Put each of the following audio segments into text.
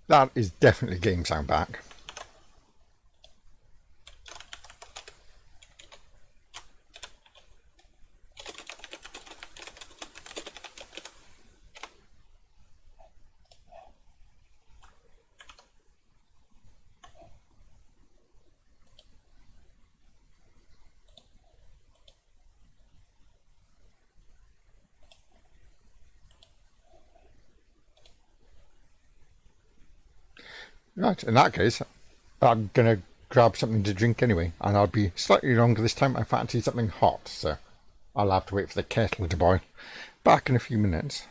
That is definitely game sound back. Right, in that case, I'm going to grab something to drink anyway, and I'll be slightly longer this time. I fancy something hot, so I'll have to wait for the kettle to boil. Back in a few minutes.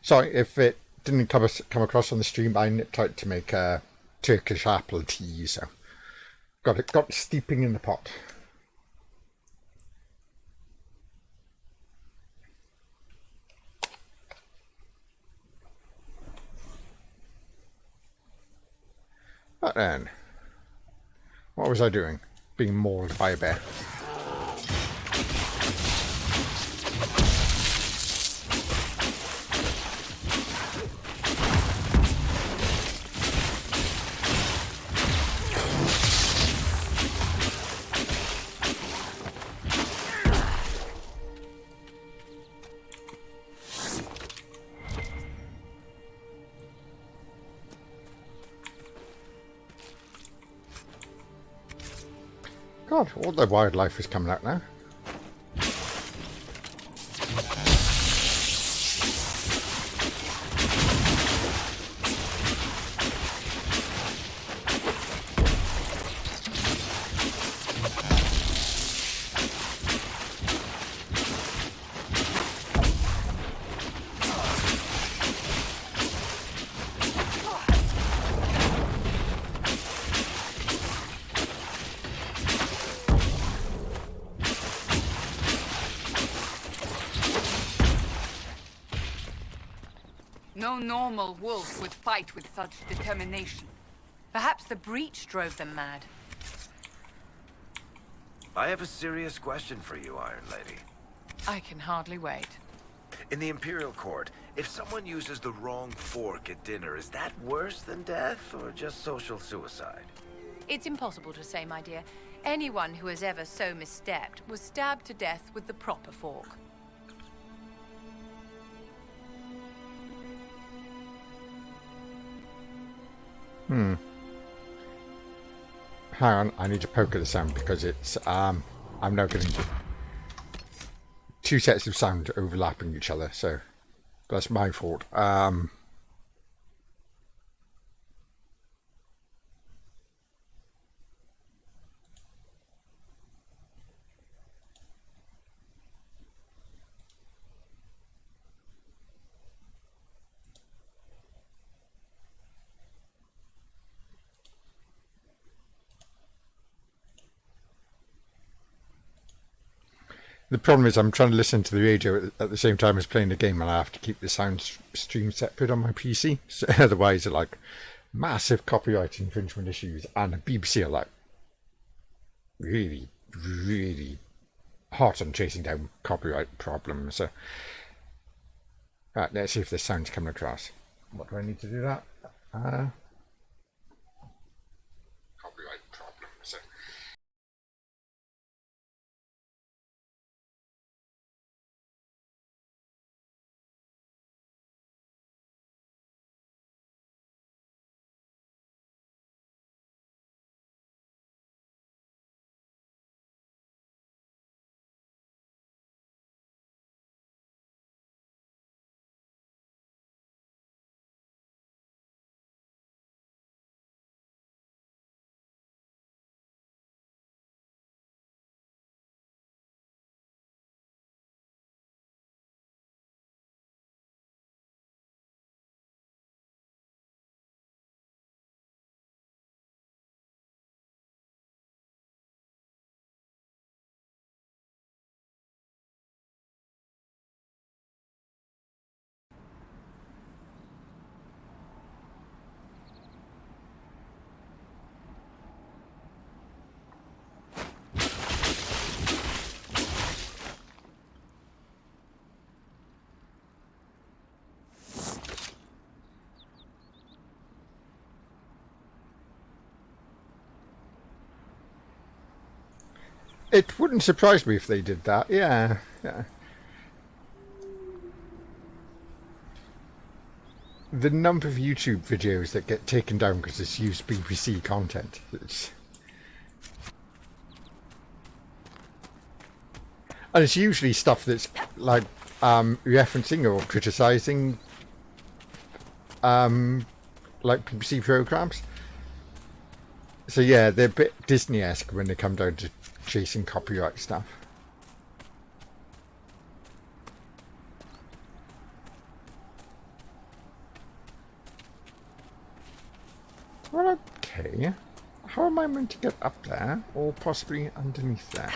Sorry if it didn't come across on the stream. I tried to make a Turkish apple tea, so got steeping in the pot. But then, what was I doing? Being mauled by a bear. God, all the wildlife is coming out now. No normal wolf would fight with such determination. Perhaps the breach drove them mad. I have a serious question for you, Iron Lady. I can hardly wait. In the Imperial Court, if someone uses the wrong fork at dinner, is that worse than death, or just social suicide? It's impossible to say, my dear. Anyone who has ever so misstepped was stabbed to death with the proper fork. Hang on, I need to poke at the sound because it's I'm now getting two sets of sound overlapping each other, so that's my fault. The problem is I'm trying to listen to the radio at the same time as playing the game, and I have to keep the sound stream separate on my PC. So otherwise, like massive copyright infringement issues, and the BBC are like really, really hot on chasing down copyright problems. So, right, let's see if the sound's coming across. What do I need to do that? Copyright problems. It wouldn't surprise me if they did that. Yeah, yeah. The number of YouTube videos that get taken down because it's used BBC content. And it's usually stuff that's like referencing or criticising like BBC programmes. So yeah, they're a bit Disney-esque when they come down to chasing copyright stuff. Well, okay. How am I meant to get up there, or possibly underneath there?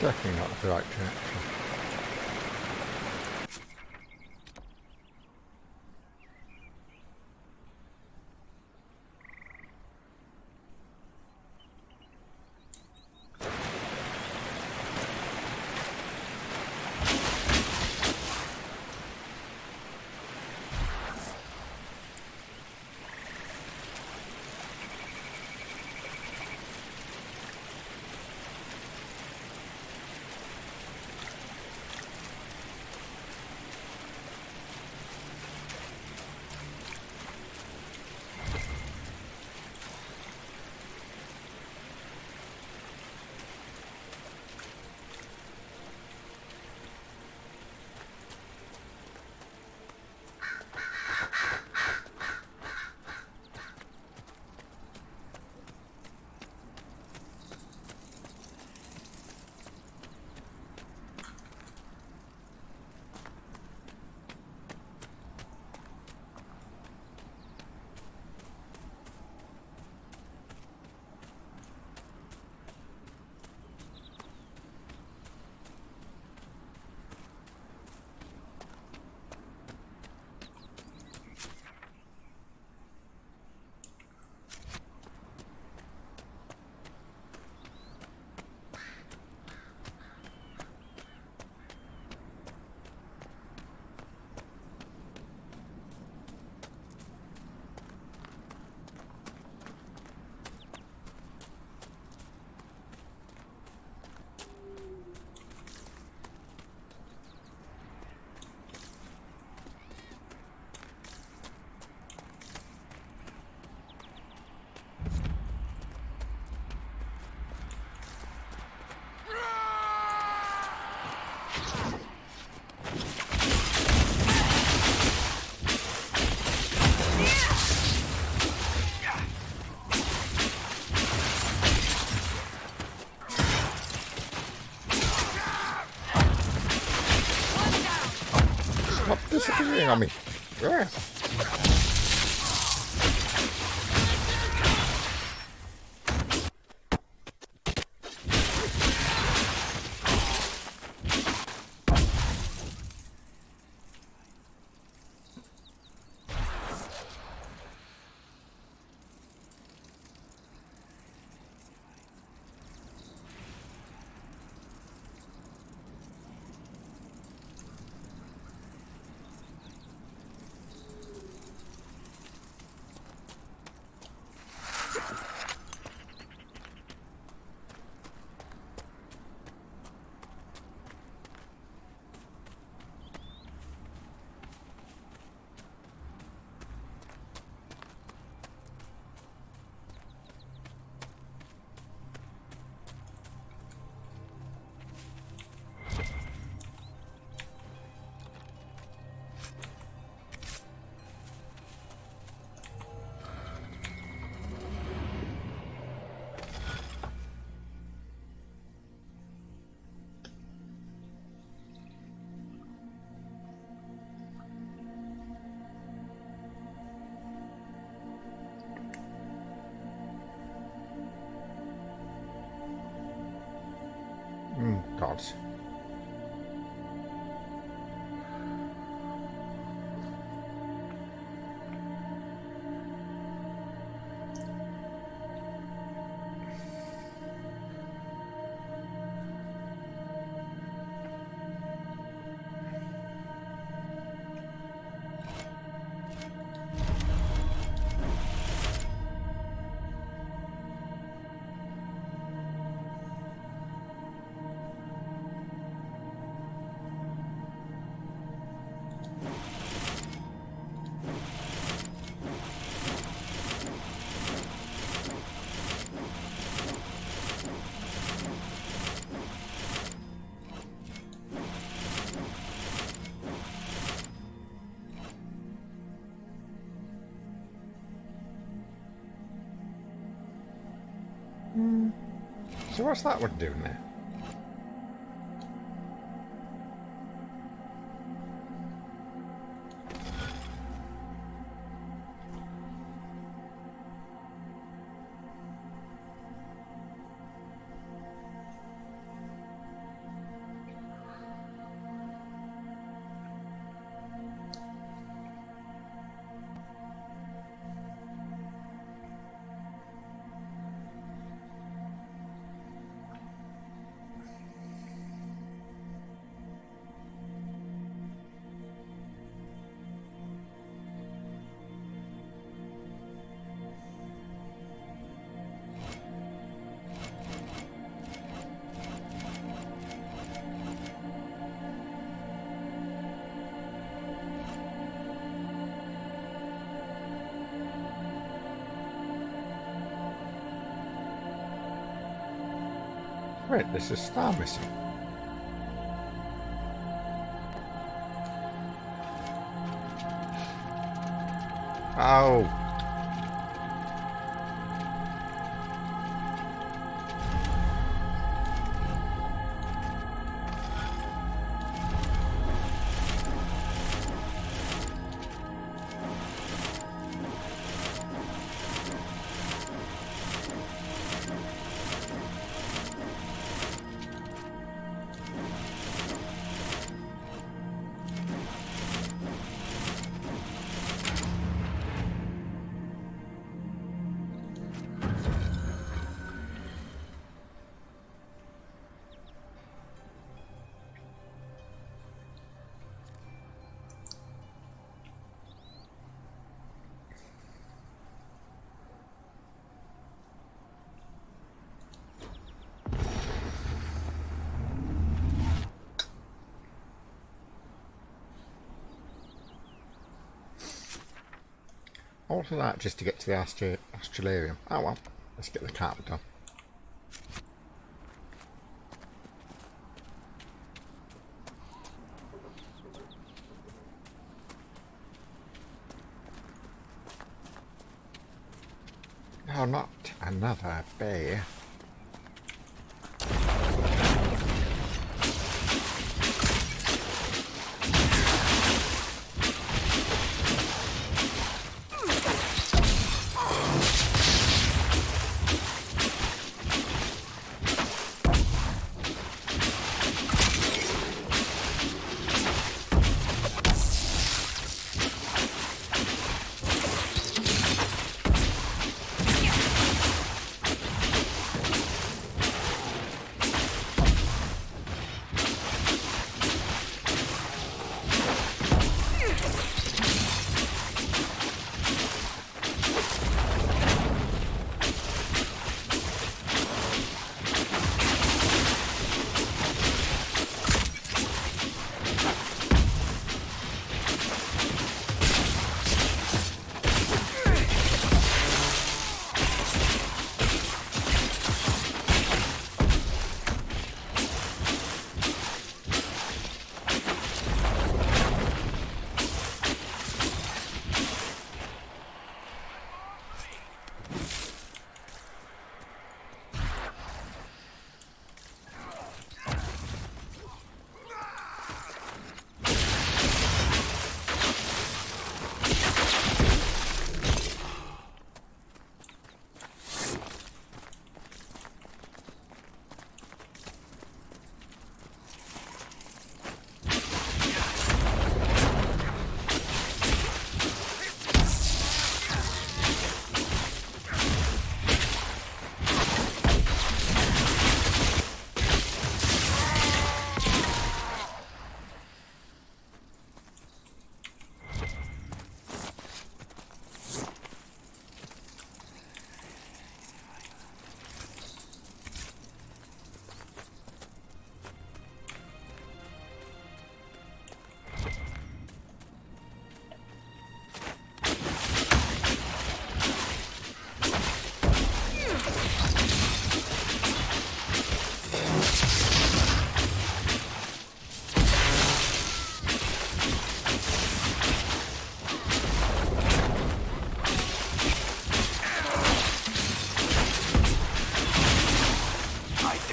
Definitely not the right direction. shooting on me. Yeah. God. So what's that one doing there? Wait, there's a star missing. Oh. All of that just to get to the Australarium. Oh well, let's get the carpet done. No, not another bear.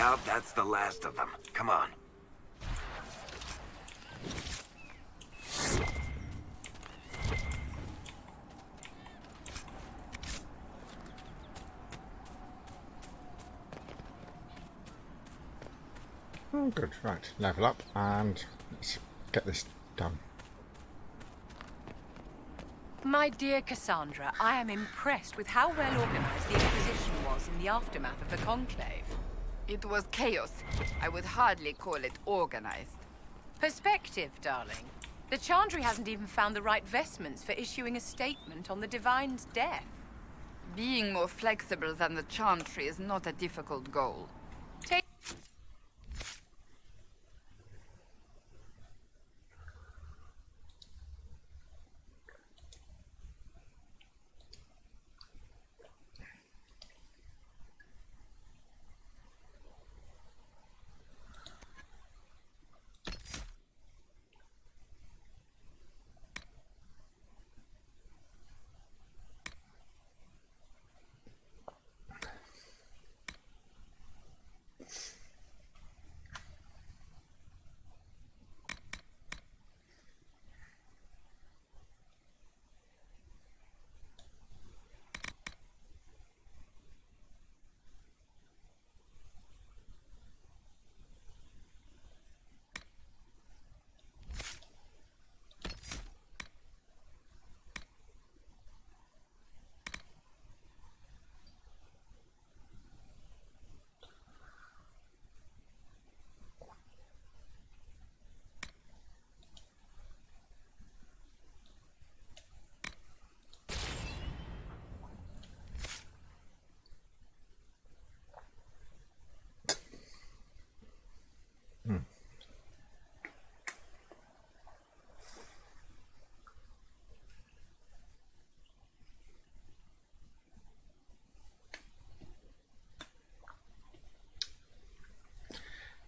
out that's the last of them. Come on. Oh, good. Right, level up and let's get this done. My dear Cassandra, I am impressed with how well organized the Inquisition was in the aftermath of the Conclave. It was chaos. I would hardly call it organized. Perspective, darling. The Chantry hasn't even found the right vestments for issuing a statement on the Divine's death. Being more flexible than the Chantry is not a difficult goal. Take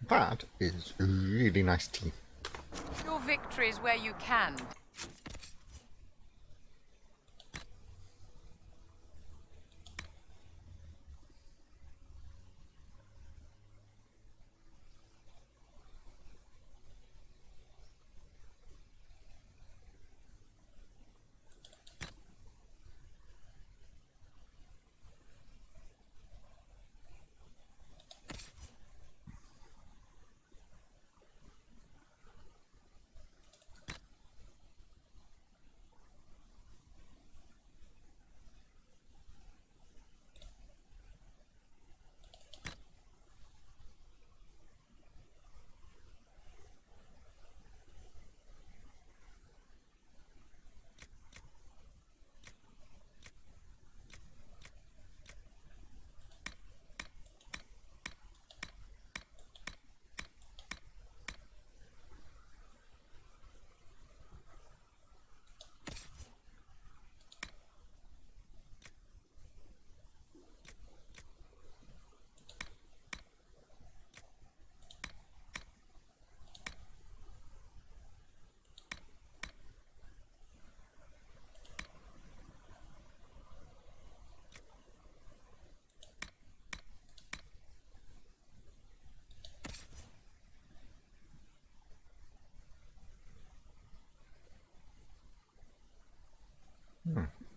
That is really nice tea. your victories where you can.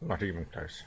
Not even close.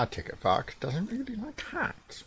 I take it Vark doesn't really like hats.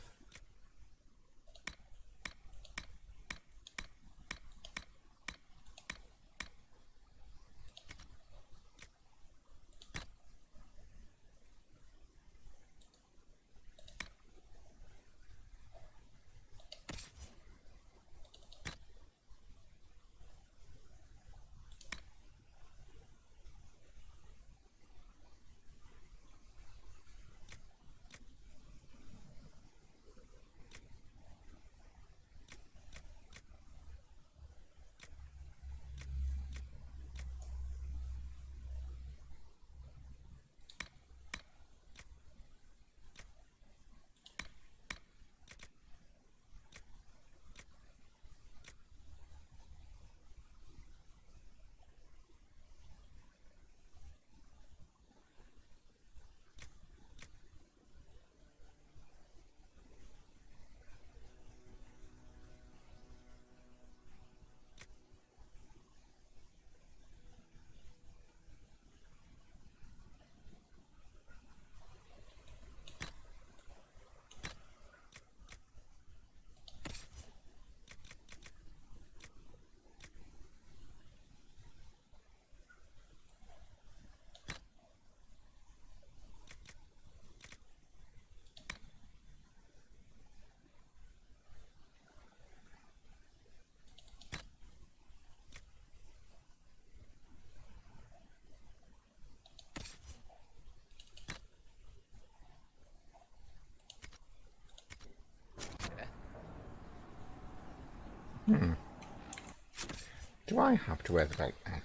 Do I have to wear the belt then?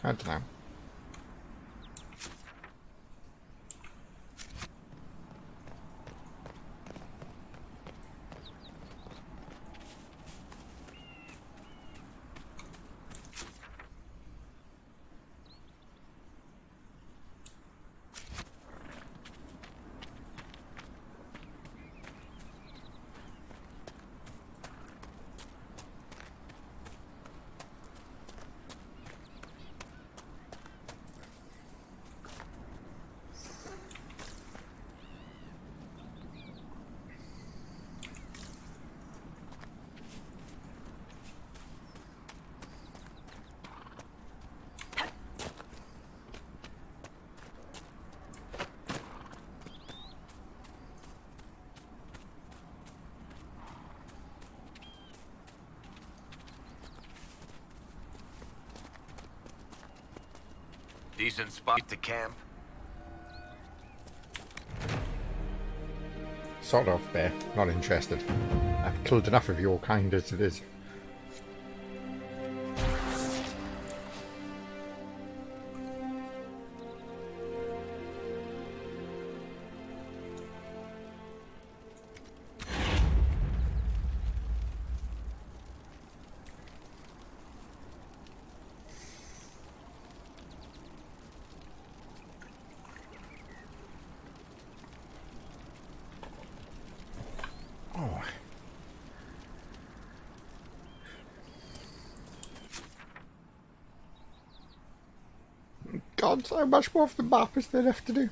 I don't know. Decent spot to camp. Sort of, Bear. Not interested. I've killed enough of your kind as it is. Oh. God, so much more of the map is there left to do.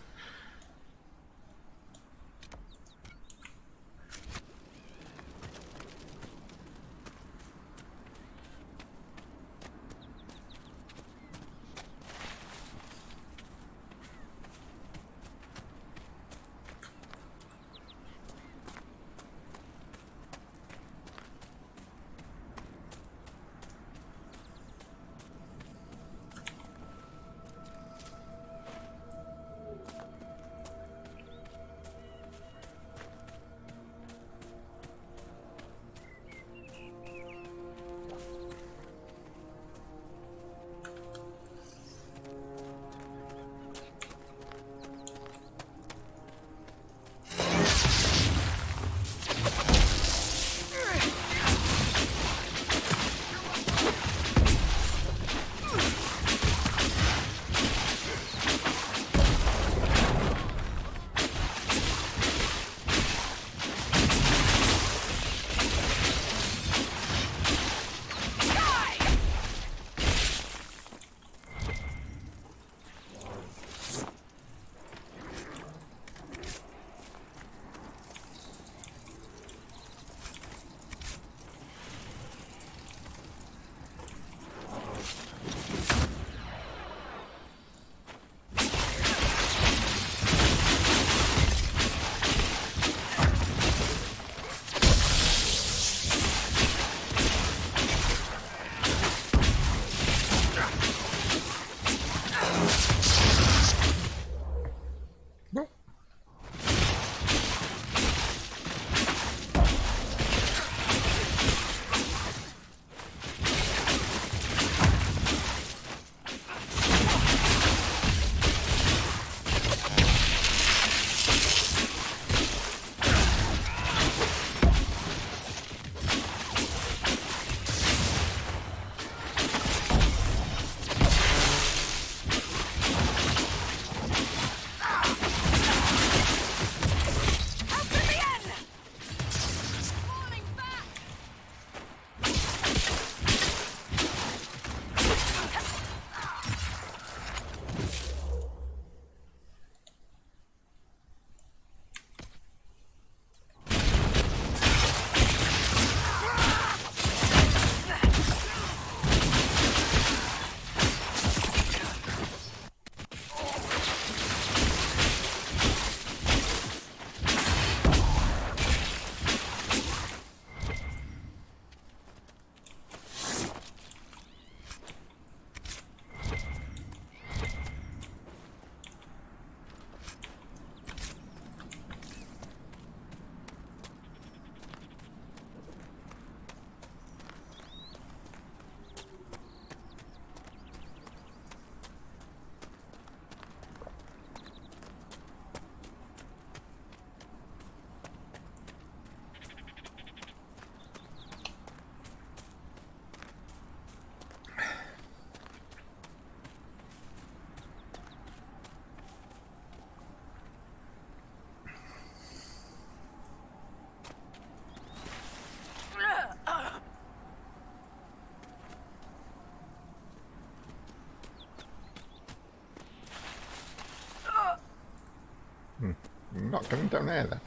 not going down there then.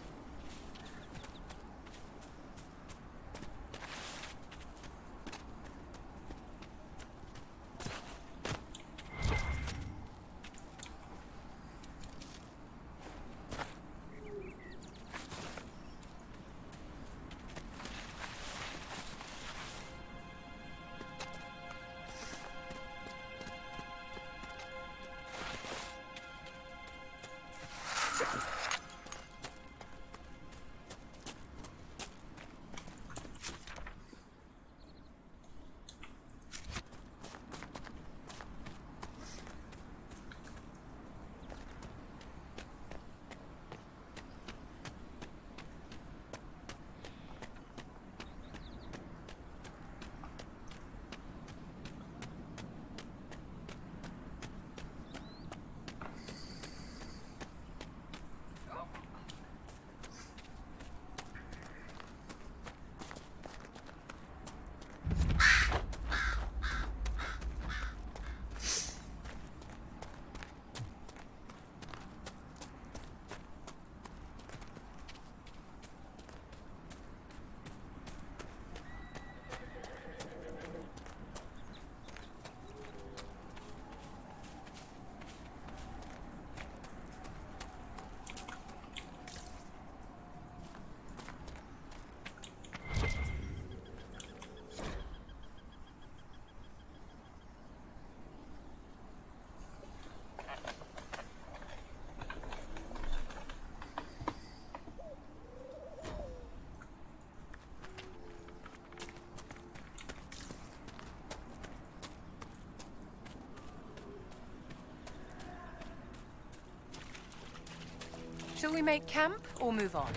Shall we make camp or move on?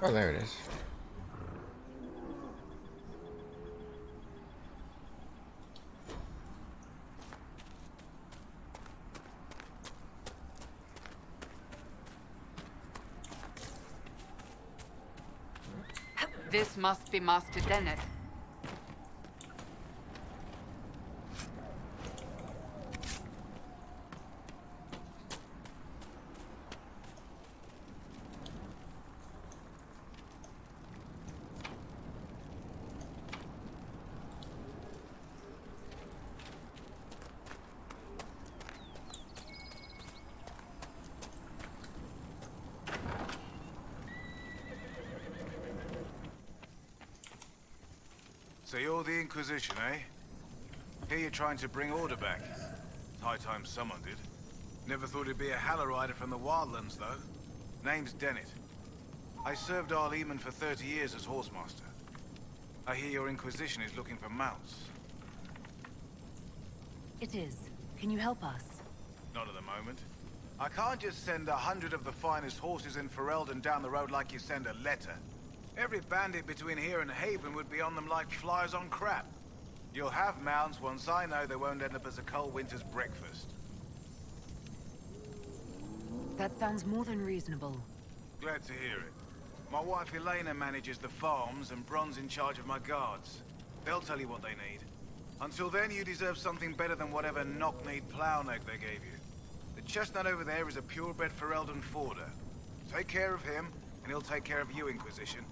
Oh, there it is. This must be Master Dennett. So you're the Inquisition, eh? Here you're trying to bring order back. It's high time someone did. Never thought it'd be a Hallow-Rider from the Wildlands, though. Name's Dennett. I served Arleman for 30 years as Horsemaster. I hear your Inquisition is looking for mounts. It is. Can you help us? Not at the moment. I can't just send 100 of the finest horses in Ferelden down the road like you send a letter. Every bandit between here and Haven would be on them like flies on crap. You'll have mounts once I know they won't end up as a cold winter's breakfast. That sounds more than reasonable. Glad to hear it. My wife Elena manages the farms and Bron's in charge of my guards. They'll tell you what they need. Until then, you deserve something better than whatever knock-kneed plow-neck they gave you. The chestnut over there is a purebred Ferelden forder. Take care of him, and he'll take care of you, Inquisition.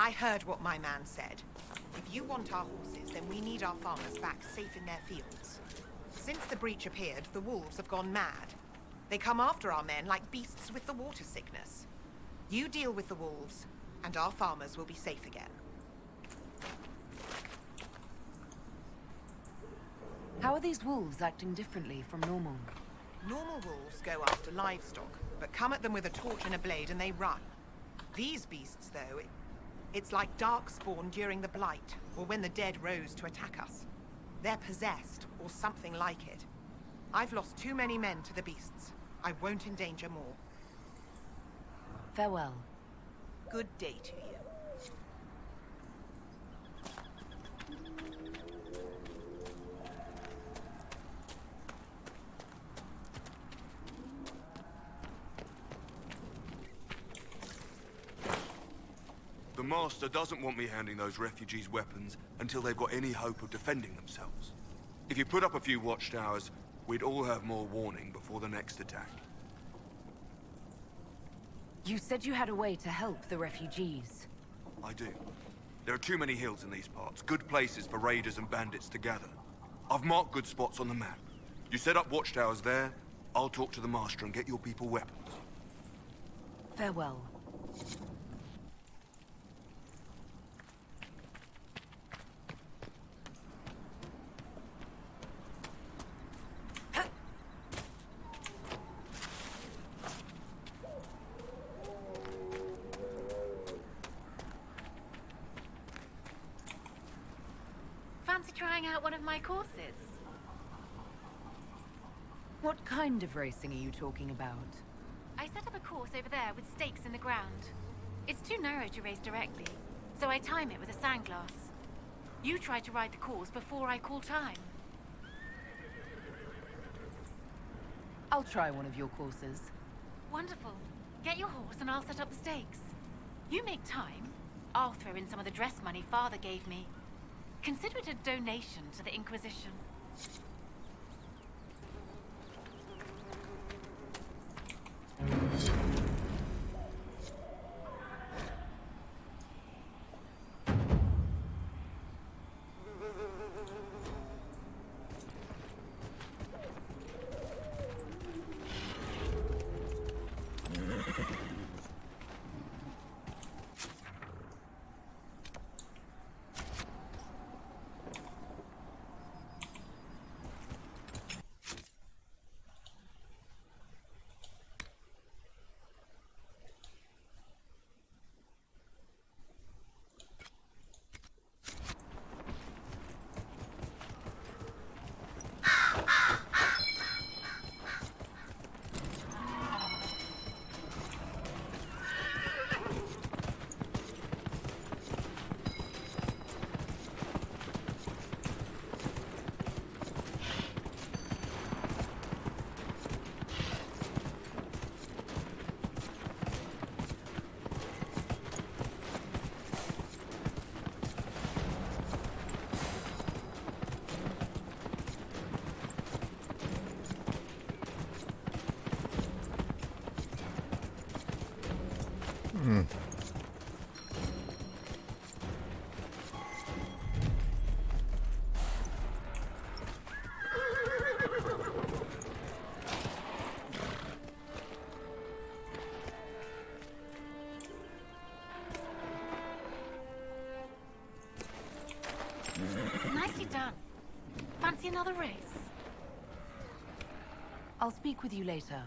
I heard what my man said. If you want our horses, then we need our farmers back safe in their fields. Since the breach appeared, the wolves have gone mad. They come after our men like beasts with the water sickness. You deal with the wolves, and our farmers will be safe again. How are these wolves acting differently from normal? Normal wolves go after livestock, but come at them with a torch and a blade and they run. These beasts, though, it's like Darkspawn during the Blight, or when the dead rose to attack us. They're possessed, or something like it. I've lost too many men to the beasts. I won't endanger more. Farewell. Good day to you. The Master doesn't want me handing those refugees weapons until they've got any hope of defending themselves. If you put up a few watchtowers, we'd all have more warning before the next attack. You said you had a way to help the refugees. I do. There are too many hills in these parts, good places for raiders and bandits to gather. I've marked good spots on the map. You set up watchtowers there, I'll talk to the Master and get your people weapons. Farewell. Fancy trying out one of my courses? What kind of racing are you talking about? I set up a course over there with stakes in the ground. It's too narrow to race directly, so I time it with a sandglass. You try to ride the course before I call time. I'll try one of your courses. Wonderful. Get your horse and I'll set up the stakes. You make time. I'll throw in some of the dress money Father gave me. Consider it a donation to the Inquisition. Nicely done. Fancy another race? I'll speak with you later.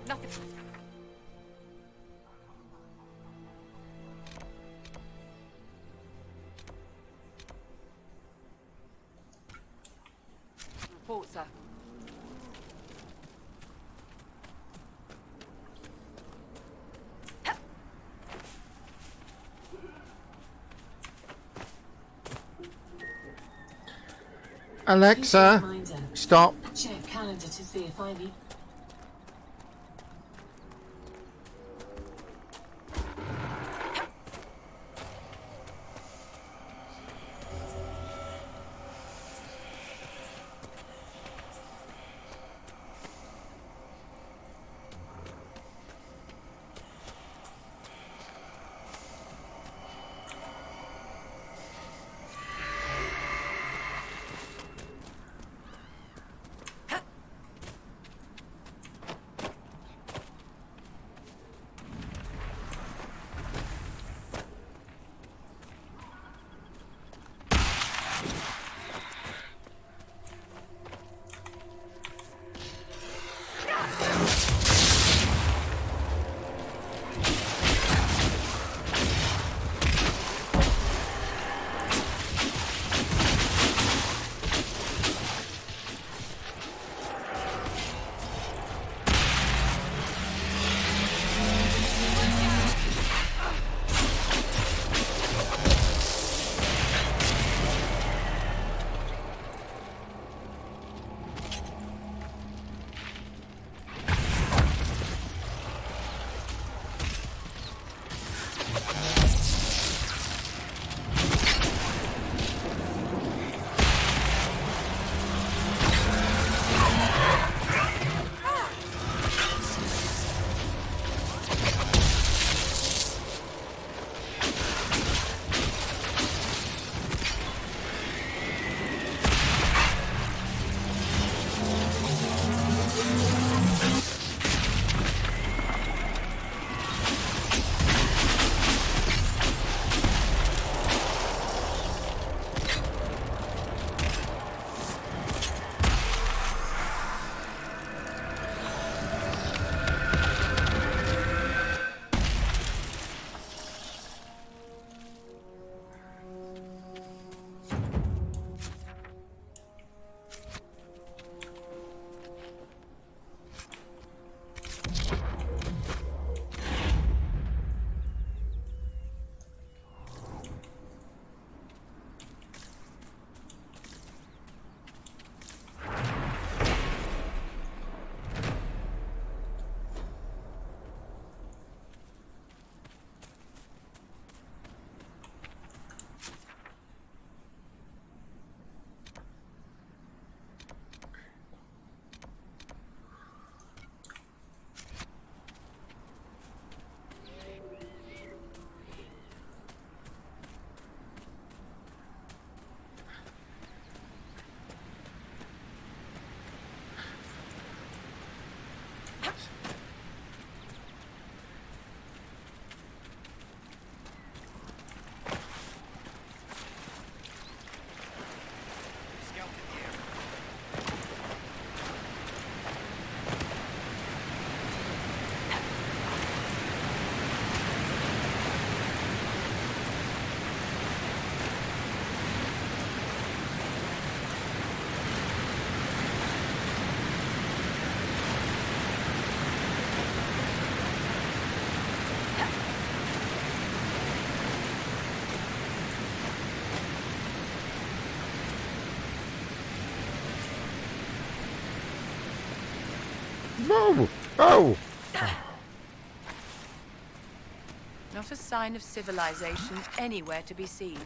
Nothing. Report, sir. Alexa, stop. Check calendar to see if I need. No! Oh! Not a sign of civilization anywhere to be seen.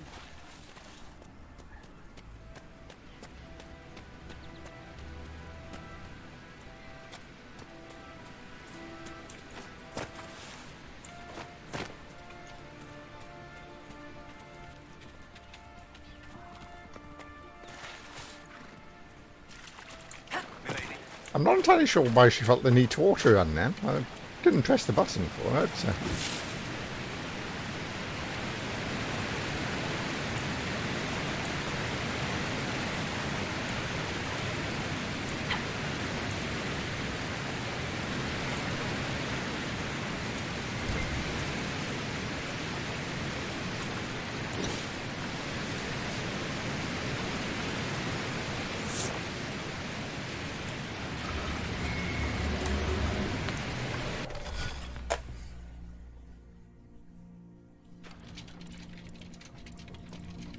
I'm not entirely sure why she felt the need to auto run then. I didn't press the button for it, so.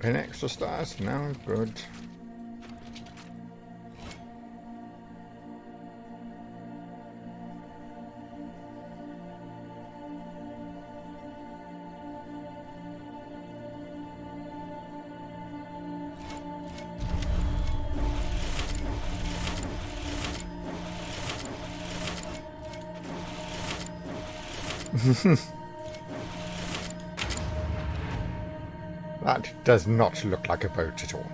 An extra stars? No, good. That does not look like a boat at all.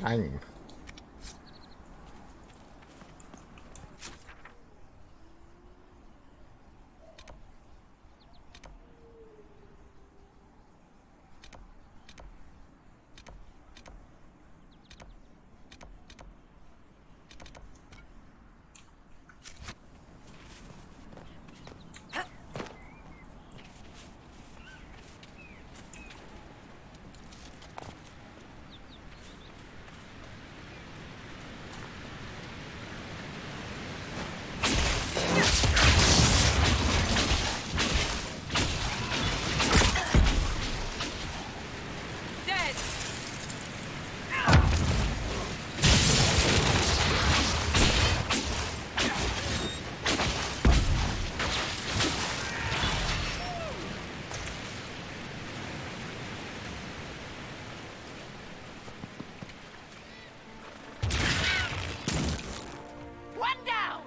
time. Dead! One down!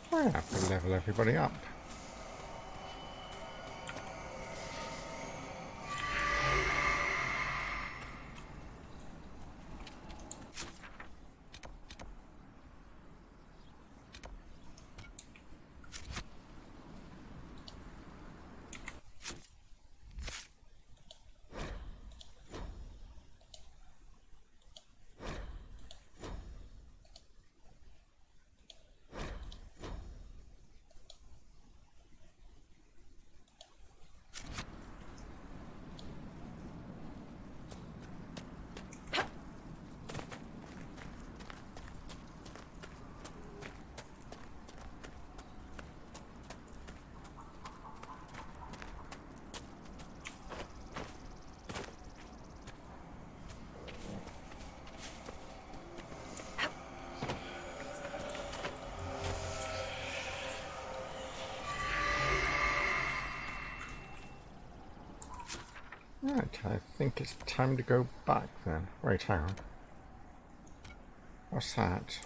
I have to level everybody up. Right, I think it's time to go back then. Wait, hang on. What's that?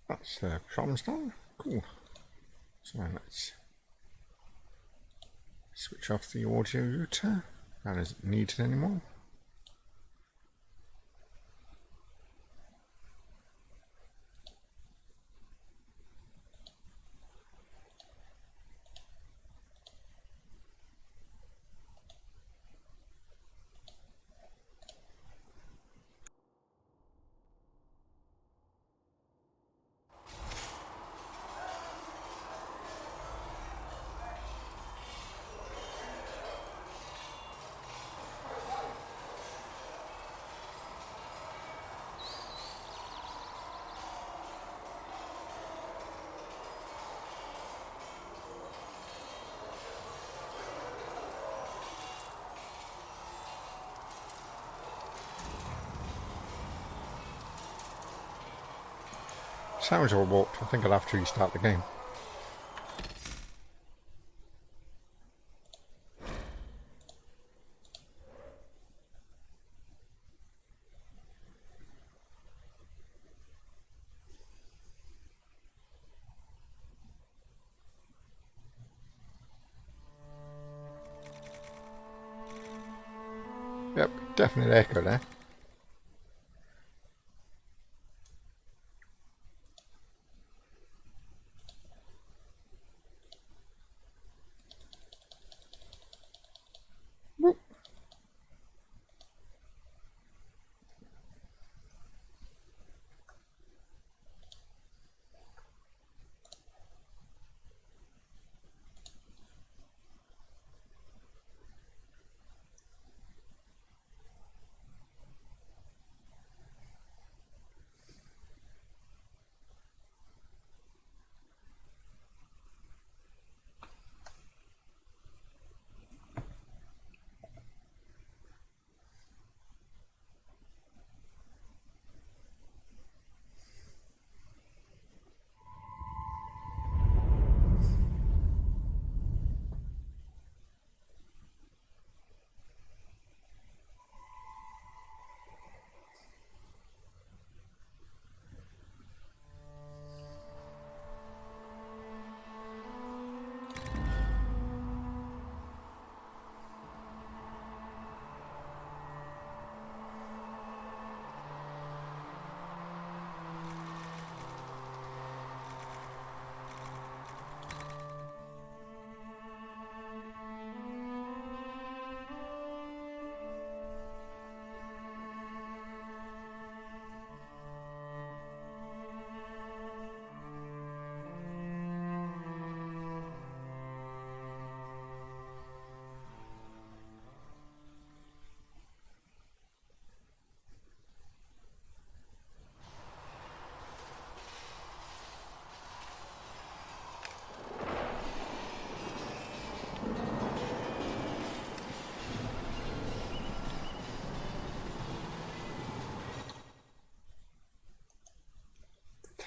That's the comms done. Cool. So let's switch off the audio router. That isn't needed anymore. Sounds all warped. I think I'll have to restart the game. Yep, definitely echo there.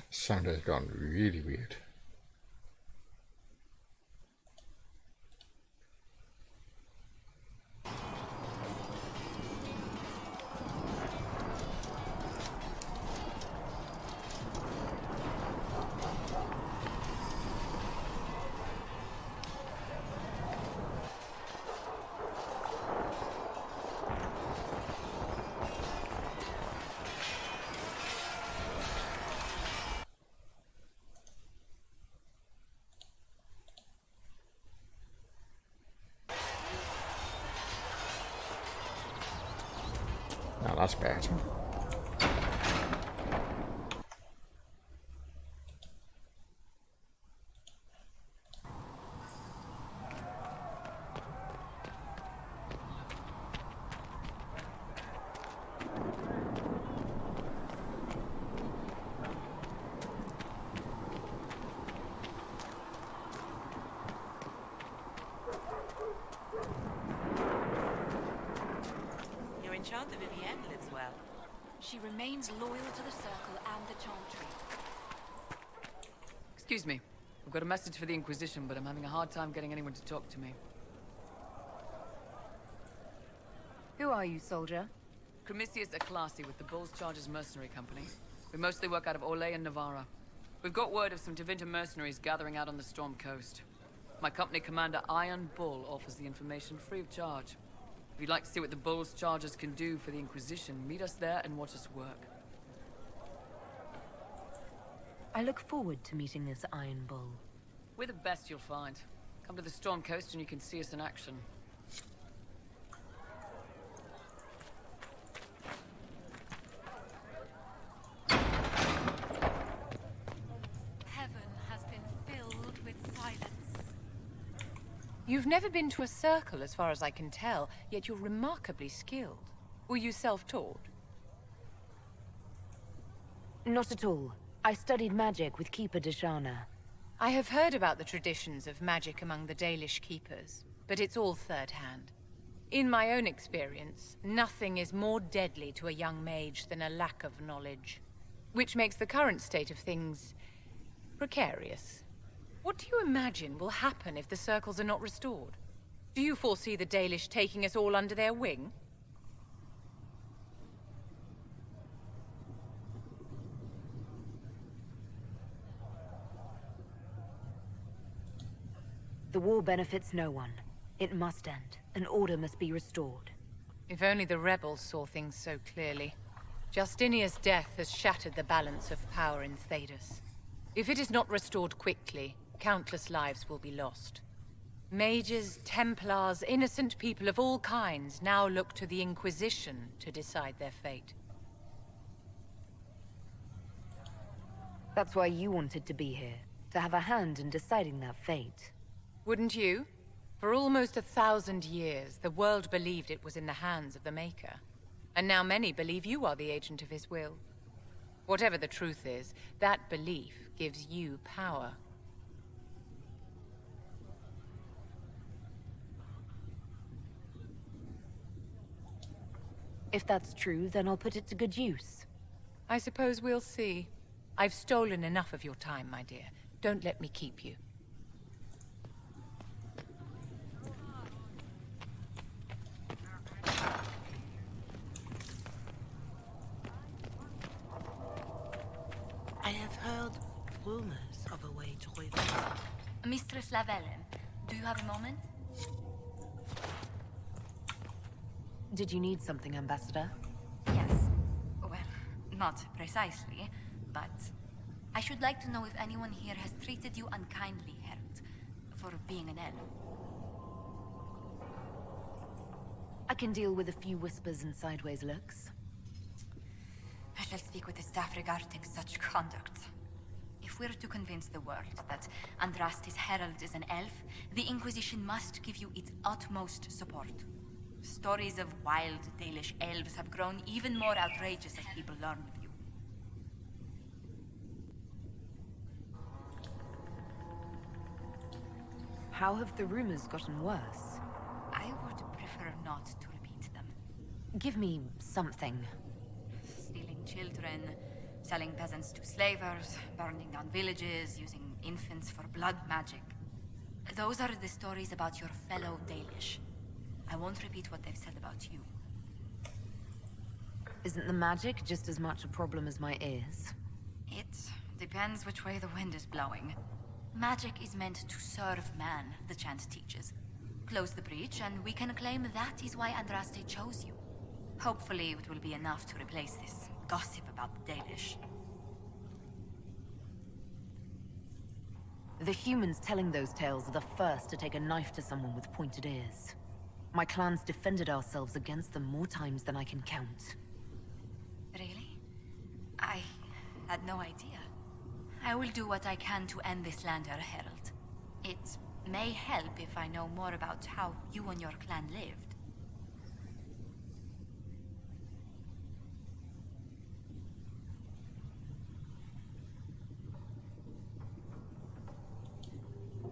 Sound has gone really weird. Now that's better. Enchanted Vivienne lives well. She remains loyal to the Circle and the Chantry. Excuse me. I've got a message for the Inquisition, but I'm having a hard time getting anyone to talk to me. Who are you, soldier? Cremisius Aclasi with the Bulls Chargers Mercenary Company. We mostly work out of Orlais and Navarra. We've got word of some Tevinter mercenaries gathering out on the Storm Coast. My company commander, Iron Bull, offers the information free of charge. If you'd like to see what the Bulls Chargers can do for the Inquisition, meet us there and watch us work. I look forward to meeting this Iron Bull. We're the best you'll find. Come to the Storm Coast and you can see us in action. Heaven has been filled with silence. You've never been to a circle, as far as I can tell, yet you're remarkably skilled. Were you self-taught? Not at all. I studied magic with Keeper Deshana. I have heard about the traditions of magic among the Dalish keepers, but it's all third-hand. In my own experience, nothing is more deadly to a young mage than a lack of knowledge. which makes the current state of things precarious. What do you imagine will happen if the circles are not restored? Do you foresee the Dalish taking us all under their wing? The war benefits no one. It must end, and order must be restored. If only the rebels saw things so clearly. Justinia's death has shattered the balance of power in Thedas. If it is not restored quickly, countless lives will be lost. Mages, Templars, innocent people of all kinds now look to the Inquisition to decide their fate. That's why you wanted to be here, to have a hand in deciding that fate. Wouldn't you? For almost 1,000 years, the world believed it was in the hands of the Maker. And now many believe you are the agent of his will. Whatever the truth is, that belief gives you power. If that's true, then I'll put it to good use. I suppose we'll see. I've stolen enough of your time, my dear. Don't let me keep you. I have heard rumors of a way to revive. Mistress Lavellen, do you have a moment? Did you need something, Ambassador? Yes. Well, not precisely, but I should like to know if anyone here has treated you unkindly, Herald, for being an elf. I can deal with a few whispers and sideways looks. I shall speak with the staff regarding such conduct. If we're to convince the world that Andraste's herald is an elf, the Inquisition must give you its utmost support. Stories of wild Dalish elves have grown even more outrageous as people learn of you. How have the rumors gotten worse? I would prefer not to repeat them. Give me something. Stealing children, selling peasants to slavers, burning down villages, using infants for blood magic. Those are the stories about your fellow Dalish. I won't repeat what they've said about you. Isn't the magic just as much a problem as my ears? It depends which way the wind is blowing. Magic is meant to serve man, the chant teaches. Close the breach, and we can claim that is why Andraste chose you. Hopefully it will be enough to replace this gossip about the Dalish. The humans telling those tales are the first to take a knife to someone with pointed ears. My clans defended ourselves against them more times than I can count. Really? I had no idea. I will do what I can to end this slander, Herald. It may help if I know more about how you and your clan lived.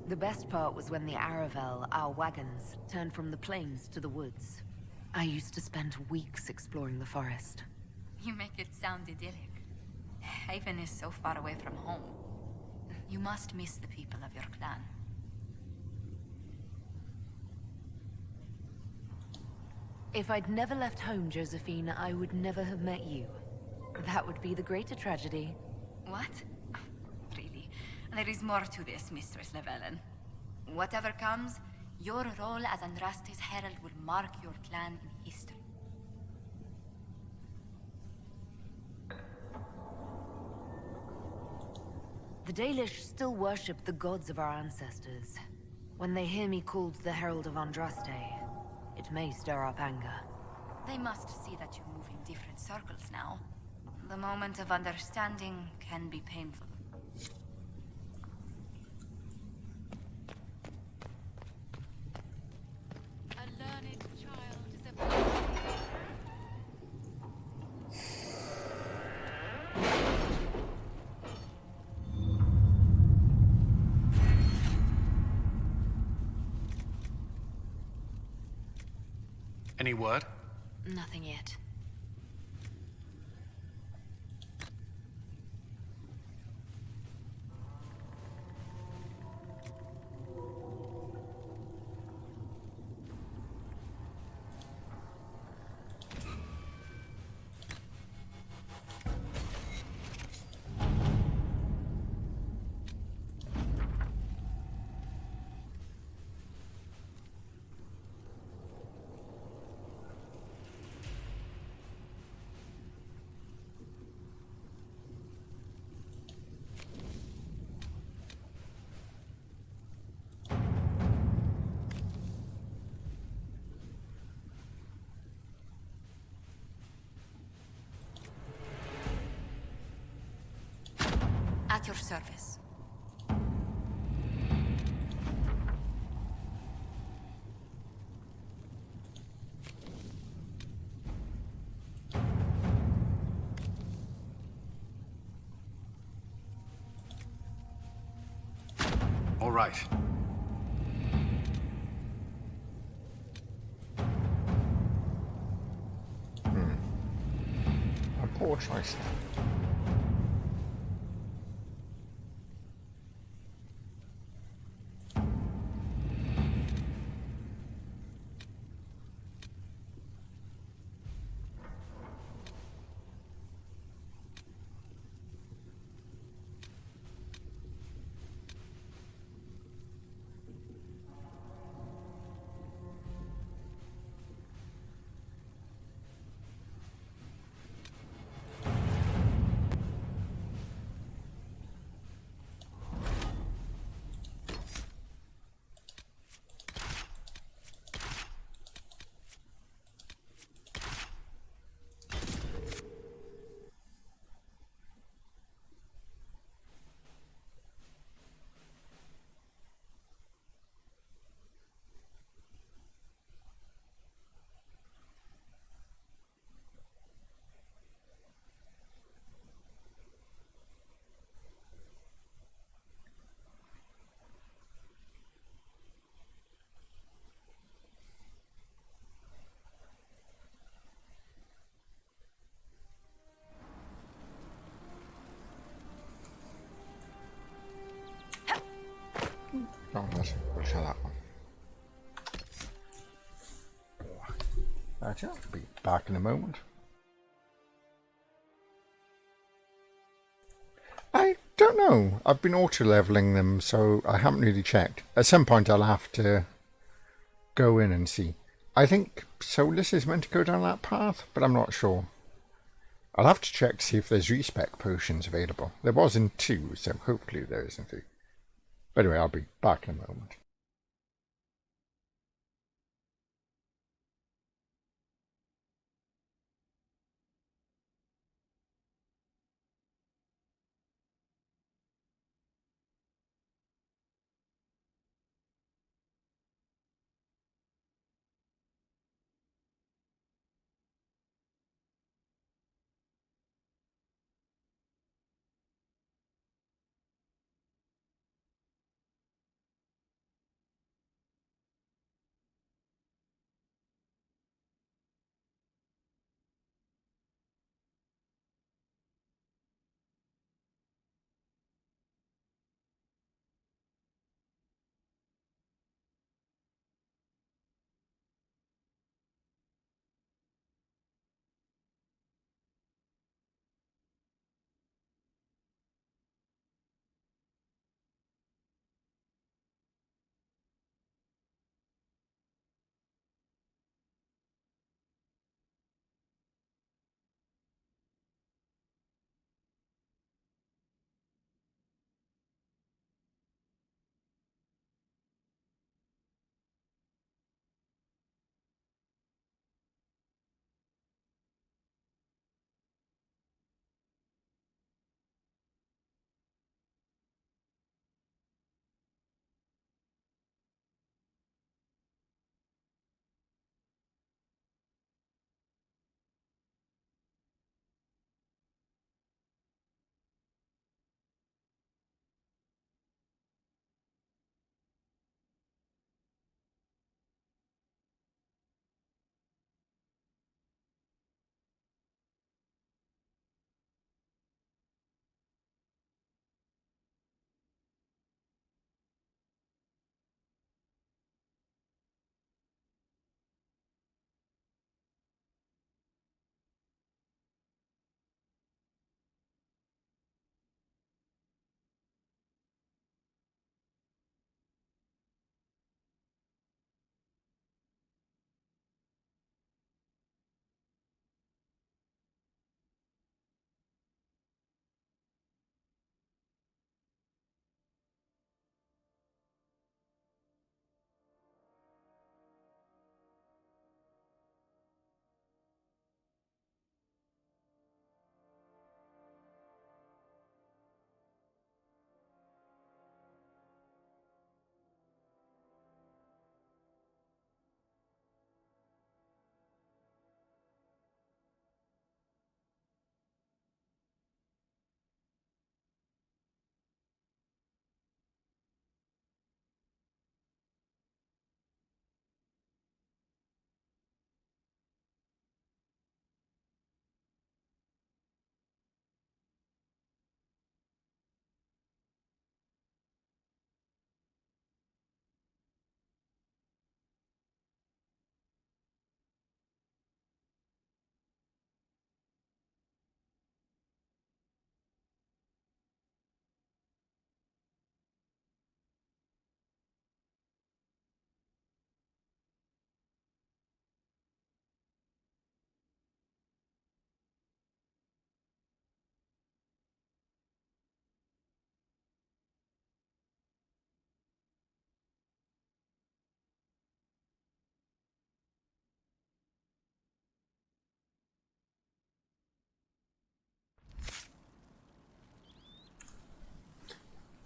The best part was when the Aravel, our wagons, turned from the plains to the woods. I used to spend weeks exploring the forest. You make it sound idyllic. Haven is so far away from home. You must miss the people of your clan. If I'd never left home, Josephine, I would never have met you. That would be the greater tragedy. What? Really? There is more to this, Mistress Lavellen. Whatever comes, your role as Andraste's herald will mark your clan in history. The Dalish still worship the gods of our ancestors. When they hear me called the Herald of Andraste, it may stir up anger. They must see that you move in different circles now. The moment of understanding can be painful. A learned child is a... Any word? Nothing yet. your service. All right. A poor choice there. Oh, we'll try that one. Right, I'll be back in a moment. I don't know. I've been auto-leveling them, so I haven't really checked. At some point I'll have to go in and see. I think Solus is meant to go down that path, but I'm not sure. I'll have to check to see if there's respec potions available. There was in 2, so hopefully there is in 3. But anyway, I'll be back in a moment.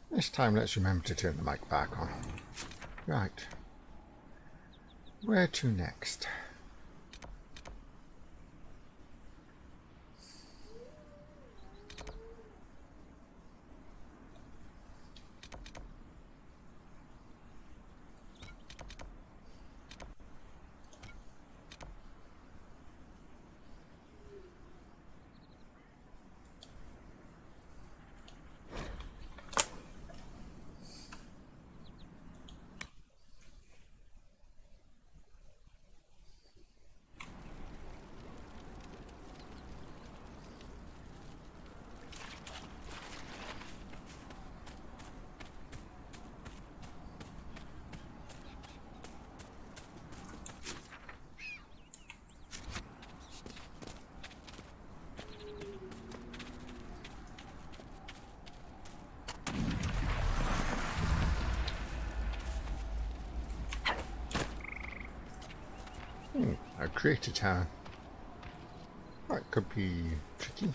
This time let's remember to turn the mic back on. Right. Where to next? A crater tower. That could be tricky.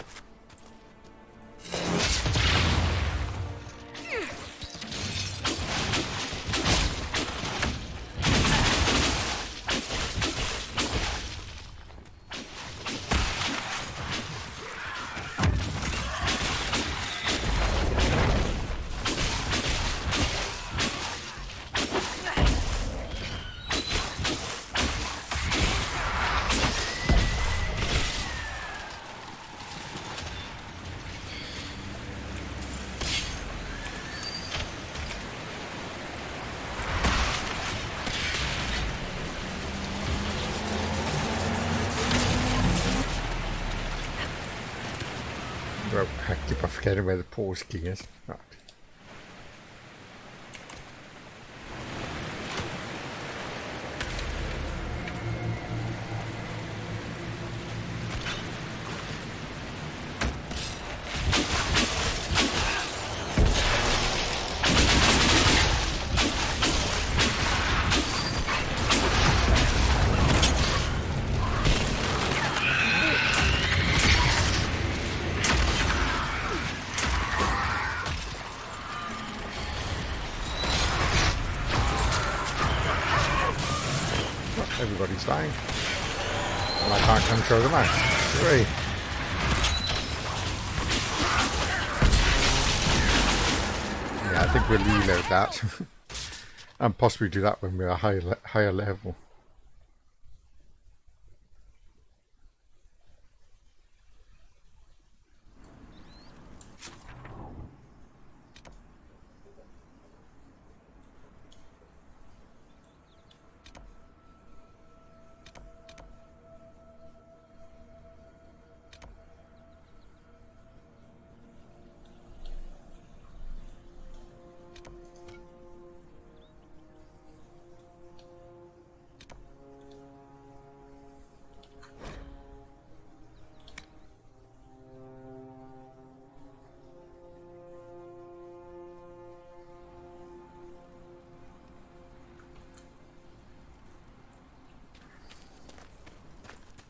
Well, I keep on forgetting where the pause key is. Right. Everybody's dying. And I can't control the mouse. Hooray! Yeah, I think we'll reload that. And possibly do that when we're a higher level.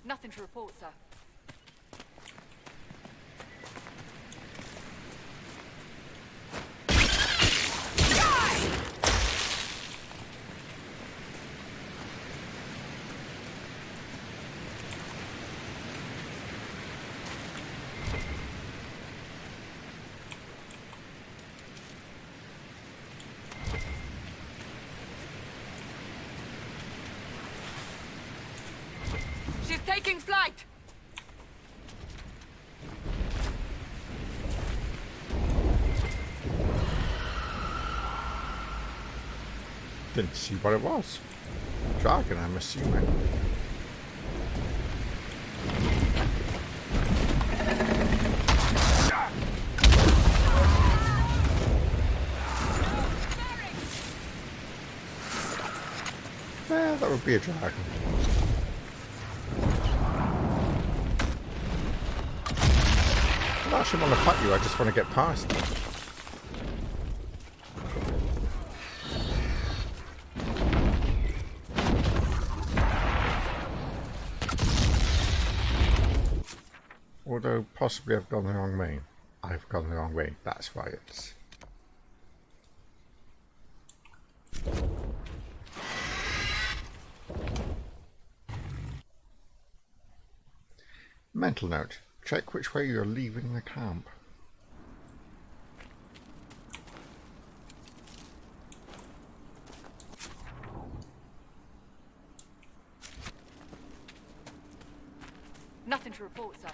Nothing to report, sir. She's taking flight! Didn't see what it was. Dragon, I'm assuming. Yeah, that would be a dragon. I don't actually want to fight you, I just want to get past them. Although possibly I've gone the wrong way. I've gone the wrong way, that's why it's Mental note. Check which way you're leaving the camp. Nothing to report, sir.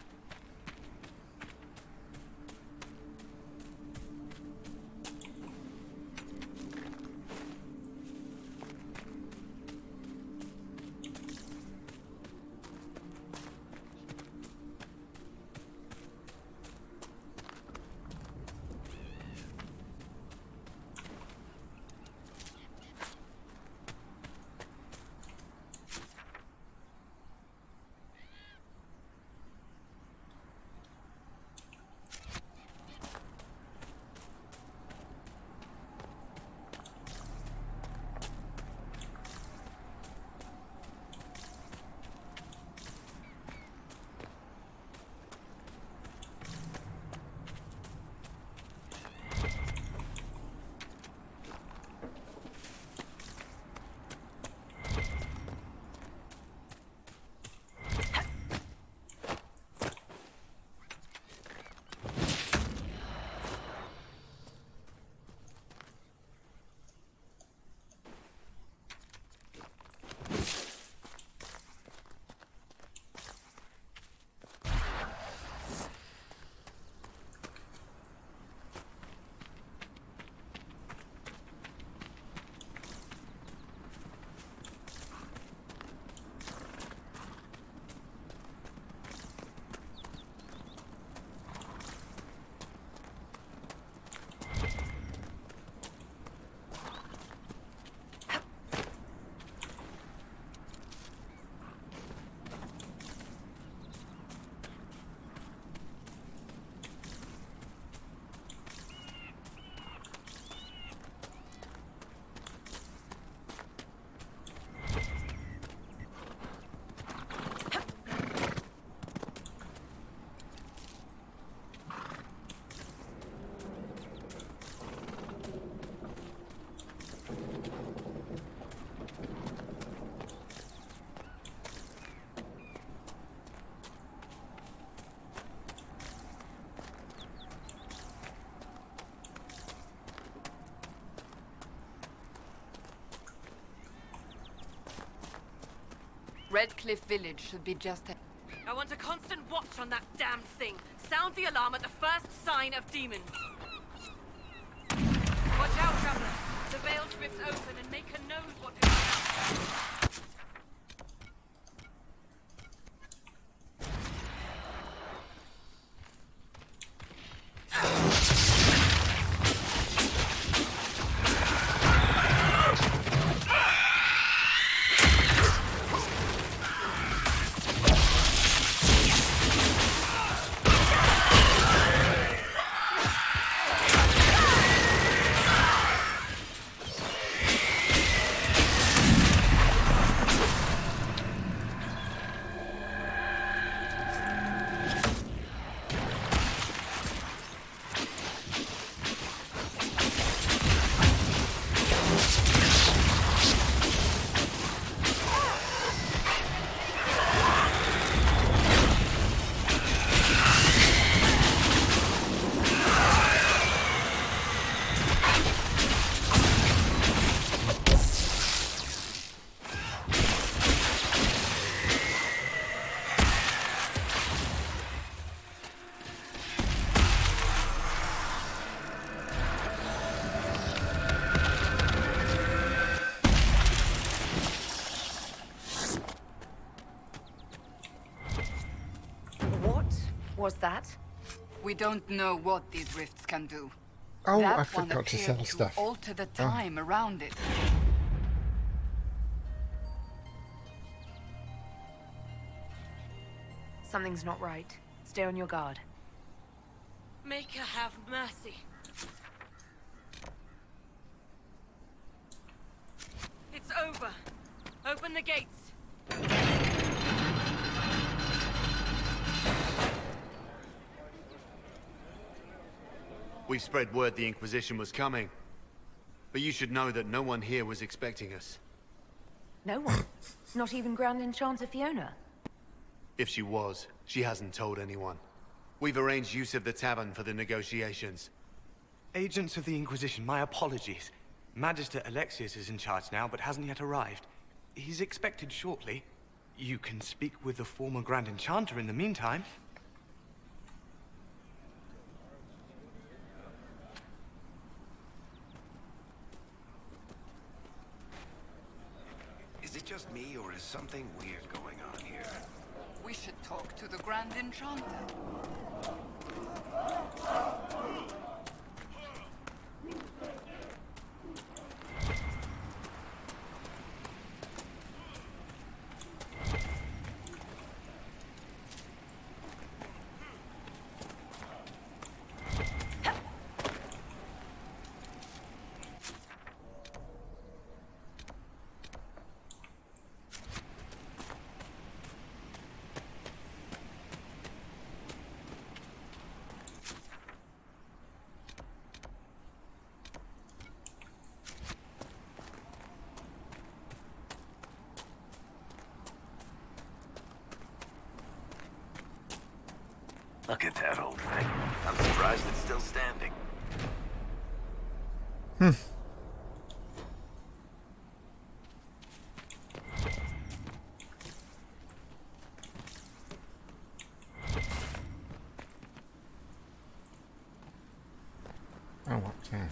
Redcliffe Village should be just... I want a constant watch on that damned thing. Sound the alarm at the first sign of demons. Watch out, traveler. The veil strips open and Maker knows what to do. Was that? We don't know what these rifts can do. Oh, that I one forgot to appeared sell stuff. Alter the time around it. Something's not right. Stay on your guard. Maker have mercy. It's over. Open the gates. We spread word the Inquisition was coming. But you should know that no one here was expecting us. No one? Not even Grand Enchanter Fiona? If she was, She hasn't told anyone. We've arranged use of the tavern for the negotiations. Agents of the Inquisition, my apologies. Magister Alexius is in charge now, but hasn't yet arrived. He's expected shortly. You can speak with the former Grand Enchanter in the meantime. Is it just me, or is something weird going on here? We should talk to the Grand Enchanter. Look at that old thing. I'm surprised it's still standing. Oh, what's that?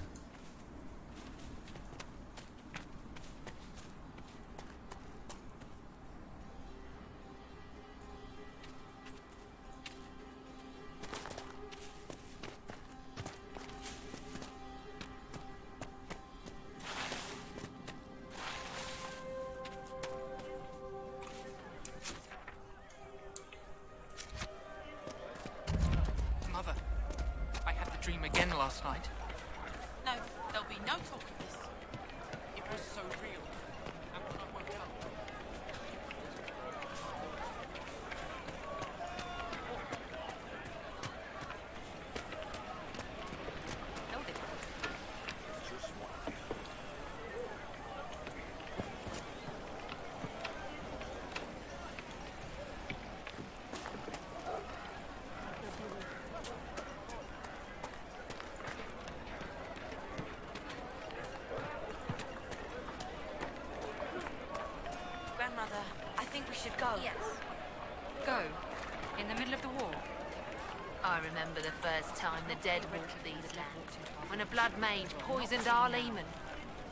Mother, I had the dream again last night. No, there'll be no talk of this. It was so real. And when I woke up... No, they won't. Just one. Grandmother, I think we should go. Yes. Go. In the middle of the war. I remember the first time the dead walked these lands, when a blood mage poisoned our Lehman.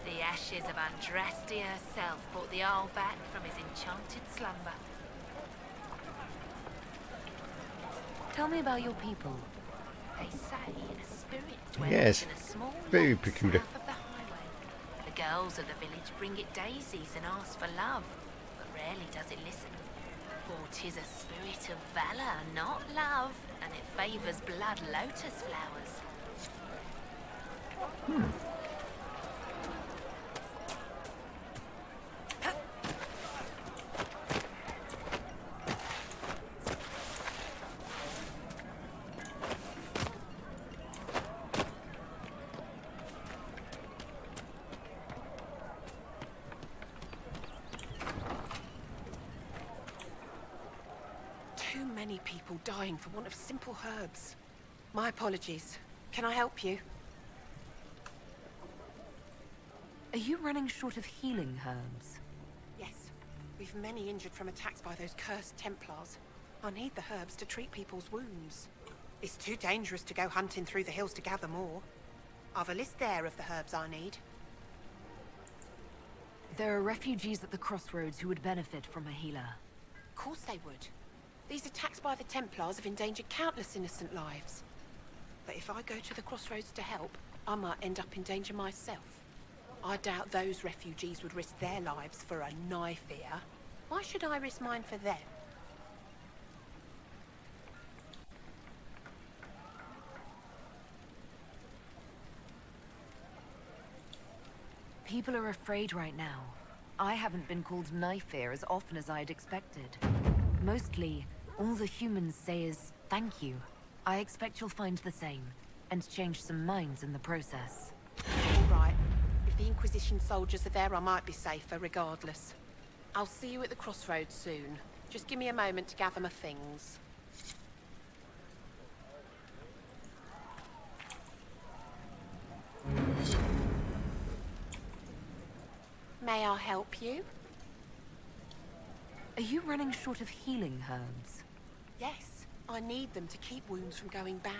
The ashes of Andraste herself brought the Arl back from his enchanted slumber. Tell me about your people. They say a spirit dwells Yes, in a small very lot peculiar. south of the highway. The girls of the village bring it daisies and ask for love, but rarely does it listen. For 'tis a spirit of valor, not love, and it favors blood lotus flowers. Too many people dying for want of simple herbs. My apologies. Can I help you? Are you running short of healing herbs? Yes. We've many injured from attacks by those cursed Templars. I need the herbs to treat people's wounds. It's too dangerous to go hunting through the hills to gather more. I've a list there of the herbs I need. There are refugees at the crossroads who would benefit from a healer. Of course they would. These attacks by the Templars have endangered countless innocent lives. But if I go to the crossroads to help, I might end up in danger myself. I doubt those refugees would risk their lives for a knife here. Why should I risk mine for them? People are afraid right now. I haven't been called knife here as often as I'd expected. Mostly, all the humans say is thank you. I expect you'll find the same, and change some minds in the process. All right. If the Inquisition soldiers are there, I might be safer regardless. I'll see you at the crossroads soon. Just give me a moment to gather my things. May I help you? Are you running short of healing herbs? Yes, I need them to keep wounds from going bad.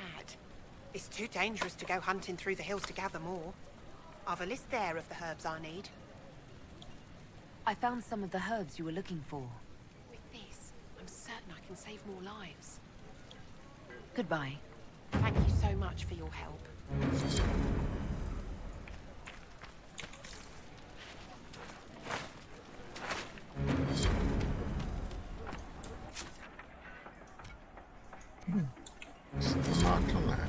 It's too dangerous to go hunting through the hills to gather more. I've a list there of the herbs I need. I found some of the herbs you were looking for. With this, I'm certain I can save more lives. Goodbye. Thank you so much for your help. What's the mark on that?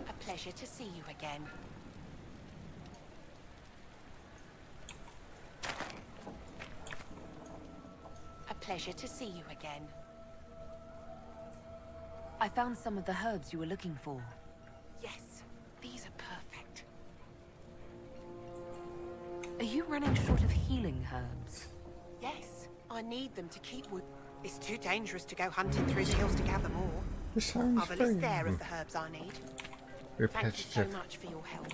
A pleasure to see you again. A pleasure to see you again. I found some of the herbs you were looking for. Yes, these are perfect. Are you running short of healing herbs? Yes, I need them to keep wood. It's too dangerous to go hunting through the hills to gather more. This sounds I've a very list there of the herbs I need. Thank you so repetitive. much for your help.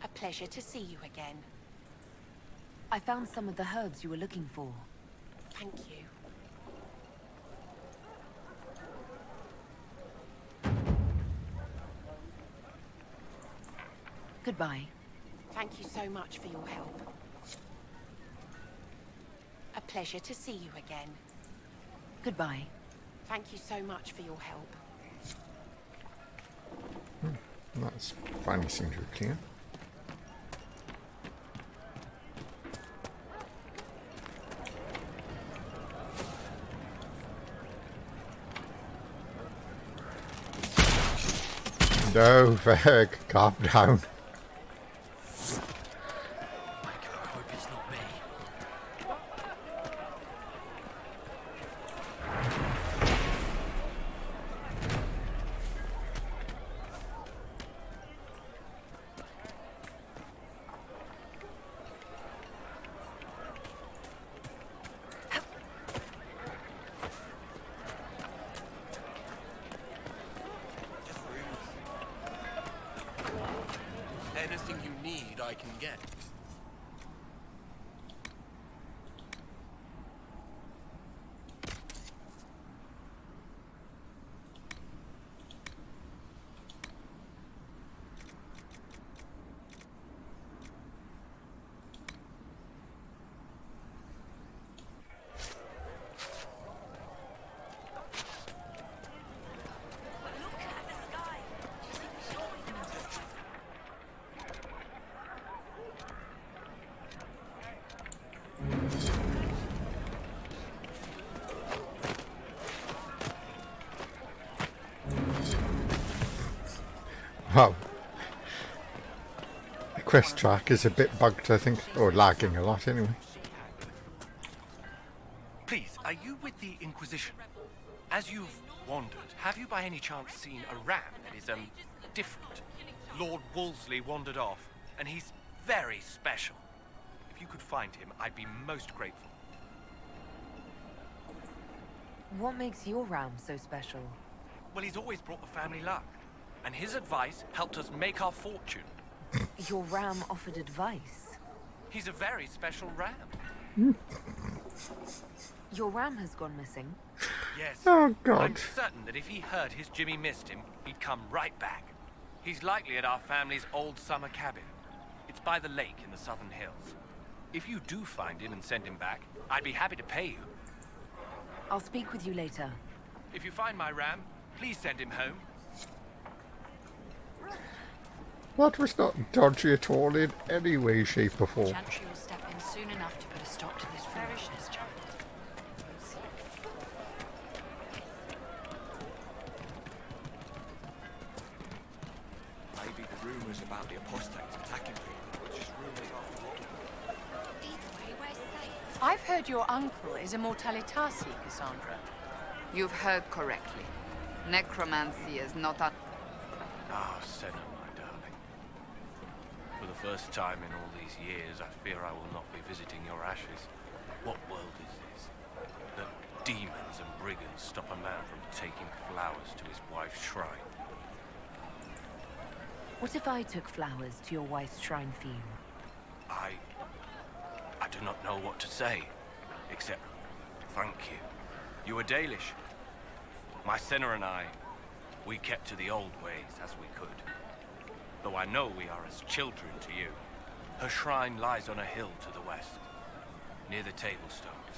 A pleasure to see you again. I found some of the herbs you were looking for. Thank you. Goodbye. Thank you so much for your help. A pleasure to see you again. Goodbye. Thank you so much for your help. That's finally seems to be clear. No, Veg, calm down. Anything you need, I can get. Wow. The quest track is a bit bugged, I think, or lagging a lot anyway. Please, are you with the Inquisition? As you've wandered, have you by any chance seen a ram that is, different? Lord Wolseley wandered off, and he's very special. If you could find him, I'd be most grateful. What makes your ram so special? Well, he's always brought the family luck, and his advice helped us make our fortune. Your ram offered advice? He's a very special ram. Your ram has gone missing? Yes. Oh, God. I'm certain that if he heard his Jimmy missed him, he'd come right back. He's likely at our family's old summer cabin. It's by the lake in the southern hills. If you do find him and send him back, I'd be happy to pay you. I'll speak with you later. If you find my ram, please send him home. That was not dodgy at all in any way, shape or form. Chantry will step in soon enough to put a stop to this foolishness, child. Maybe the rumours about the apostates attacking people were just rumours after all. I've heard your uncle is a Mortalitasi, Cassandra. You've heard correctly. Necromancy is not a... Ah, Senna, my darling. For the first time in all these years, I fear I will not be visiting your ashes. What world is this? That demons and brigands stop a man from taking flowers to his wife's shrine. What if I took flowers to your wife's shrine for you? I do not know what to say, except thank you. You were Dalish. My sinner and I, we kept to the old ways as we could. Though I know we are as children to you. Her shrine lies on a hill to the west, near the tablstones.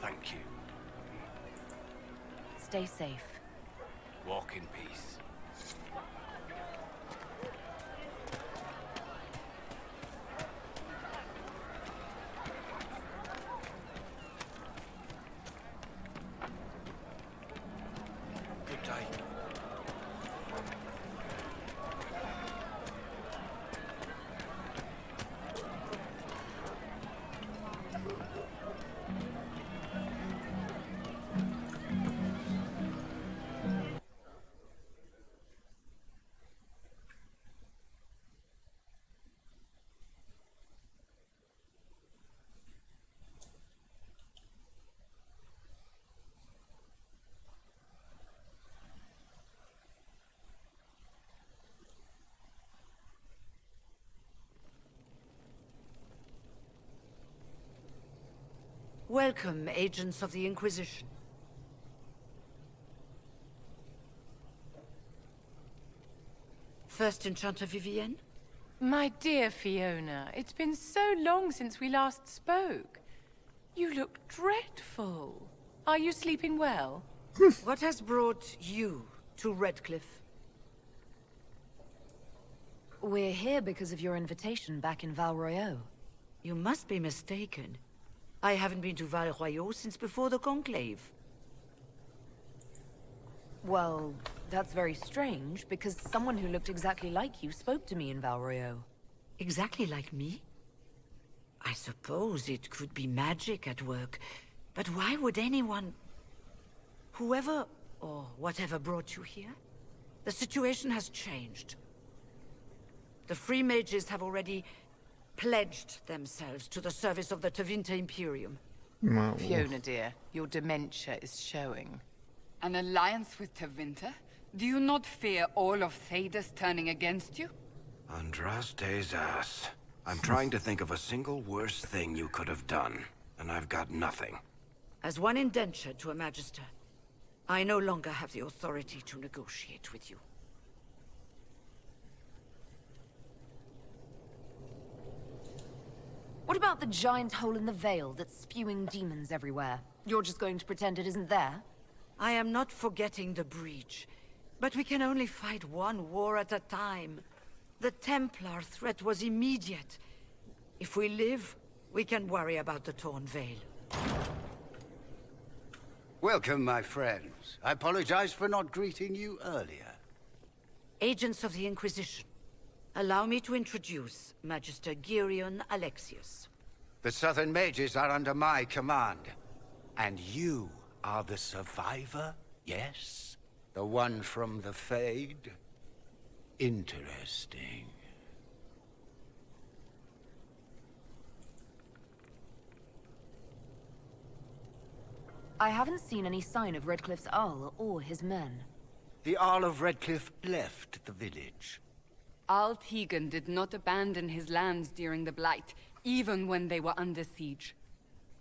Thank you. Stay safe. Walk in peace. Good day. Welcome, agents of the Inquisition. First Enchanter Vivienne? My dear Fiona, it's been so long since we last spoke. You look dreadful. Are you sleeping well? What has brought you to Redcliffe? We're here because of your invitation back in Val Royeaux. You must be mistaken. I haven't been to Val Royeaux since before the Conclave. Well, that's very strange, because someone who looked exactly like you spoke to me in Val Royeaux. Exactly like me? I suppose it could be magic at work, but why would anyone... Whoever or whatever brought you here? The situation has changed. The Free Mages have already pledged themselves to the service of the Tevinter Imperium. Fiona, dear, your dementia is showing. An alliance with Tevinter? Do you not fear all of Thedas turning against you? Andraste's ass. I'm trying to think of a single worse thing you could have done, and I've got nothing. As one indentured to a Magister, I no longer have the authority to negotiate with you. What about the giant hole in the veil that's spewing demons everywhere? You're just going to pretend it isn't there? I am not forgetting the breach, but we can only fight one war at a time. The Templar threat was immediate. If we live, we can worry about the torn veil. Welcome, my friends. I apologize for not greeting you earlier. Agents of the Inquisition, allow me to introduce Magister Girion Alexius. The Southern Mages are under my command. And you are the survivor, yes? The one from the Fade? Interesting. I haven't seen any sign of Redcliffe's Arl or his men. The Arl of Redcliffe left the village. Al Tegan did not abandon his lands during the Blight, even when they were under siege.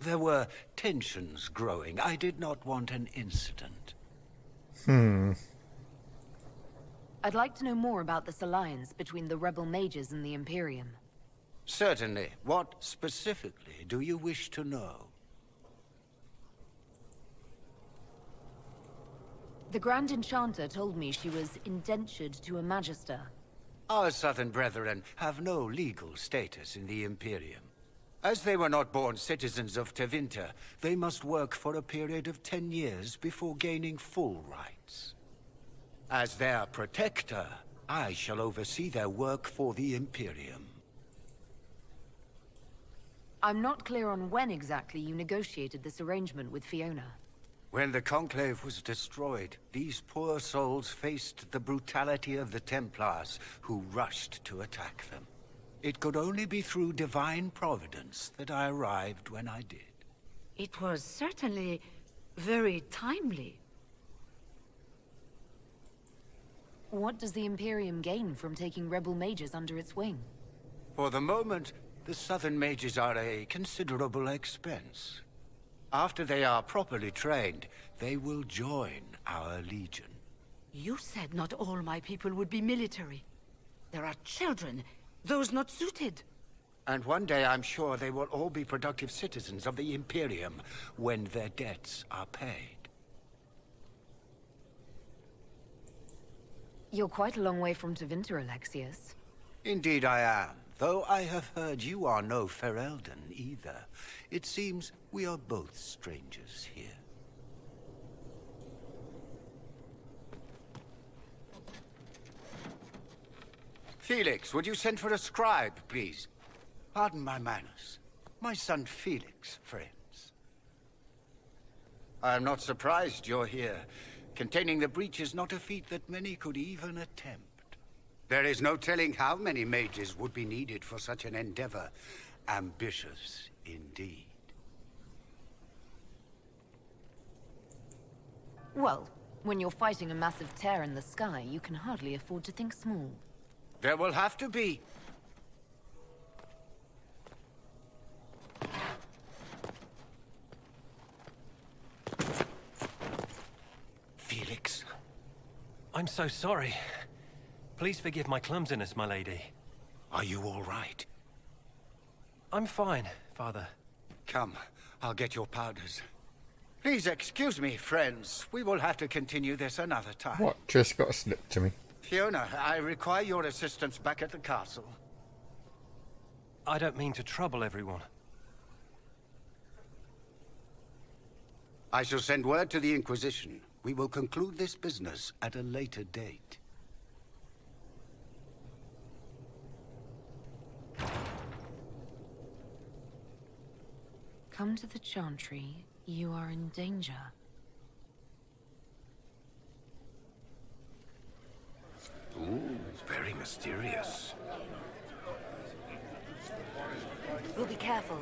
There were tensions growing. I did not want an incident. I'd like to know more about this alliance between the rebel mages and the Imperium. Certainly. What specifically do you wish to know? The Grand Enchanter told me she was indentured to a Magister. Our Southern brethren have no legal status in the Imperium. As they were not born citizens of Tevinter, they must work for a period of 10 years before gaining full rights. As their protector, I shall oversee their work for the Imperium. I'm not clear on when exactly you negotiated this arrangement with Fiona. When the Conclave was destroyed, these poor souls faced the brutality of the Templars, who rushed to attack them. It could only be through divine providence that I arrived when I did. It was certainly very timely. What does the Imperium gain from taking rebel mages under its wing? For the moment, the Southern mages are a considerable expense. After they are properly trained, they will join our legion. You said not all my people would be military. There are children, those not suited. And one day I'm sure they will all be productive citizens of the Imperium when their debts are paid. You're quite a long way from Tevinter, Alexius. Indeed I am, though I have heard you are no Ferelden either. It seems we are both strangers here. Felix, would you send for a scribe, please? Pardon my manners. My son Felix, friends. I am not surprised you're here. Containing the breach is not a feat that many could even attempt. There is no telling how many mages would be needed for such an endeavor. Ambitious, indeed. Well, when you're fighting a massive tear in the sky, you can hardly afford to think small. There will have to be. Felix. I'm so sorry. Please forgive my clumsiness, my lady. Are you all right? I'm fine, Father. Come, I'll get your powders. Please excuse me, friends. We will have to continue this another time. What just got slipped to me? Fiona, I require your assistance back at the castle. I don't mean to trouble everyone. I shall send word to the Inquisition. We will conclude this business at a later date. Come to the Chantry. You are in danger. Ooh, very mysterious. We'll be careful,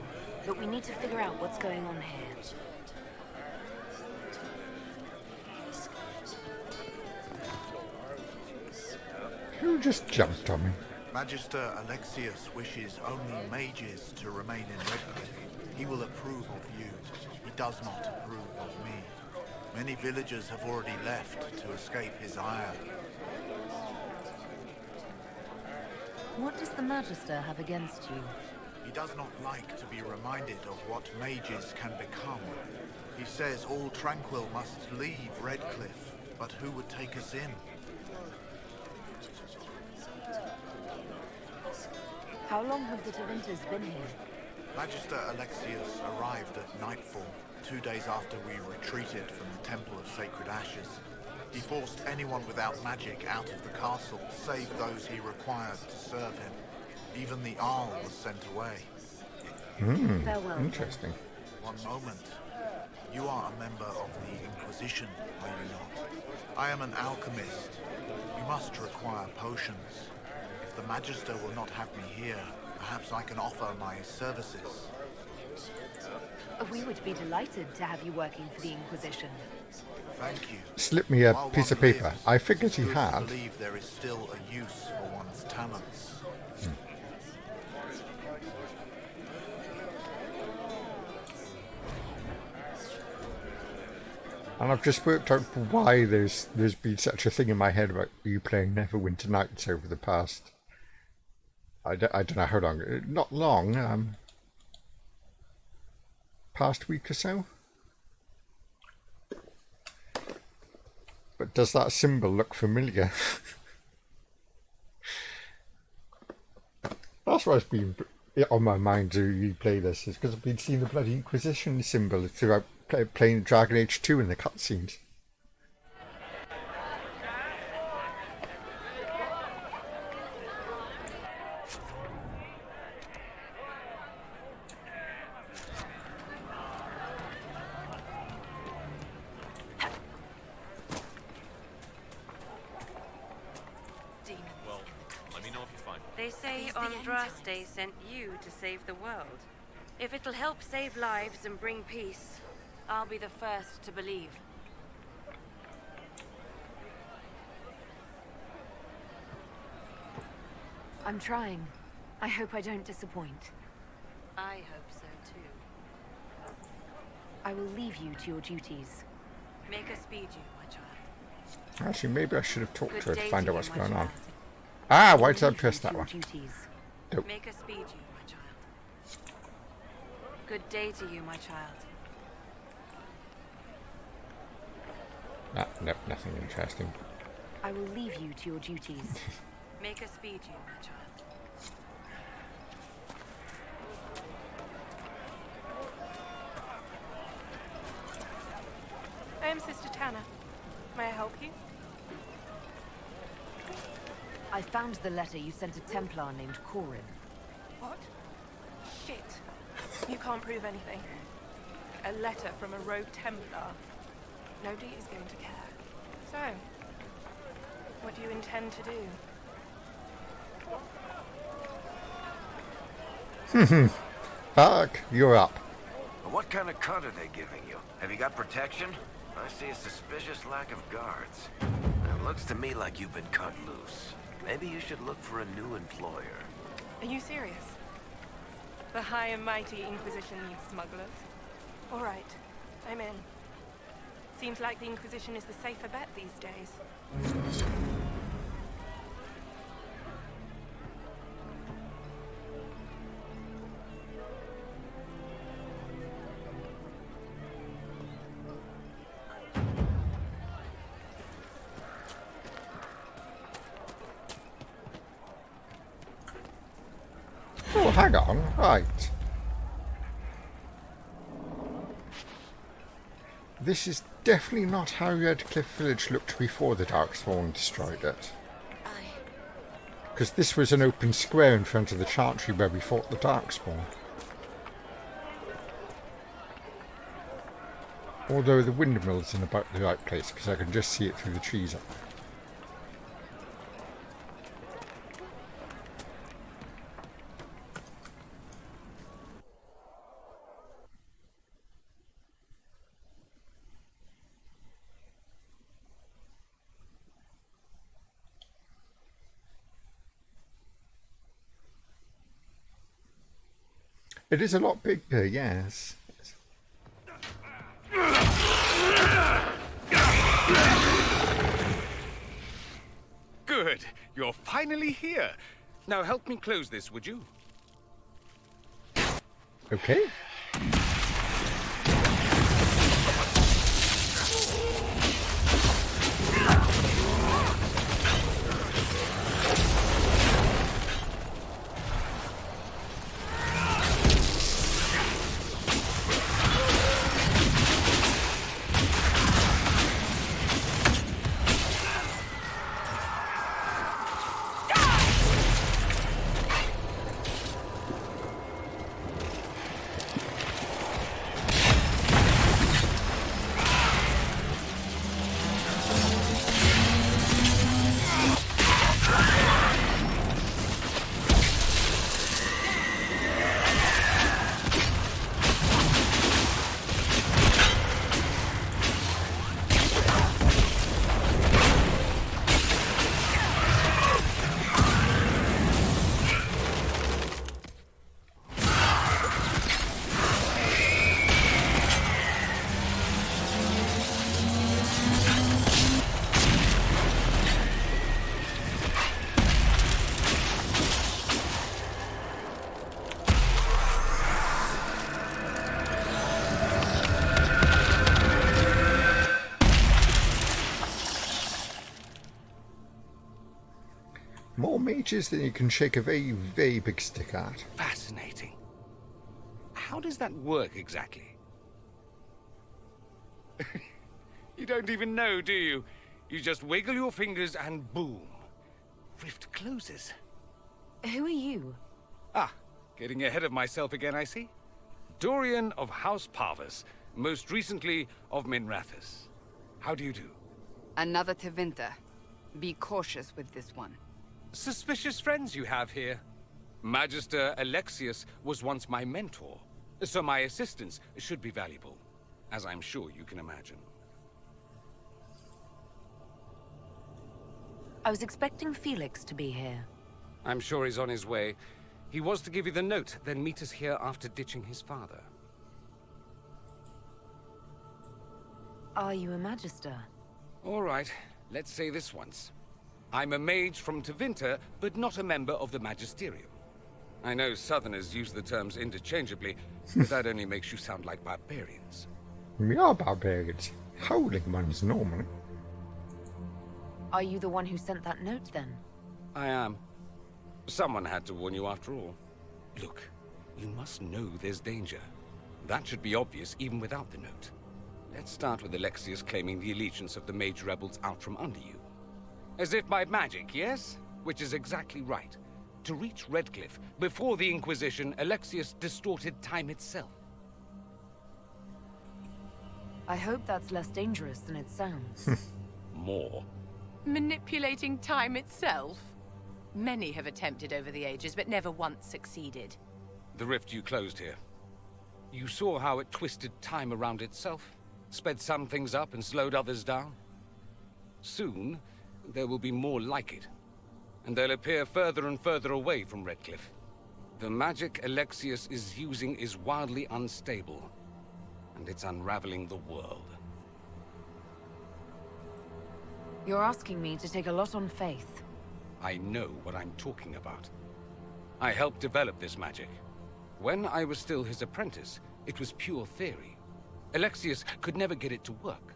but we need to figure out what's going on here. Who just jumped on me? Magister Alexius wishes only mages to remain in Redcliffe. He will approve of you. He does not approve of me. Many villagers have already left to escape his ire. What does the Magister have against you? He does not like to be reminded of what mages can become. He says all Tranquil must leave Redcliffe, but who would take us in? How long have the Tevinters been here? Magister Alexius arrived at nightfall, 2 days after we retreated from the Temple of Sacred Ashes. He forced anyone without magic out of the castle, save those he required to serve him. Even the Arl was sent away. Farewell. Interesting. One moment. You are a member of the Inquisition, are you not? I am an alchemist. You must require potions. If the Magister will not have me here, perhaps I can offer my services. We would be delighted to have you working for the Inquisition. Thank you. Slip me a While piece one of paper. lives, I figured it's he good to had. believe there is still a use for one's talents. And I've just worked out why there's been such a thing in my head about you playing Neverwinter Nights over the past... I don't know how long. Not long. Past week or so. But does that symbol look familiar? That's what's been on my mind to replay this, is because I've been seeing the bloody Inquisition symbol throughout playing Dragon Age 2 in the cutscenes. Andraste sent you to save the world. If it'll help save lives and bring peace, I'll be the first to believe. I'm trying. I hope I don't disappoint. I hope so too. I will leave you to your duties. Make us speed you, my child. Actually, maybe I should have talked Good to her to day find to out you, what's my going on. child. Ah, why did I press that one? Nope. Make us speed you, my child. Good day to you, my child. Ah, nope, nothing interesting. I will leave you to your duties. Make us speed you, my child. I am Sister Tanner. May I help you? I found the letter you sent a Templar named Corin. What? Shit. You can't prove anything. A letter from a rogue Templar. Nobody is going to care. So, what do you intend to do? Fuck, you're up. What kind of cut are they giving you? Have you got protection? I see a suspicious lack of guards. It looks to me like you've been cut loose. Maybe you should look for a new employer. Are you serious? The high and mighty Inquisition needs smugglers. All right, I'm in. Seems like the Inquisition is the safer bet these days. Oh, hang on. Right. This is definitely not how Redcliffe Village looked before the Darkspawn destroyed it. Because this was an open square in front of the Chantry where we fought the Darkspawn. Although the windmill's in about the right place because I can just see it through the trees up there. It is a lot bigger, yes. Good. You're finally here. Now help me close this, would you? Okay. More mages than you can shake a very, very big stick at. Fascinating. How does that work exactly? You don't even know, do you? You just wiggle your fingers and boom. Rift closes. Who are you? Ah, getting ahead of myself again, I see. Dorian of House Parvus, most recently of Minrathous. How do you do? Another Tevinter. Be cautious with this one. Suspicious friends you have here. Magister Alexius was once my mentor, so my assistance should be valuable, as I'm sure you can imagine. I was expecting Felix to be here. I'm sure he's on his way. He was to give you the note, then meet us here after ditching his father. Are you a Magister? All right, let's say this once. I'm a mage from Tevinter, but not a member of the Magisterium. I know Southerners use the terms interchangeably, but that only makes you sound like barbarians. We are barbarians. Howling ones, normally. Are you the one who sent that note, then? I am. Someone had to warn you after all. Look, you must know there's danger. That should be obvious even without the note. Let's start with Alexius claiming the allegiance of the mage rebels out from under you. As if by magic, yes? Which is exactly right. To reach Redcliffe, before the Inquisition, Alexius distorted time itself. I hope that's less dangerous than it sounds. More. Manipulating time itself? Many have attempted over the ages, but never once succeeded. The rift you closed here. You saw how it twisted time around itself, sped some things up and slowed others down. Soon, there will be more like it, and they'll appear further and further away from Redcliffe. The magic Alexius is using is wildly unstable, and it's unraveling the world. You're asking me to take a lot on faith. I know what I'm talking about. I helped develop this magic. When I was still his apprentice, it was pure theory. Alexius could never get it to work.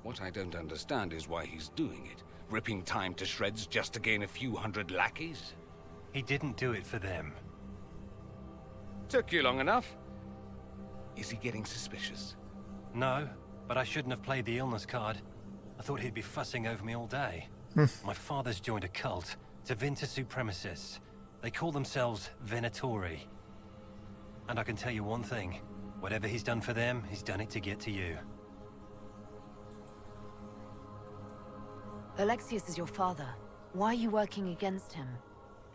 What I don't understand is why he's doing it, ripping time to shreds just to gain a few hundred lackeys. He didn't do it for them. Took you long enough. Is he getting suspicious? No, but I shouldn't have played the illness card. I thought he'd be fussing over me all day. My father's joined a cult, Tevinter supremacists. They call themselves Venatori. And I can tell you one thing. Whatever he's done for them, he's done it to get to you. Alexius is your father. Why are you working against him?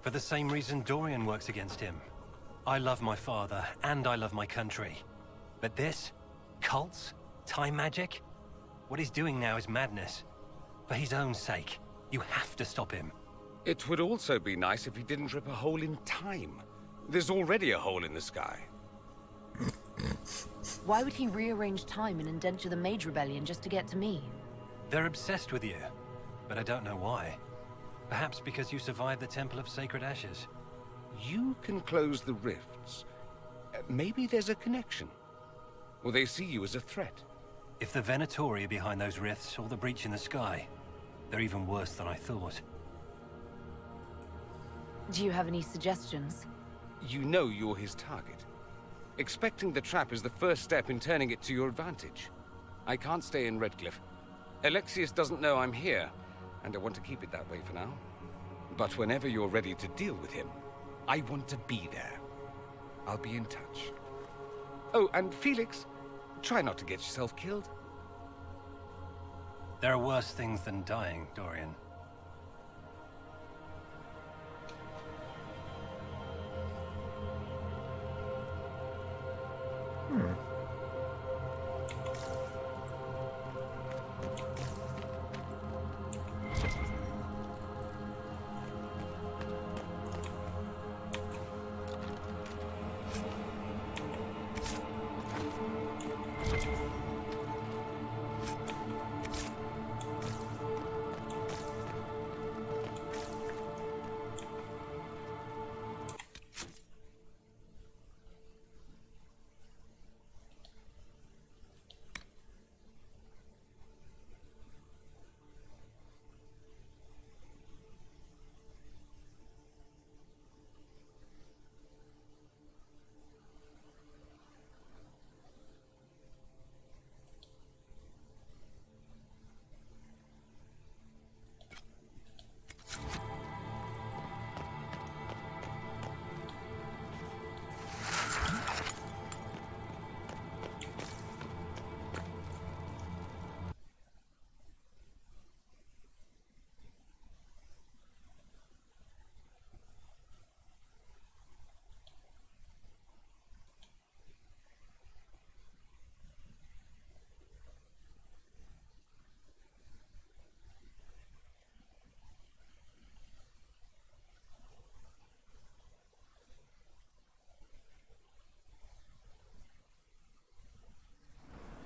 For the same reason Dorian works against him. I love my father, and I love my country. But this? Cults? Time magic? What he's doing now is madness. For his own sake, you have to stop him. It would also be nice if he didn't rip a hole in time. There's already a hole in the sky. Why would he rearrange time and indenture the Mage Rebellion just to get to me? They're obsessed with you, but I don't know why. Perhaps because you survived the Temple of Sacred Ashes. You can close the rifts. Maybe there's a connection. Or they see you as a threat. If the Venatori are behind those rifts or the breach in the sky, they're even worse than I thought. Do you have any suggestions? You know you're his target. Expecting the trap is the first step in turning it to your advantage. I can't stay in Redcliffe. Alexius doesn't know I'm here, and I want to keep it that way for now. But whenever you're ready to deal with him, I want to be there. I'll be in touch. Oh, and Felix, try not to get yourself killed. There are worse things than dying, Dorian.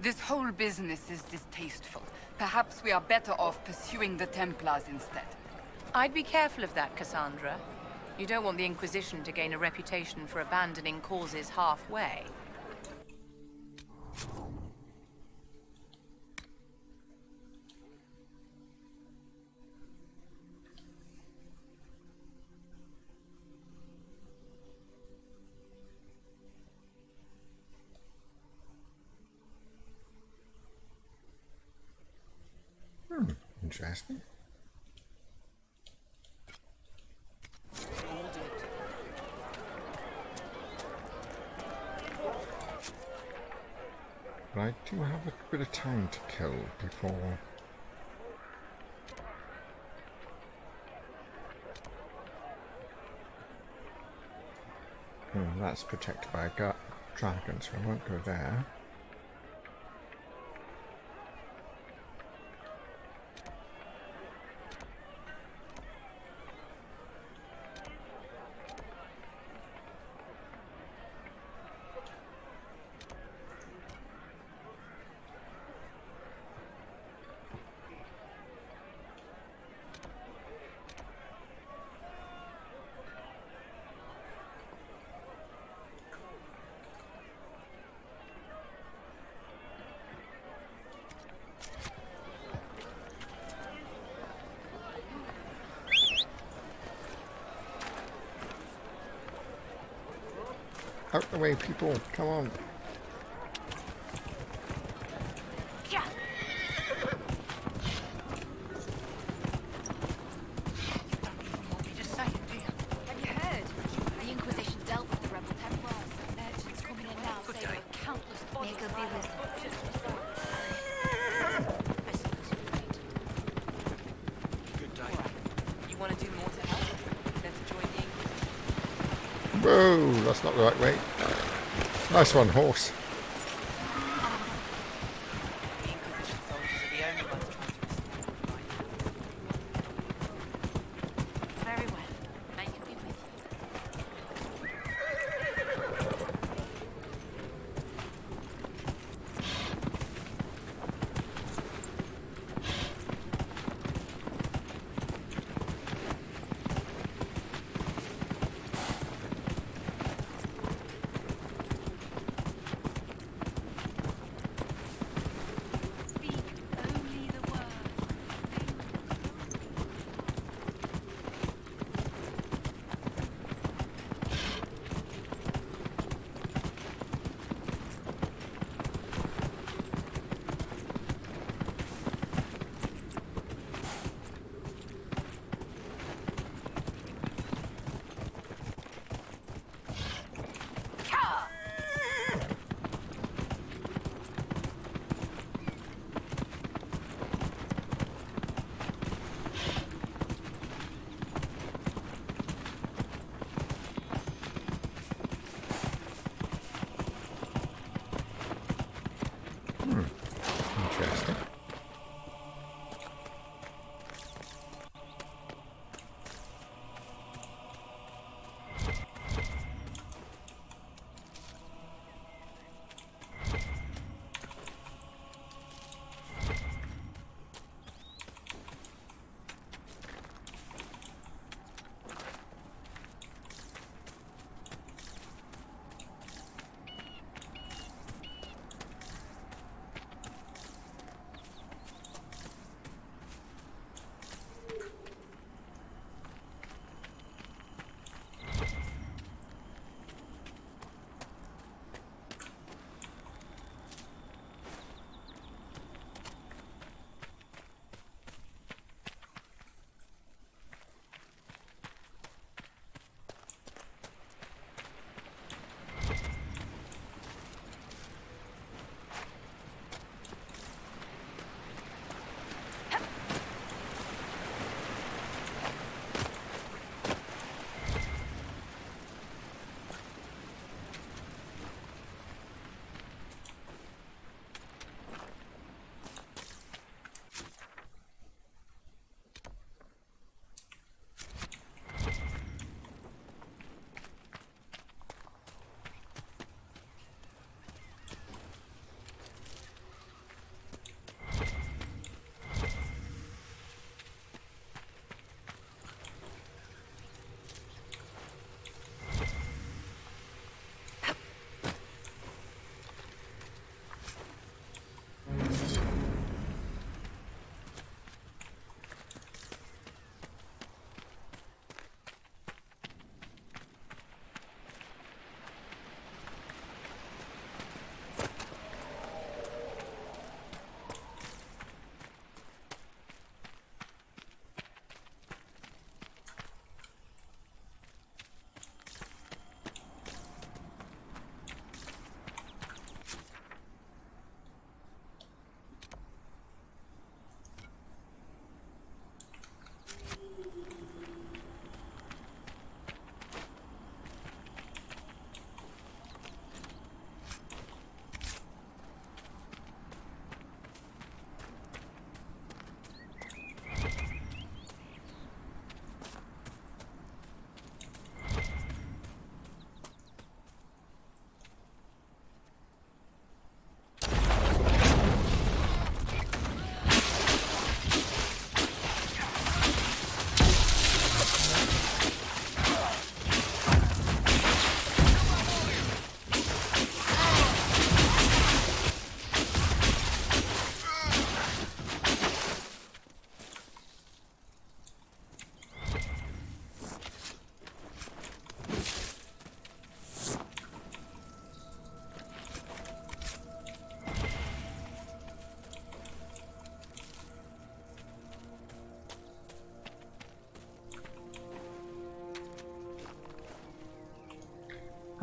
This whole business is distasteful. Perhaps we are better off pursuing the Templars instead. I'd be careful of that, Cassandra. You don't want the Inquisition to gain a reputation for abandoning causes halfway. Interesting. But I do have a bit of time to kill before... that's protected by a dragon, so I won't go there. Out the way, people! Come on! Have you heard? The Inquisition dealt with the rebel Templars. Merchants coming in now say there are countless bodies. Make a business. Good day. You want to do more to help? Let's join the Inquisition. Whoa! That's not the right way. Nice one, horse. Very well. I can be with you.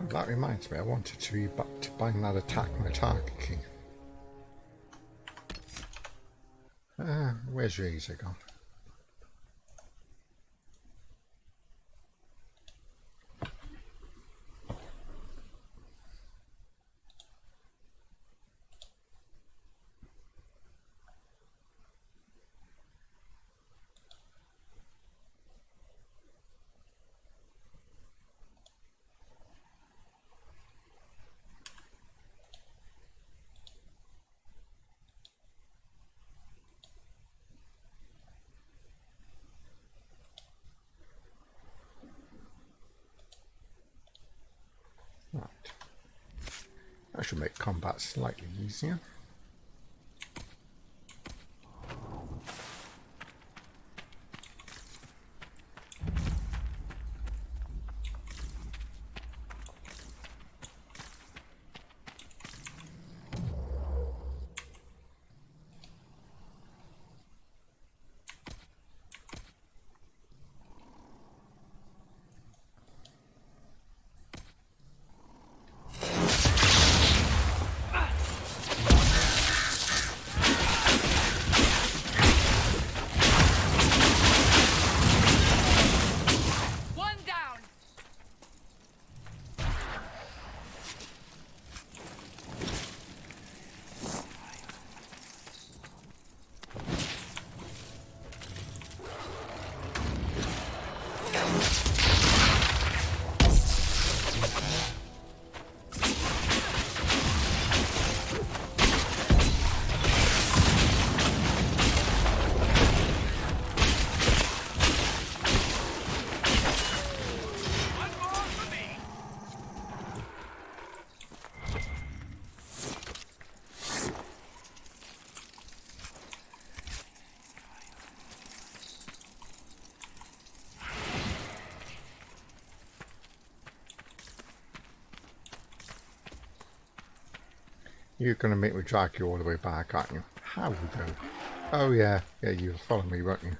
Oh, that reminds me, I wanted to be back to buying that attack my target key. Where's Razor gone? Right. That should make combat slightly easier. One down! You're going to make me drag you all the way back, aren't you? How though? Oh yeah, you'll follow me, won't you?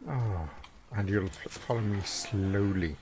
Oh, and you'll follow me slowly.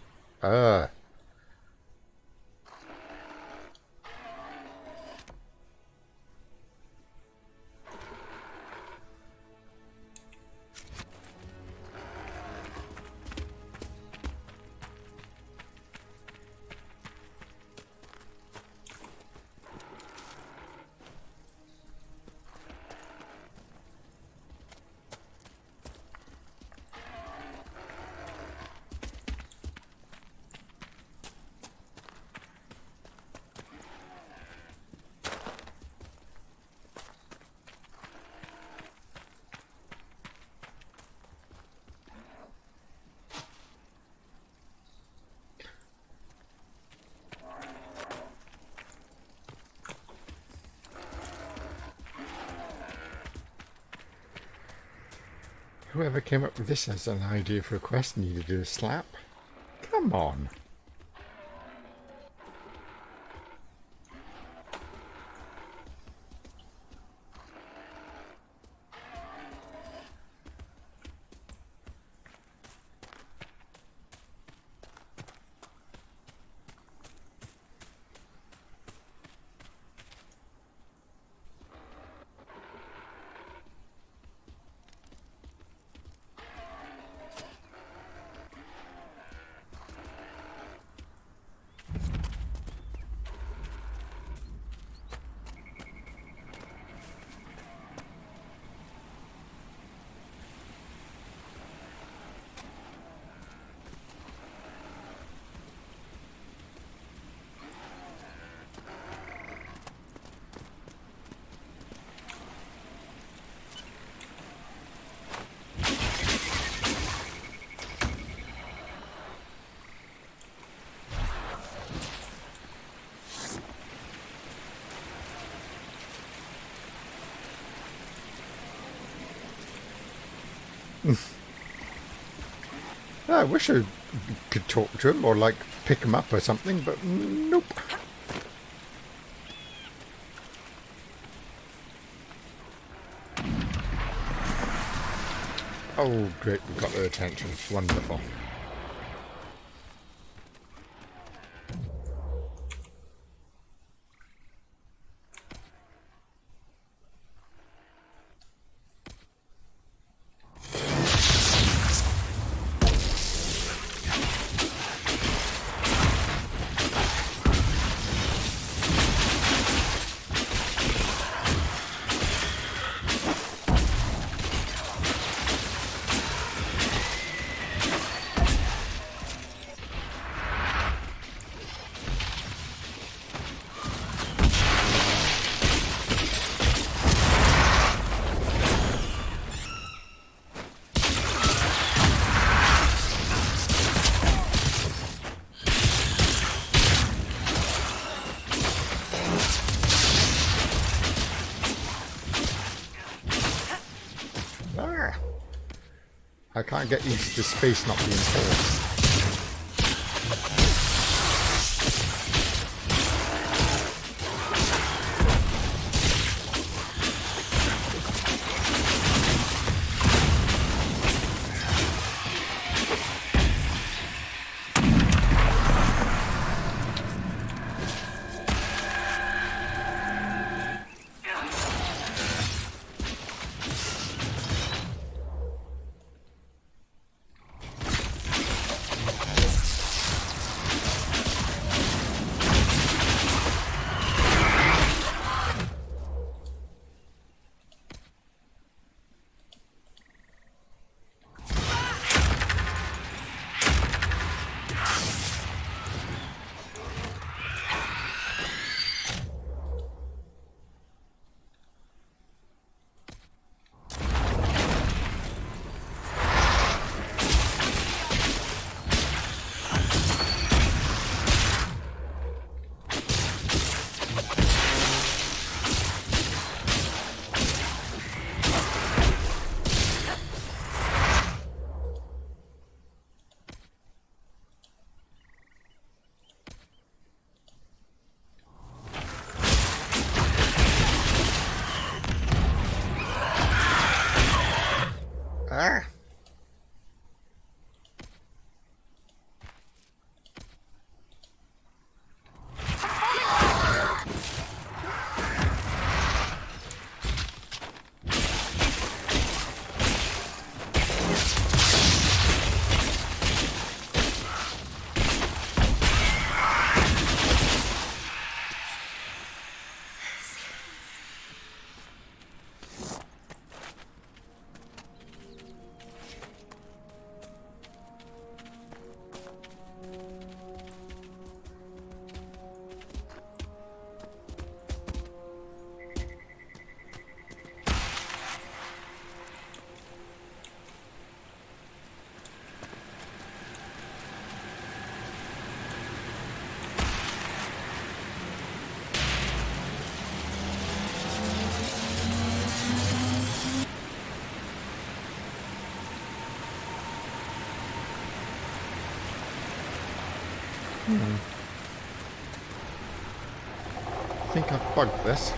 Whoever came up with this as an idea for a quest needed a slap. Come on. I wish I could talk to him or like pick him up or something, but nope. Oh great, we got their attention. Wonderful. I can't get used to space not being full. Ah! I think I've bugged this.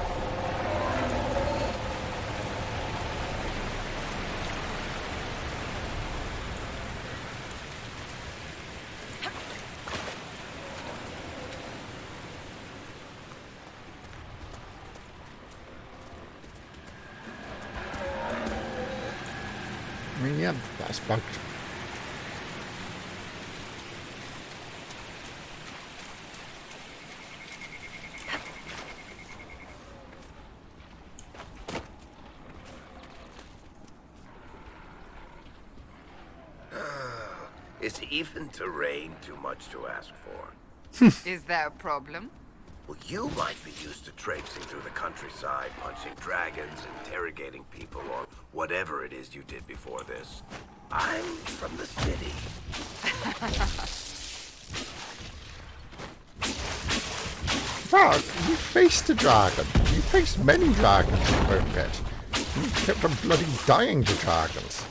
I mean, yeah, that's bugged. Is even terrain too much to ask for? Is there a problem? Well, you might be used to traipsing through the countryside, punching dragons, interrogating people, or whatever it is you did before this. I'm from the city. Wow, you faced a dragon. You faced many dragons in Bone Pit. You kept on bloody dying to dragons.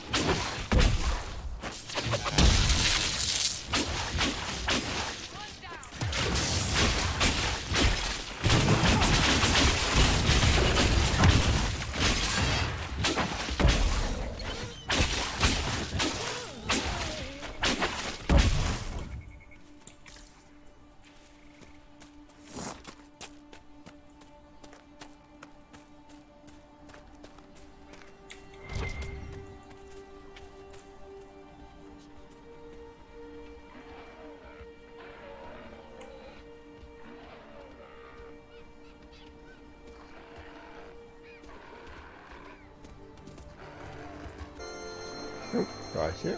Oh, right here.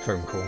Phone call.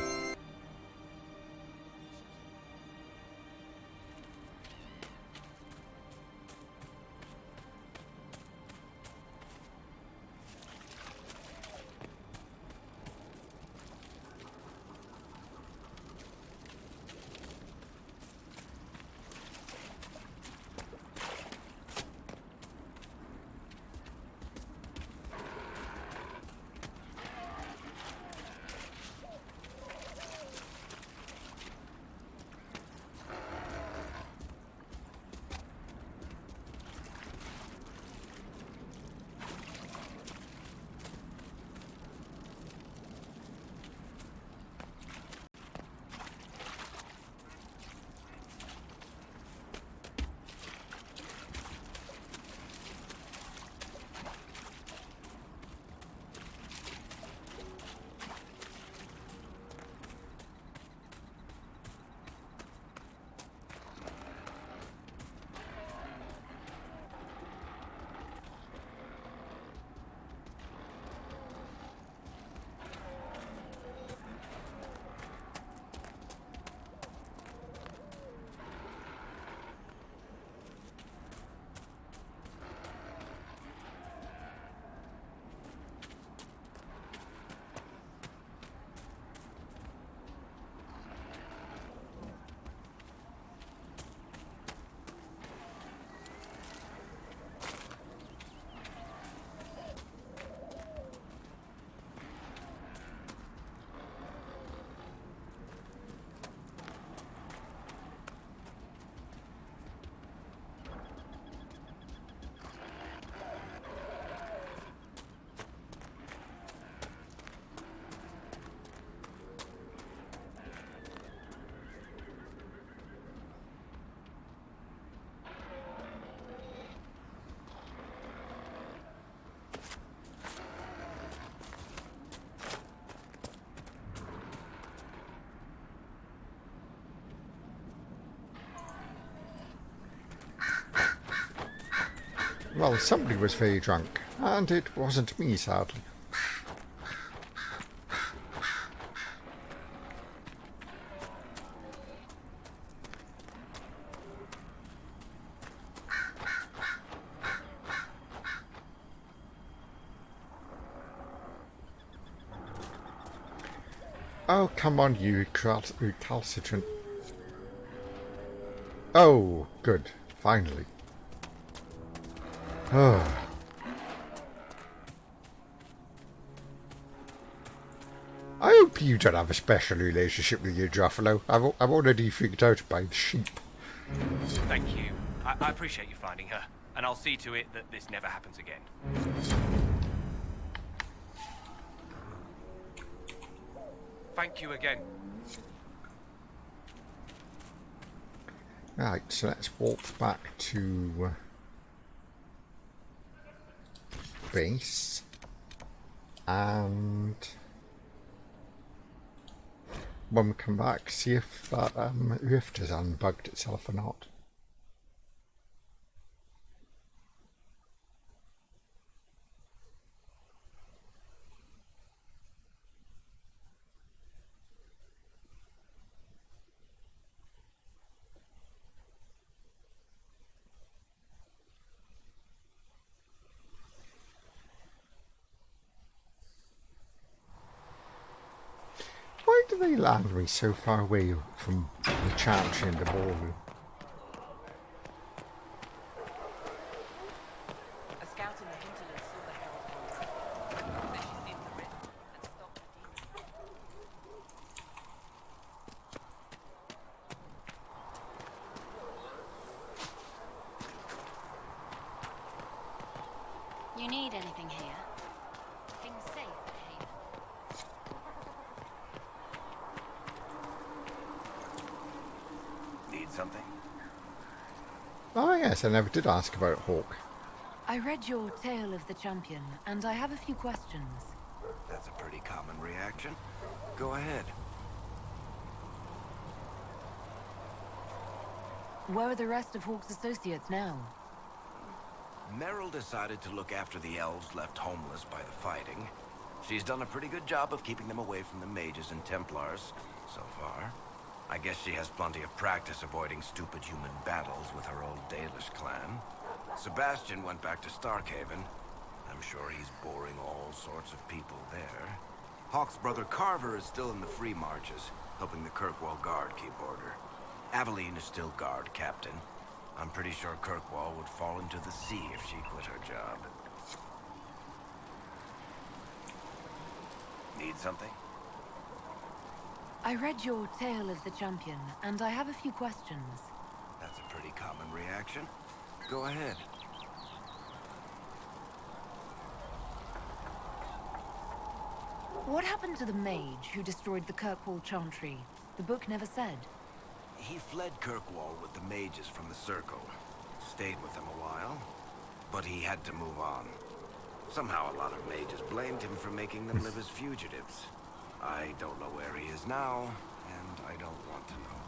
Well, somebody was very drunk, and it wasn't me, sadly. Oh, come on, you recalcitrant. Oh, good. Finally. Oh. I hope you don't have a special relationship with your Gruffalo. I've already freaked out by the sheep. Thank you. I appreciate you finding her, and I'll see to it that this never happens again. Thank you again. Right, so let's walk back to base, and when we come back, see if that rift has unbugged itself or not. Why do they land me so far away from the chantry in the ballroom? A scout in the hinterland saw the herald once. Then she seen the rift and stopped the demon. You need anything here? Things safe, Haven. Need something? Oh yes, I never did ask about Hawk. I read your Tale of the Champion, and I have a few questions. That's a pretty common reaction. Go ahead. Where are the rest of Hawk's associates now? Meryl decided to look after the elves left homeless by the fighting. She's done a pretty good job of keeping them away from the mages and Templars, so far. I guess she has plenty of practice avoiding stupid human battles with her old Dalish clan. Sebastian went back to Starkhaven. I'm sure he's boring all sorts of people there. Hawk's brother Carver is still in the Free Marches, helping the Kirkwall Guard keep order. Aveline is still Guard Captain. I'm pretty sure Kirkwall would fall into the sea if she quit her job. Need something? I read your Tale of the Champion, and I have a few questions. That's a pretty common reaction. Go ahead. What happened to the mage who destroyed the Kirkwall Chantry? The book never said. He fled Kirkwall with the mages from the Circle. Stayed with them a while, but he had to move on. Somehow a lot of mages blamed him for making them live as fugitives. I don't know where he is now, and I don't want to know.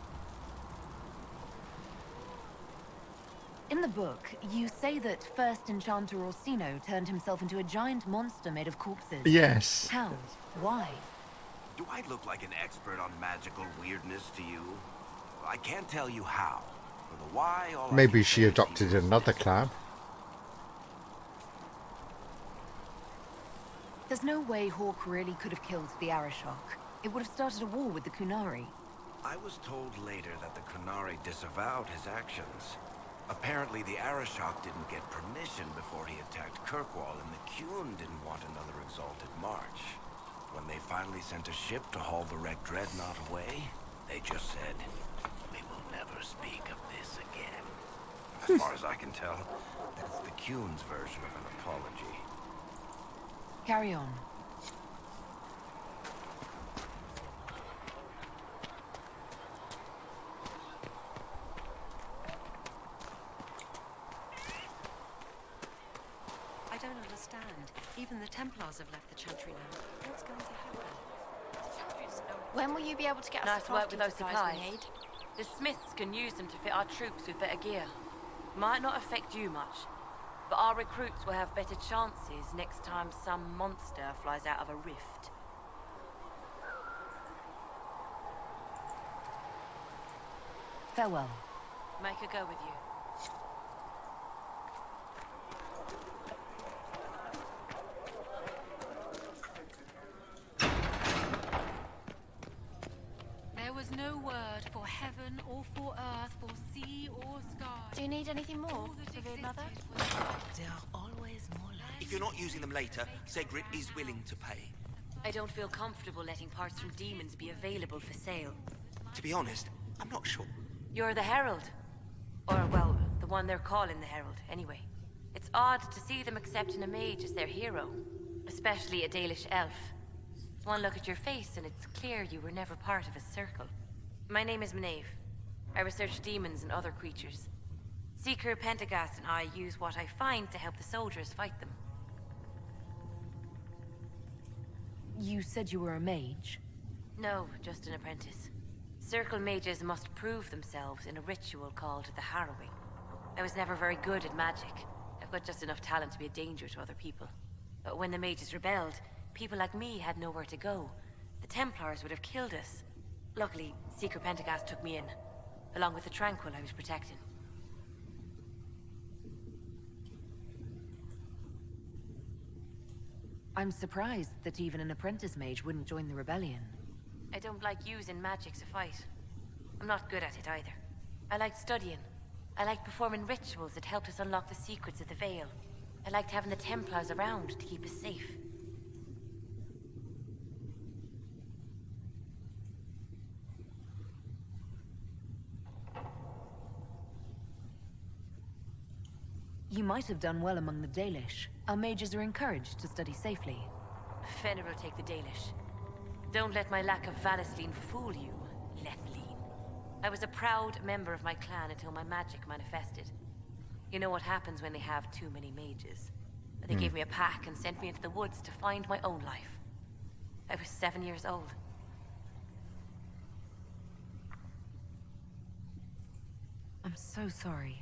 In the book, you say that first Enchanter Orsino turned himself into a giant monster made of corpses. Yes. How? Why? Do I look like an expert on magical weirdness to you? I can't tell you how. For the why, all Maybe she adopted another clan. There's no way Hawk really could have killed the Arashok. It would have started a war with the Kunari. I was told later that the Kunari disavowed his actions. Apparently the Arashok didn't get permission before he attacked Kirkwall, and the Qun didn't want another exalted march. When they finally sent a ship to haul the wrecked dreadnought away, they just said, "We will never speak of this again." As far as I can tell, that's the Qun's version of an apology. Carry on. I don't understand. Even the Templars have left the Chantry now. What's going to happen? The Chantry doesn't know. When will you be able to get us Nice the work with crafting those supplies. we need? The smiths can use them to fit our troops with better gear. Might not affect you much, but but our recruits will have better chances next time some monster flies out of a rift. Farewell. Make a go with you. There was no word for heaven or for earth, for sea or sky. Do you need anything more, revered mother? There are always more lives. If you're not using them later, Segrit is willing to pay. I don't feel comfortable letting parts from demons be available for sale. To be honest, I'm not sure. You're the Herald. Or, well, the one they're calling the Herald, anyway. It's odd to see them accepting a mage as their hero. Especially a Dalish elf. One look at your face and it's clear you were never part of a circle. My name is Maeve. I research demons and other creatures. Seeker Pentagast and I use what I find to help the soldiers fight them. You said you were a mage? No, just an apprentice. Circle mages must prove themselves in a ritual called the Harrowing. I was never very good at magic. I've got just enough talent to be a danger to other people. But when the mages rebelled, people like me had nowhere to go. The Templars would have killed us. Luckily, Seeker Pentagast took me in, along with the Tranquil I was protecting. I'm surprised that even an apprentice mage wouldn't join the rebellion. I don't like using magic to fight. I'm not good at it either. I liked studying. I liked performing rituals that helped us unlock the secrets of the Veil. I liked having the Templars around to keep us safe. You might have done well among the Dalish. Our mages are encouraged to study safely. Fenrir will take the Dalish. Don't let my lack of Valisline fool you, Lethleen. I was a proud member of my clan until my magic manifested. You know what happens when they have too many mages. They gave me a pack and sent me into the woods to find my own life. I was 7 years old. I'm so sorry.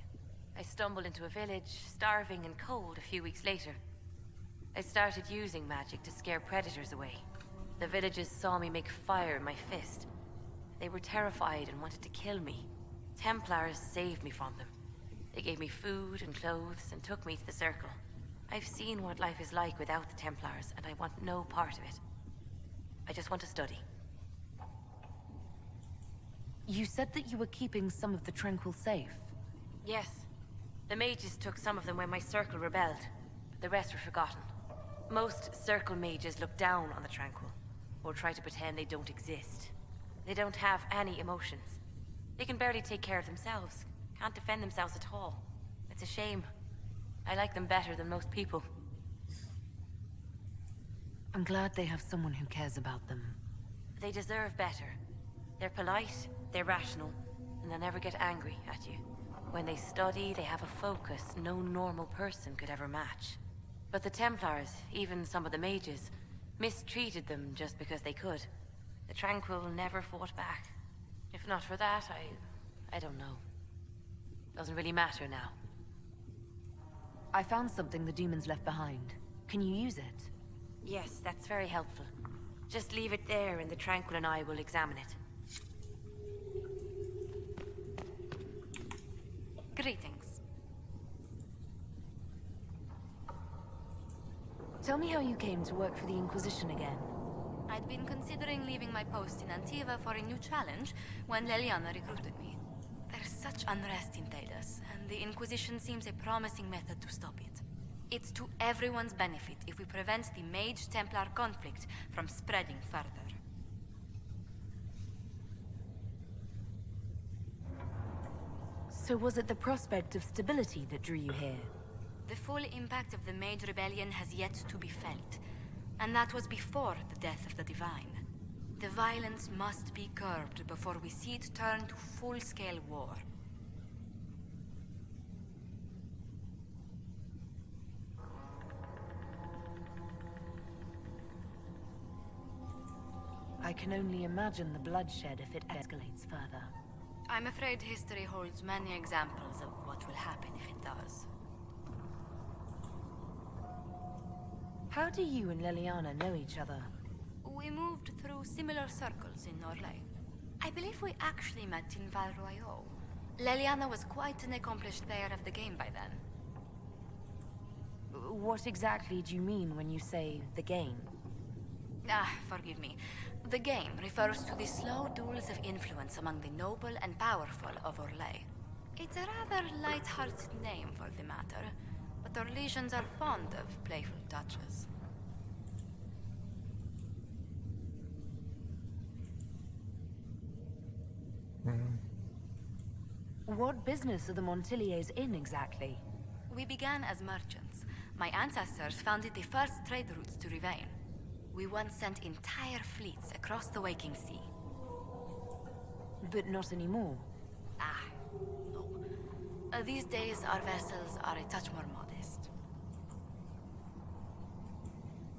I stumbled into a village, starving and cold, a few weeks later. I started using magic to scare predators away. The villagers saw me make fire in my fist. They were terrified and wanted to kill me. Templars saved me from them. They gave me food and clothes and took me to the Circle. I've seen what life is like without the Templars, and I want no part of it. I just want to study. You said that you were keeping some of the Tranquil safe. Yes. The mages took some of them when my Circle rebelled, but the rest were forgotten. Most Circle mages look down on the Tranquil, or try to pretend they don't exist. They don't have any emotions. They can barely take care of themselves, can't defend themselves at all. It's a shame. I like them better than most people. I'm glad they have someone who cares about them. They deserve better. They're polite, they're rational, and they'll never get angry at you. When they study, they have a focus no normal person could ever match. But the Templars, even some of the mages, mistreated them just because they could. The Tranquil never fought back. If not for that, I don't know. Doesn't really matter now. I found something the demons left behind. Can you use it? Yes, that's very helpful. Just leave it there and the Tranquil and I will examine it. Greetings. Tell me how you came to work for the Inquisition again. I'd been considering leaving my post in Antiva for a new challenge when Leliana recruited me. There's such unrest in Thedas, and the Inquisition seems a promising method to stop it. It's to everyone's benefit if we prevent the Mage-Templar conflict from spreading further. So was it the prospect of stability that drew you here? The full impact of the Mage Rebellion has yet to be felt, and that was before the death of the Divine. The violence must be curbed before we see it turn to full-scale war. I can only imagine the bloodshed if it escalates further. I'm afraid history holds many examples of what will happen if it does. How do you and Leliana know each other? We moved through similar circles in Orlais. I believe we actually met in Val Royaux. Leliana was quite an accomplished player of the game by then. What exactly do you mean when you say the game? Forgive me. The game refers to the slow duels of influence among the noble and powerful of Orlais. It's a rather light-hearted name for the matter, but Orlesians are fond of playful touches. What business are the Montiliers in exactly? We began as merchants. My ancestors founded the first trade routes to Rivain. We once sent entire fleets across the Waking Sea. But not anymore. No. These days, our vessels are a touch more modest.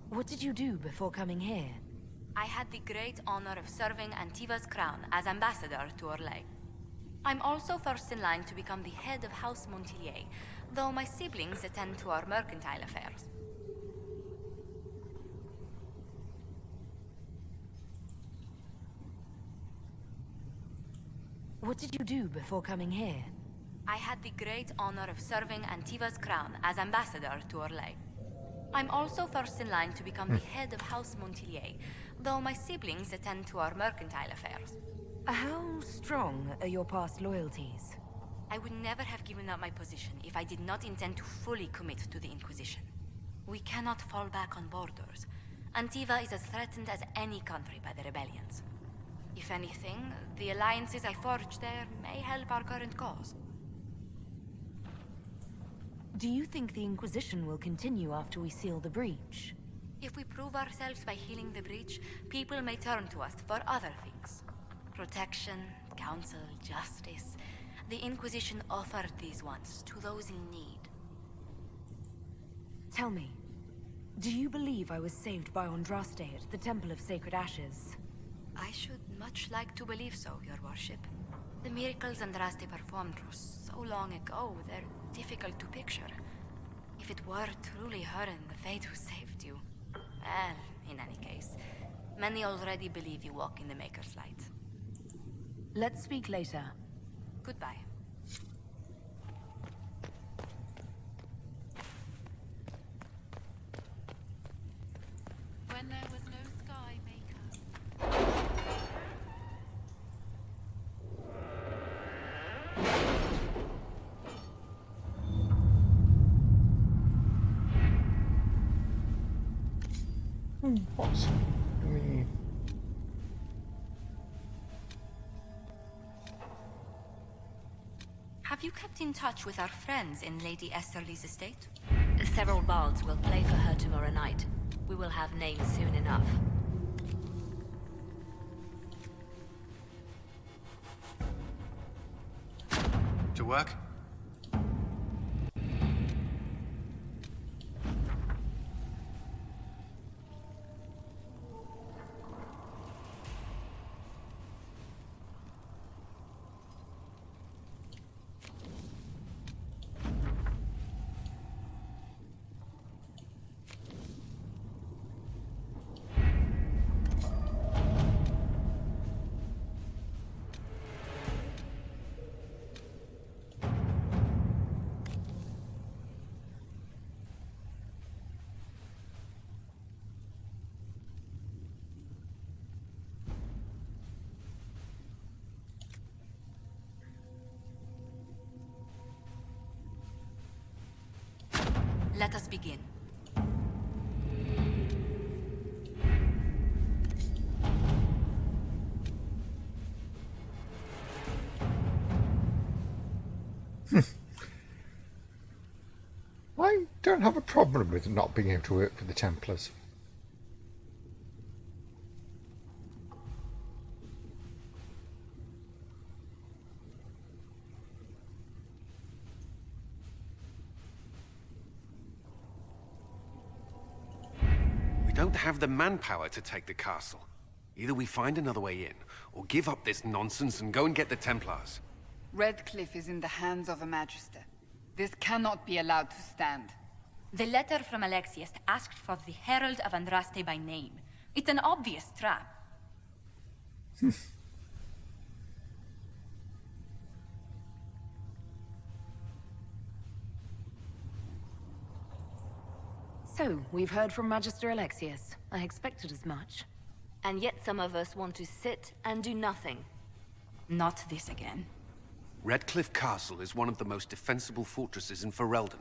What did you do before coming here? I had the great honor of serving Antiva's crown as ambassador to Orlais. I'm also first in line to become the head of House Montilier, though my siblings attend to our mercantile affairs. What did you do before coming here? I had the great honor of serving Antiva's crown as ambassador to Orlais. I'm also first in line to become the head of House Montilier, though my siblings attend to our mercantile affairs. How strong are your past loyalties? I would never have given up my position if I did not intend to fully commit to the Inquisition. We cannot fall back on borders. Antiva is as threatened as any country by the rebellions. If anything, the alliances I forged there may help our current cause. Do you think the Inquisition will continue after we seal the breach? If we prove ourselves by healing the breach, people may turn to us for other things. Protection, counsel, justice. The Inquisition offered these once to those in need. Tell me, do you believe I was saved by Andraste at the Temple of Sacred Ashes? I should much like to believe so, Your Worship. The miracles Andraste performed were so long ago, they're difficult to picture. If it were truly her and the Fate who saved you... Well, in any case, many already believe you walk in the Maker's light. Let's speak later. Goodbye. When there was no sky maker. What? Have you kept in touch with our friends in Lady Esterly's estate? Several bards will play for her tomorrow night. We will have names soon enough. To work? Let us begin. I don't have a problem with not being able to work for the Templars. We don't have the manpower to take the castle. Either we find another way in, or give up this nonsense and go and get the Templars. Redcliffe is in the hands of a Magister. This cannot be allowed to stand. The letter from Alexius asked for the Herald of Andraste by name. It's an obvious trap. So, we've heard from Magister Alexius. I expected as much. And yet some of us want to sit and do nothing. Not this again. Redcliffe Castle is one of the most defensible fortresses in Ferelden.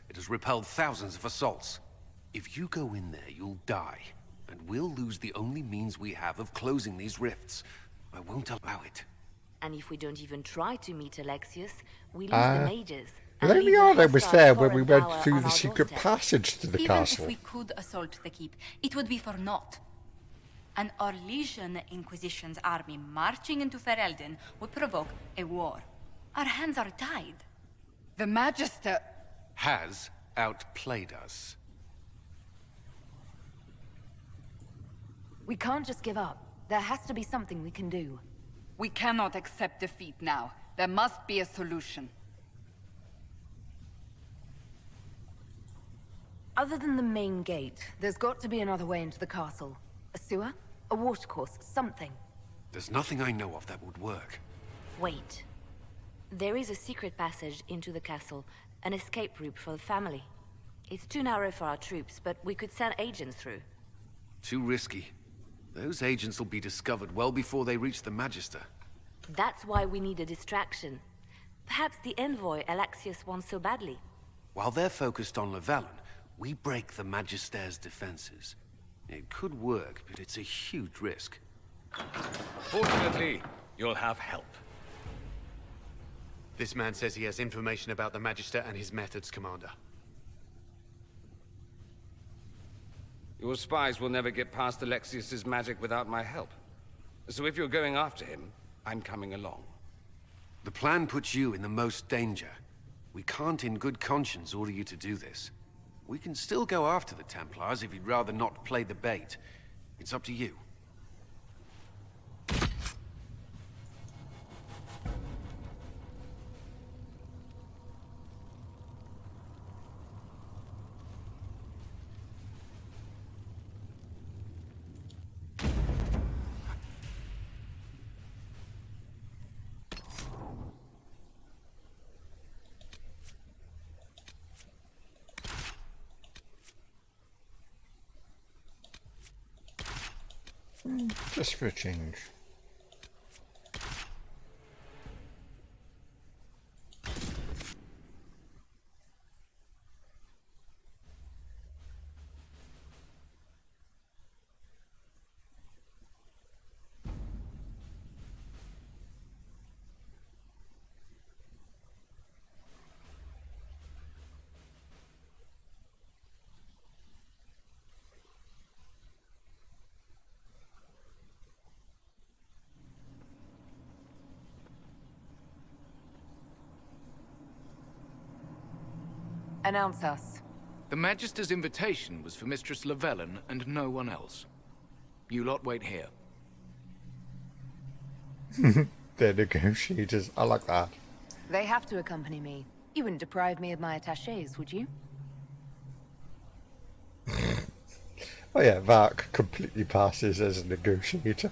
It has repelled thousands of assaults. If you go in there, you'll die. And we'll lose the only means we have of closing these rifts. I won't allow it. And if we don't even try to meet Alexius, we lose the mages. Leliana was there when we went through the secret passage to the castle. Even if we could assault the keep, it would be for naught. An Orlesian Inquisition's army marching into Ferelden would provoke a war. Our hands are tied. The Magister has outplayed us. We can't just give up. There has to be something we can do. We cannot accept defeat now. There must be a solution. Other than the main gate, there's got to be another way into the castle. A sewer? A watercourse? Something. There's nothing I know of that would work. Wait. There is a secret passage into the castle, an escape route for the family. It's too narrow for our troops, but we could send agents through. Too risky. Those agents will be discovered well before they reach the Magister. That's why we need a distraction. Perhaps the envoy Alexius wants so badly. While they're focused on Llewellyn, we break the Magister's defenses. It could work, but it's a huge risk. Fortunately, you'll have help. This man says he has information about the Magister and his methods, Commander. Your spies will never get past Alexius's magic without my help. So if you're going after him, I'm coming along. The plan puts you in the most danger. We can't in good conscience order you to do this. We can still go after the Templars if you'd rather not play the bait. It's up to you. Just for a change. Announce us. The Magister's invitation was for Mistress Llewellyn and no one else. You lot wait here. They're negotiators. I like that. They have to accompany me. You wouldn't deprive me of my attachés, would you? Oh yeah, Vark completely passes as a negotiator.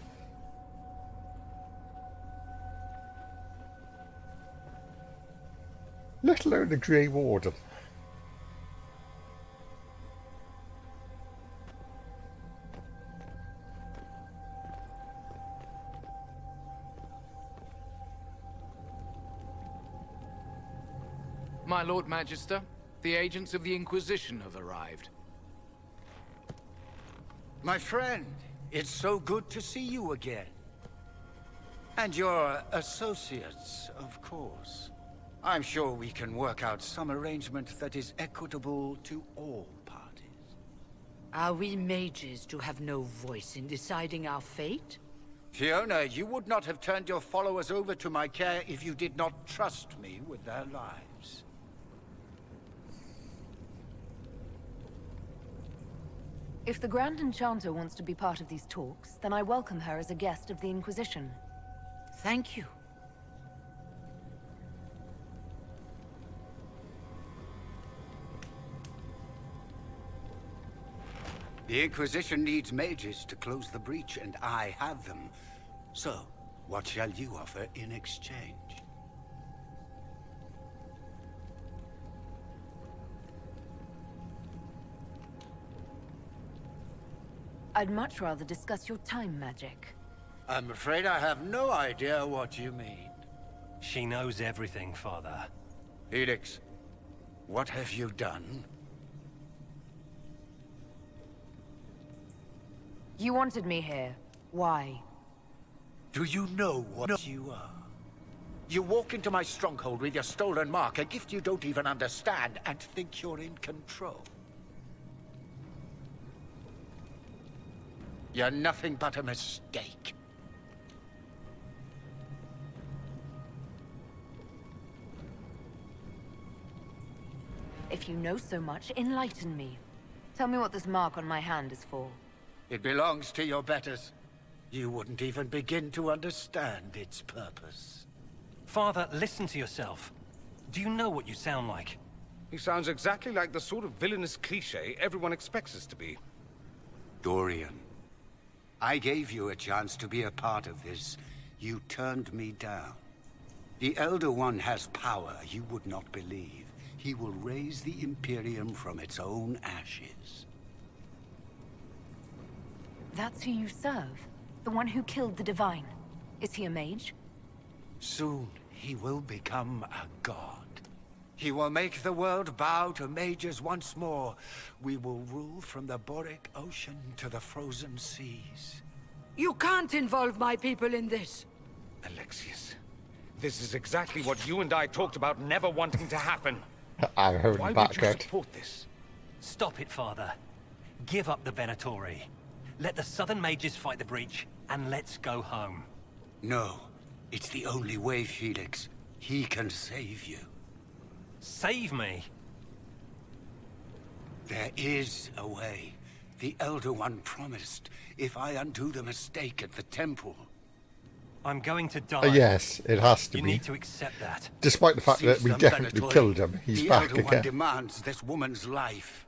Let alone the Grey Warden. My Lord Magister, the agents of the Inquisition have arrived. My friend, it's so good to see you again. And your associates, of course. I'm sure we can work out some arrangement that is equitable to all parties. Are we mages to have no voice in deciding our fate? Fiona, you would not have turned your followers over to my care if you did not trust me with their lives. If the Grand Enchanter wants to be part of these talks, then I welcome her as a guest of the Inquisition. Thank you. The Inquisition needs mages to close the breach, and I have them. So, what shall you offer in exchange? I'd much rather discuss your time magic. I'm afraid I have no idea what you mean. She knows everything, Father. Felix, what have you done? You wanted me here. Why? Do you know what you are? You walk into my stronghold with your stolen mark, a gift you don't even understand, and think you're in control. You're nothing but a mistake. If you know so much, enlighten me. Tell me what this mark on my hand is for. It belongs to your betters. You wouldn't even begin to understand its purpose. Father, listen to yourself. Do you know what you sound like? He sounds exactly like the sort of villainous cliché everyone expects us to be. Dorian, I gave you a chance to be a part of this. You turned me down. The Elder One has power you would not believe. He will raise the Imperium from its own ashes. That's who you serve? The one who killed the Divine? Is he a mage? Soon, he will become a god. He will make the world bow to mages once more. We will rule from the Boric Ocean to the frozen seas. You can't involve my people in this. Alexius, this is exactly what you and I talked about never wanting to happen. I heard Why that would you good. support this? Stop it, Father. Give up the Venatori. Let the Southern Mages fight the breach, and let's go home. No, it's the only way, Felix. He can save you. Save me? There is a way. The Elder One promised, if I undo the mistake at the temple. I'm going to die. Yes, it has to You be. need to accept that. Despite the fact that Seize we them, definitely Venatori. killed him, he's the back Elder One again. demands this woman's life.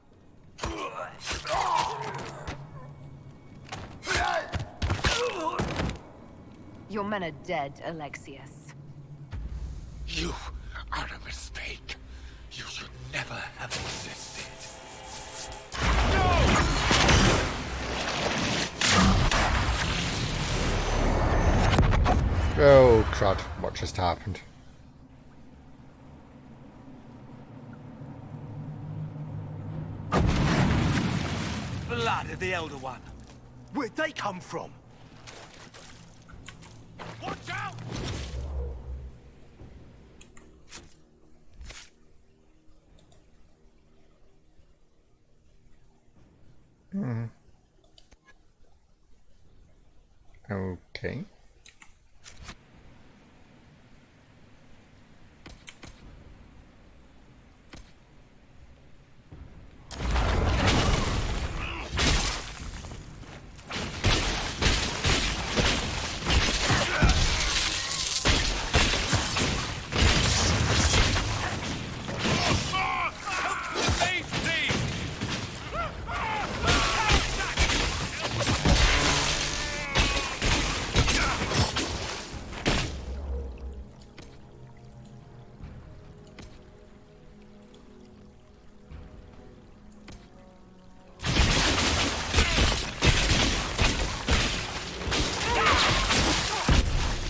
Your men are dead, Alexius. You are a mistake. You should never have existed. Oh, crud. What just happened? Blood of the Elder One. Where'd they come from? Watch out! Okay.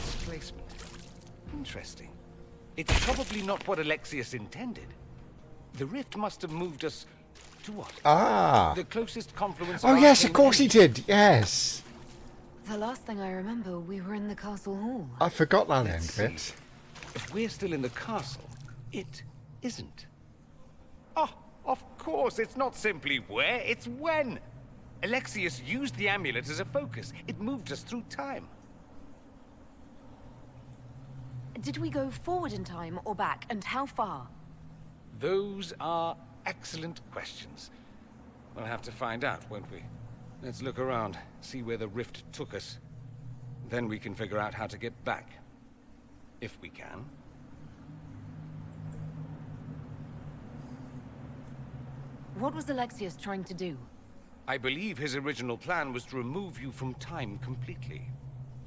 Displacement. Interesting. It's probably not what Alexius intended. The rift must have moved us to what? Ah. The closest confluence. Oh, our yes, of twin course he engines. did. Yes. The last thing I remember, we were in the castle hall. I forgot that end Let's bit. see. If we're still in the castle, it isn't. Oh, of course, it's not simply where, it's when. Alexius used the amulet as a focus. It moved us through time. Did we go forward in time or back, and how far? Those are excellent questions. We'll have to find out, won't we? Let's look around, see where the rift took us. Then we can figure out how to get back. If we can. What was Alexius trying to do? I believe his original plan was to remove you from time completely.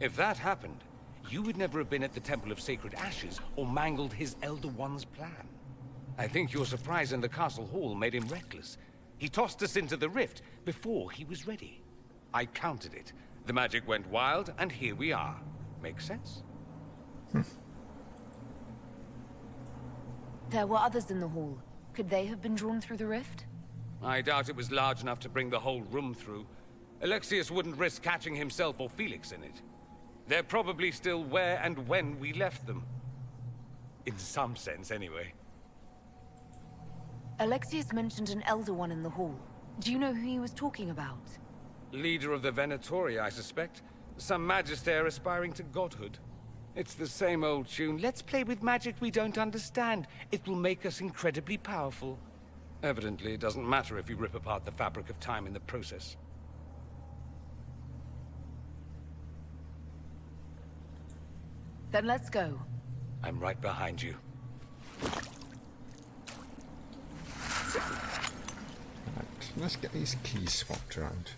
If that happened, you would never have been at the Temple of Sacred Ashes or mangled his Elder One's plan. I think your surprise in the castle hall made him reckless. He tossed us into the rift before he was ready. I counted it. The magic went wild, and here we are. Make sense? There were others in the hall. Could they have been drawn through the rift? I doubt it was large enough to bring the whole room through. Alexius wouldn't risk catching himself or Felix in it. They're probably still where and when we left them. In some sense, anyway. Alexius mentioned an Elder One in the hall. Do you know who he was talking about? Leader of the Venatori, I suspect. Some magister aspiring to godhood. It's the same old tune. Let's play with magic we don't understand. It will make us incredibly powerful. Evidently, it doesn't matter if you rip apart the fabric of time in the process. Then let's go. I'm right behind you. Right, let's get these keys swapped around.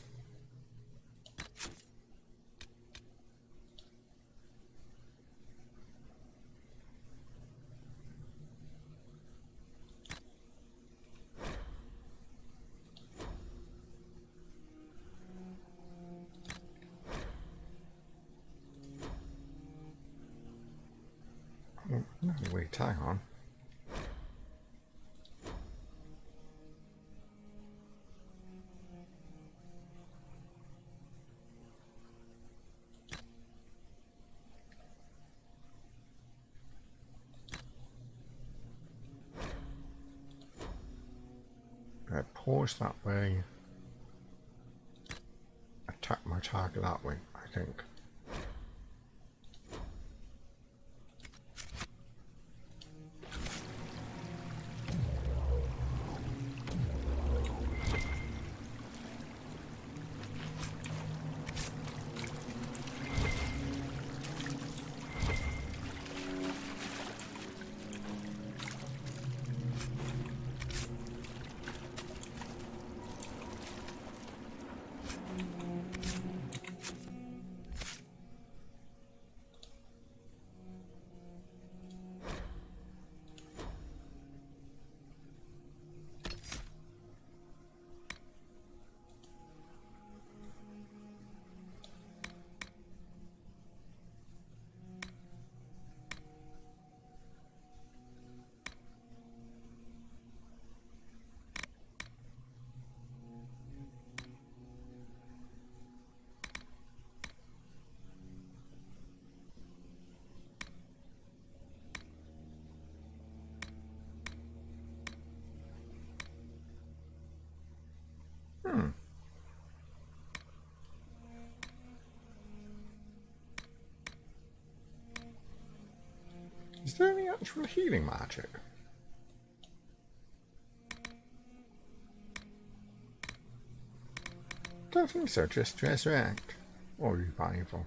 Oh, no, wait, hang on. Pause that way. Attack my target that way, I think. Is there any actual healing magic? Don't think so, just resurrect or revival.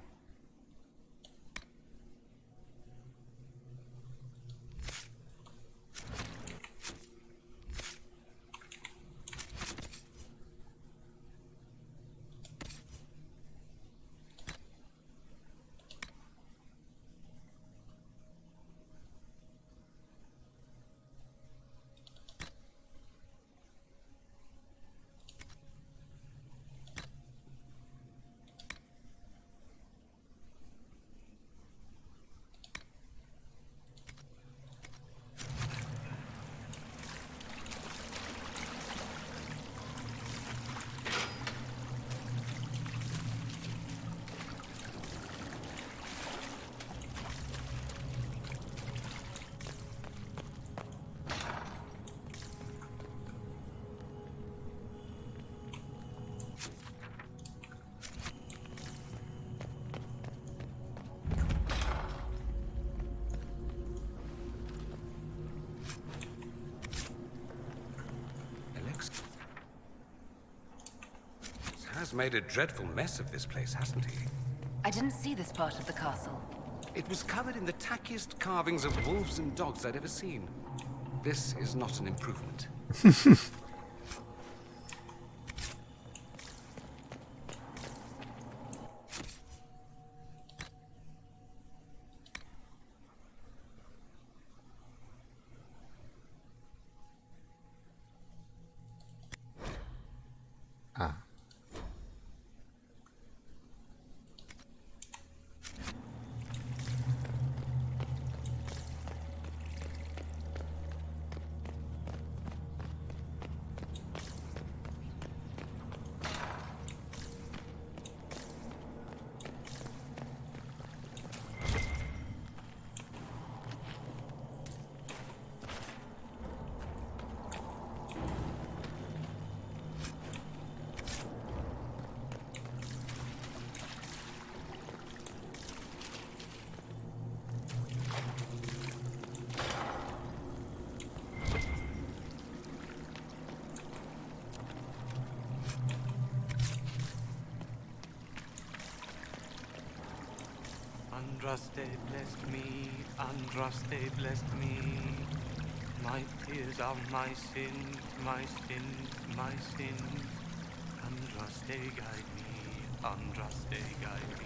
Has made a dreadful mess of this place, hasn't he? I didn't see this part of the castle. It was covered in the tackiest carvings of wolves and dogs I'd ever seen. This is not an improvement. Andraste blessed me, Andraste blessed me. My tears are my sins, my sins, my sins. Andraste guide me, Andraste guide me.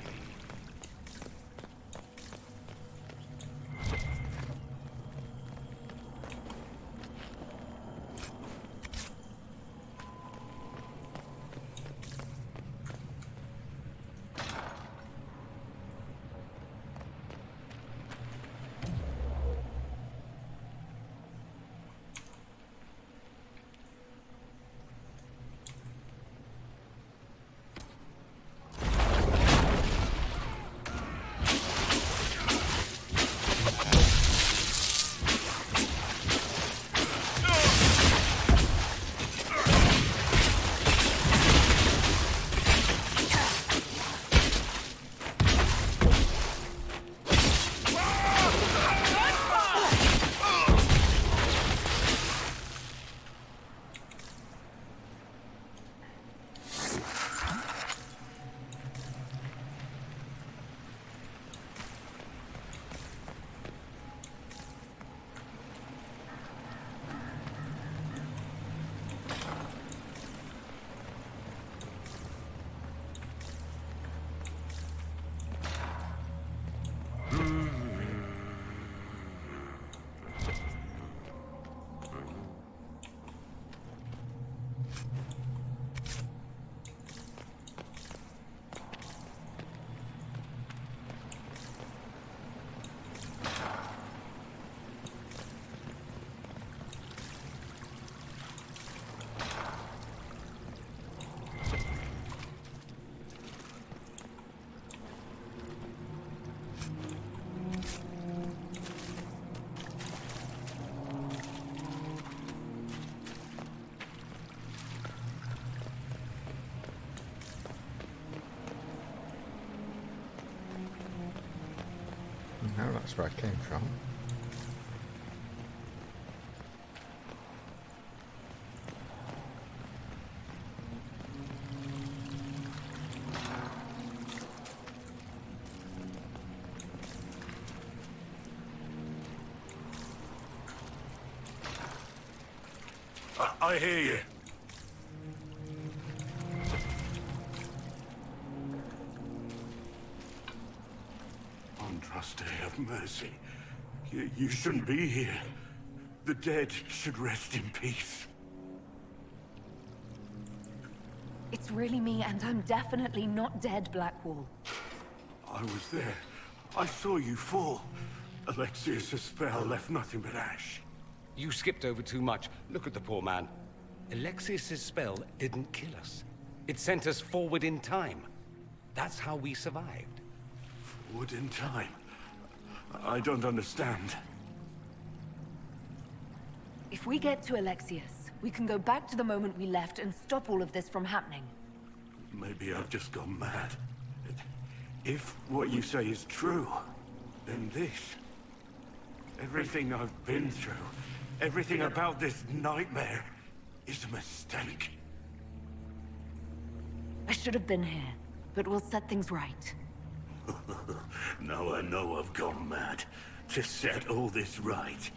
No, that's where I came from. I hear you. Andraste, have mercy. You shouldn't be here. The dead should rest in peace. It's really me, and I'm definitely not dead, Blackwall. I was there. I saw you fall. Alexius' spell left nothing but ash. You skipped over too much. Look at the poor man. Alexius' spell didn't kill us. It sent us forward in time. That's how we survived. Forward in time? I don't understand. If we get to Alexius, we can go back to the moment we left and stop all of this from happening. Maybe I've just gone mad. If what you say is true, then this... everything I've been through, everything about this nightmare, is a mistake. I should have been here, but we'll set things right. Now I know I've gone mad. To set all this right.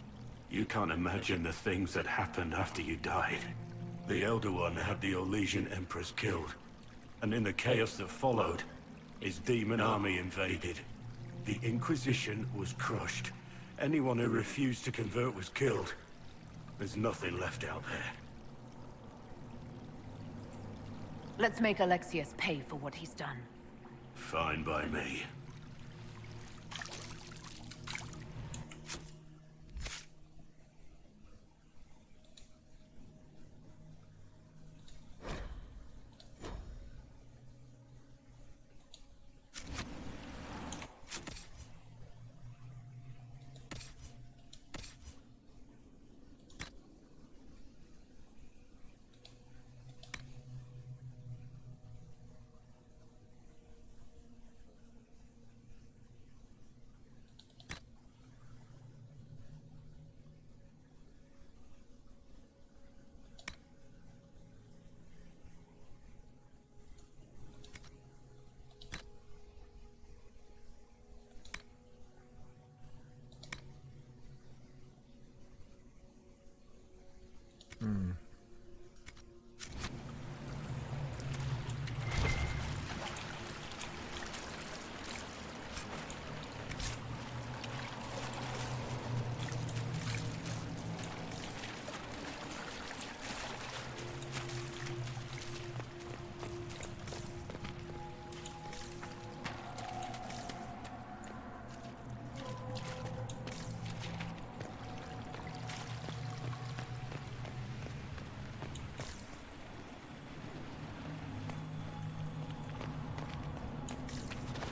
You can't imagine the things that happened after you died. The Elder One had the Orlesian Empress killed. And in the chaos that followed, his demon army invaded. The Inquisition was crushed. Anyone who refused to convert was killed. There's nothing left out there. Let's make Alexius pay for what he's done. Fine by me.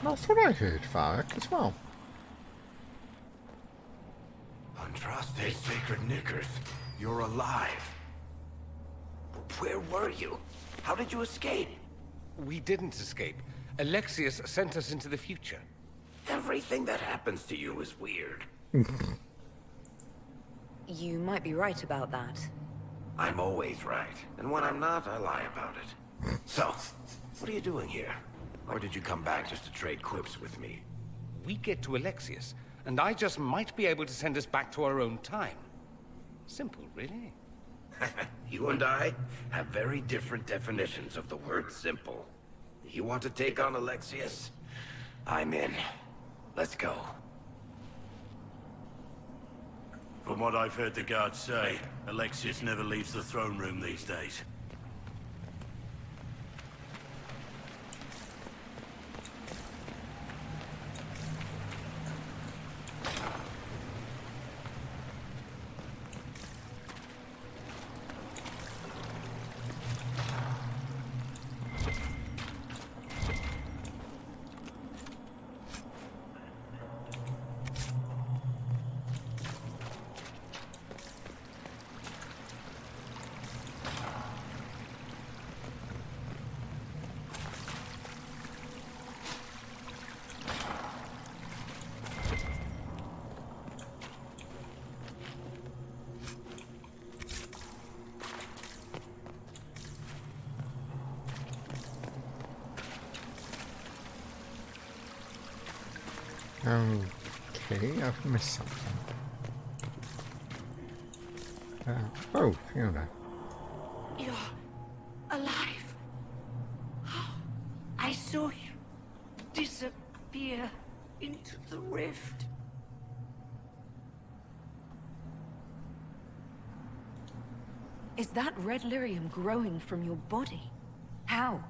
I thought I heard Varric as well. Andraste Sacred Knickers, you're alive. Where were you? How did you escape? We didn't escape. Alexius sent us into the future. Everything that happens to you is weird. You might be right about that. I'm always right, and when I'm not, I lie about it. So, what are you doing here? Or did you come back just to trade quips with me? We get to Alexius, and I just might be able to send us back to our own time. Simple, really. You and I have very different definitions of the word simple. You want to take on Alexius? I'm in. Let's go. From what I've heard the guards say, Alexius never leaves the throne room these days. Okay, I've missed something. Oh, Fiona. You're alive. I saw you disappear into the rift. Is that red lyrium growing from your body? How?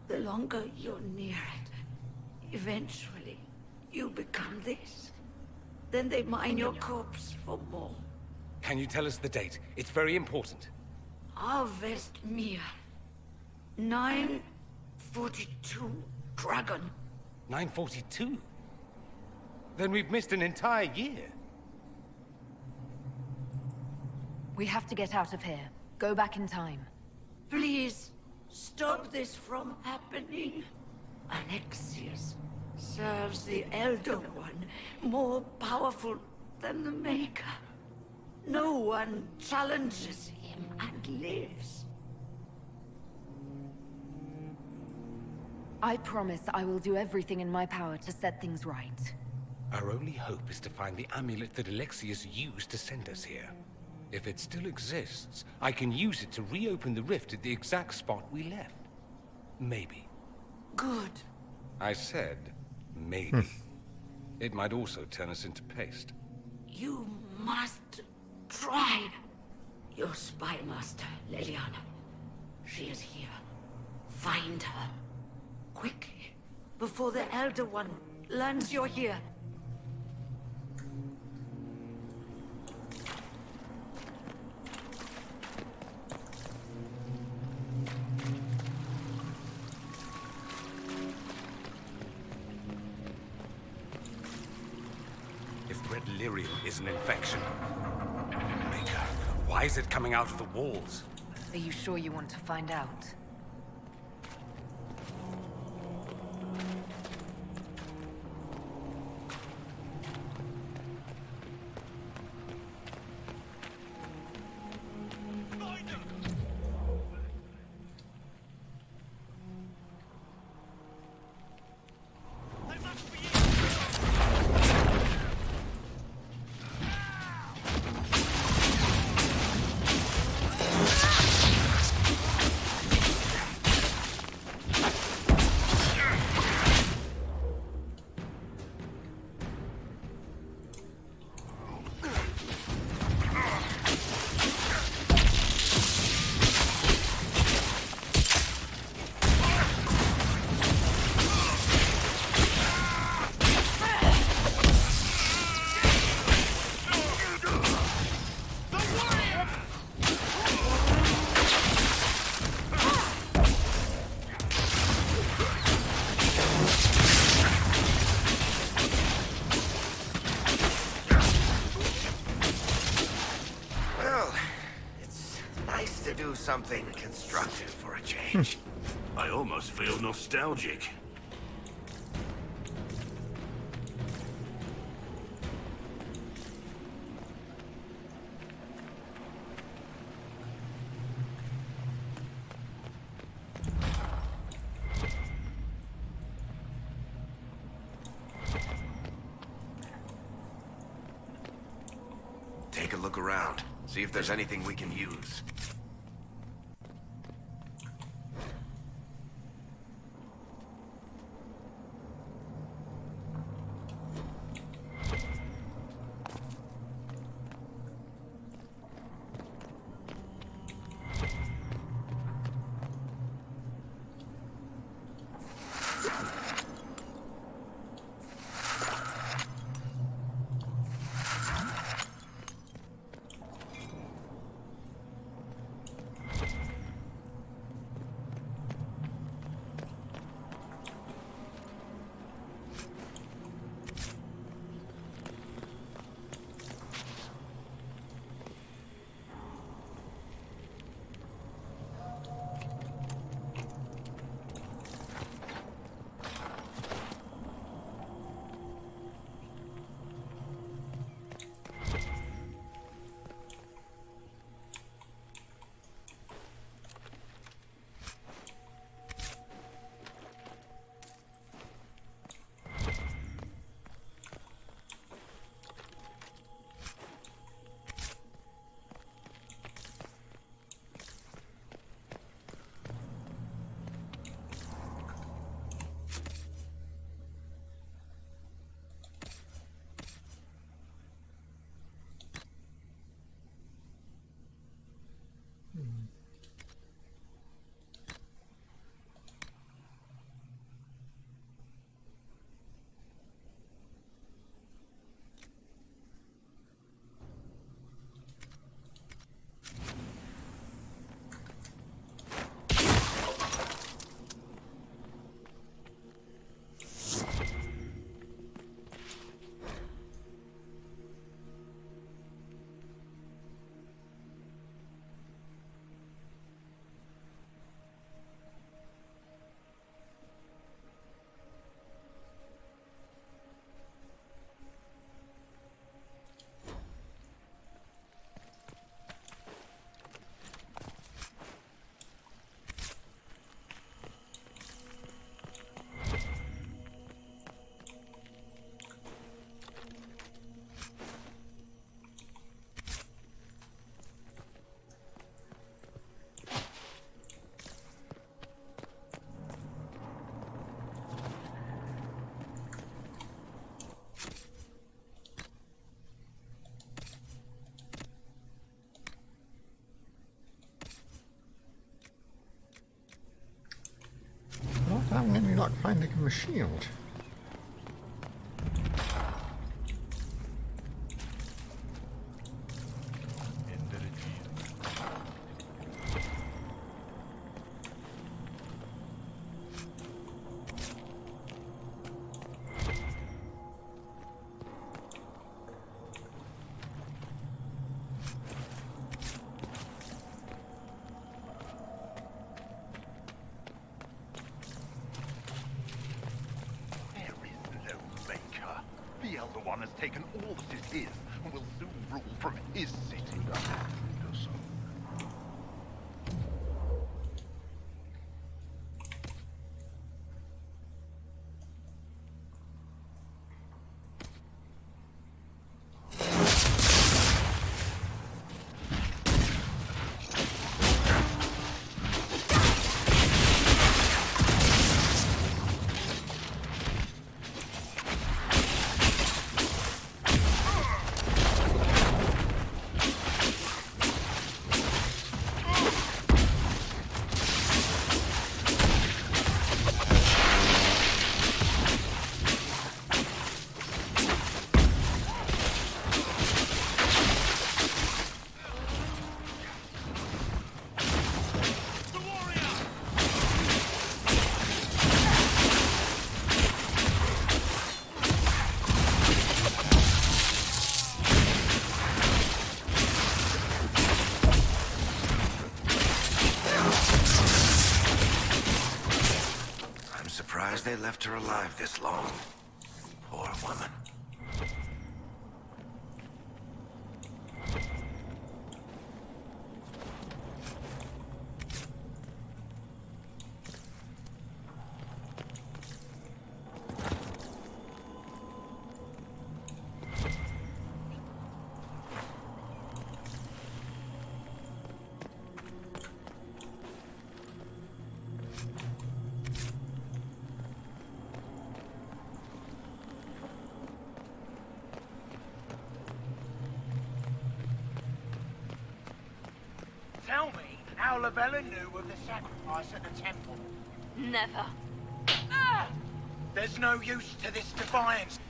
The longer you're near it, eventually you become this. Then they mine your corpse for more. Can you tell us the date? It's very important. Harvest Mir. 942 Dragon. 942? Then we've missed an entire year. We have to get out of here. Go back in time. Please, stop this from happening. Alexius serves the Elder One, more powerful than the Maker. No one challenges him and lives. I promise I will do everything in my power to set things right. Our only hope is to find the amulet that Alexius used to send us here. If it still exists, I can use it to reopen the rift at the exact spot we left. Maybe. Good. I said, maybe. It might also turn us into paste. You must try. Your spy master, Leliana. She is here. Find her. Quickly. Before the Elder One learns you're here. If red lyrium is an infection, Maker, why is it coming out of the walls? Are you sure you want to find out? something constructive for a change. I almost feel nostalgic. Take a look around. See if there's anything we can use. Not having any luck finding a shield. The Elder One has taken all that is his, and will soon rule from his city. surprised they left her alive this long. Poor woman. Tell me how Lavella knew of the sacrifice at the temple. Never. Ah! There's no use to this defiance.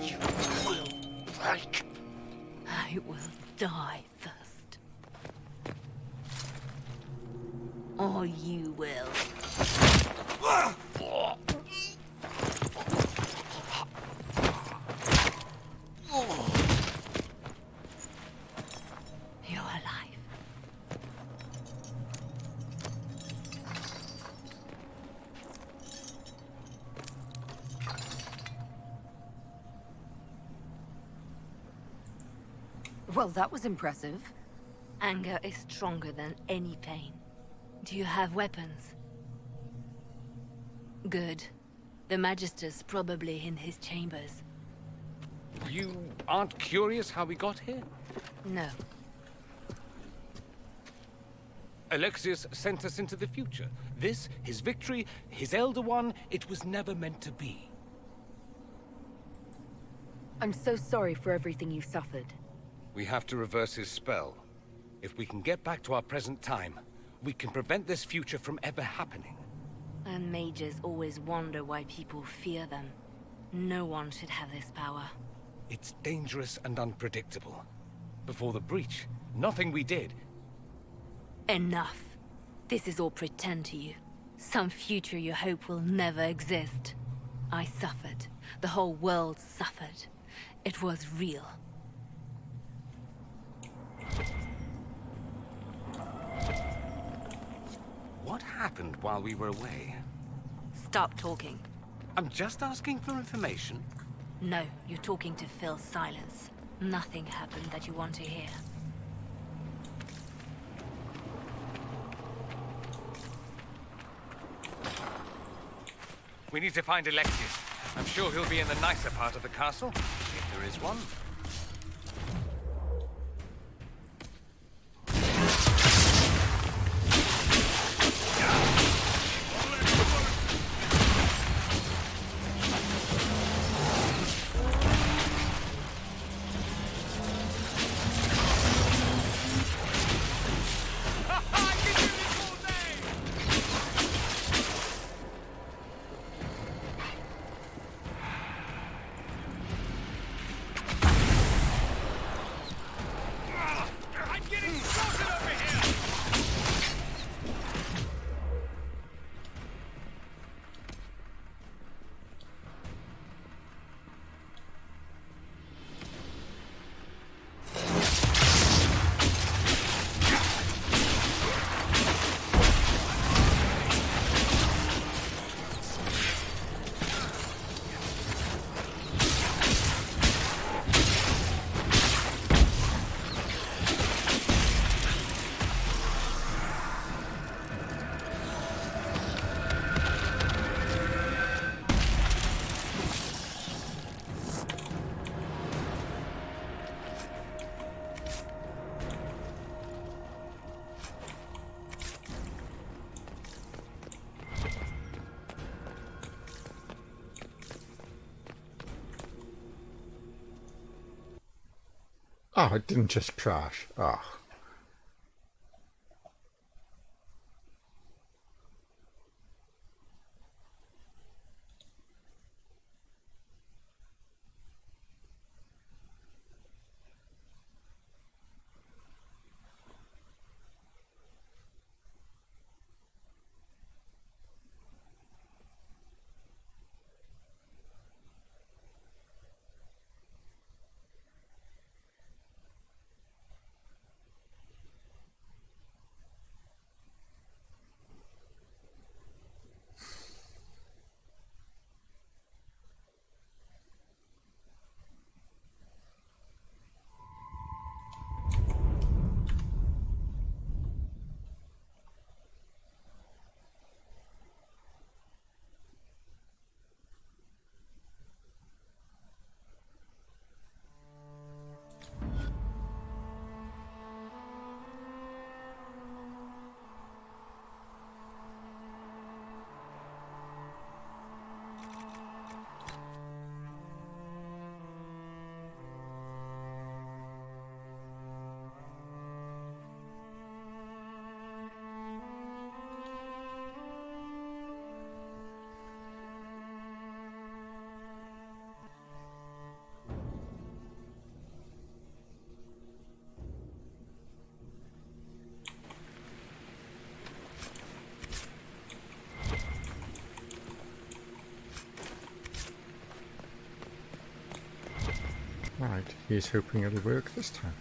You will break. I will die first. Or you will. You're alive. Well, that was impressive. Anger is stronger than any pain. Do you have weapons? Good. The Magister's probably in his chambers. You aren't curious how we got here? No. Alexius sent us into the future. This, his victory, his Elder One, it was never meant to be. I'm so sorry for everything you suffered. We have to reverse his spell. If we can get back to our present time, we can prevent this future from ever happening. And mages always wonder why people fear them. No one should have this power. It's dangerous and unpredictable. Before the breach, nothing we did. Enough. This is all pretend to you. Some future you hope will never exist. I suffered. The whole world suffered. It was real. What happened while we were away? Stop talking. I'm just asking for information. No, you're talking to fill silence. Nothing happened that you want to hear. We need to find Alexius. I'm sure he'll be in the nicer part of the castle, if there is one. Oh, it didn't just crash. Oh. Right, he's hoping it'll work this time.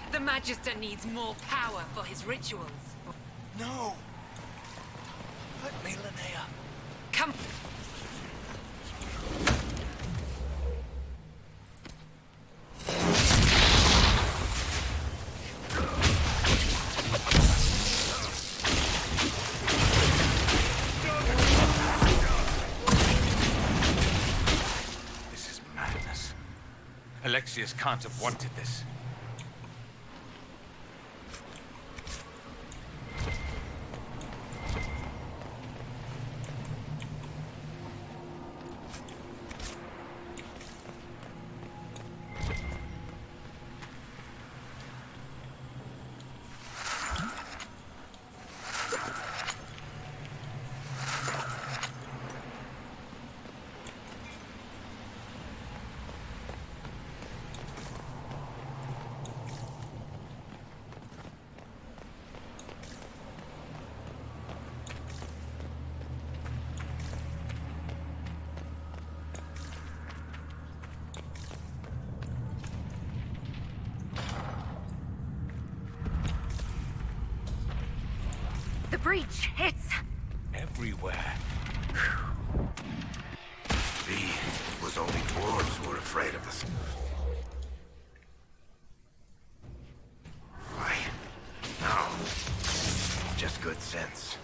The Magister needs more power for his rituals. No! Let me, Linnea. Come. This is madness. Alexius can't have wanted this. The breach, it's... Everywhere. It was only dwarves who were afraid of us. Why? No. Just good sense.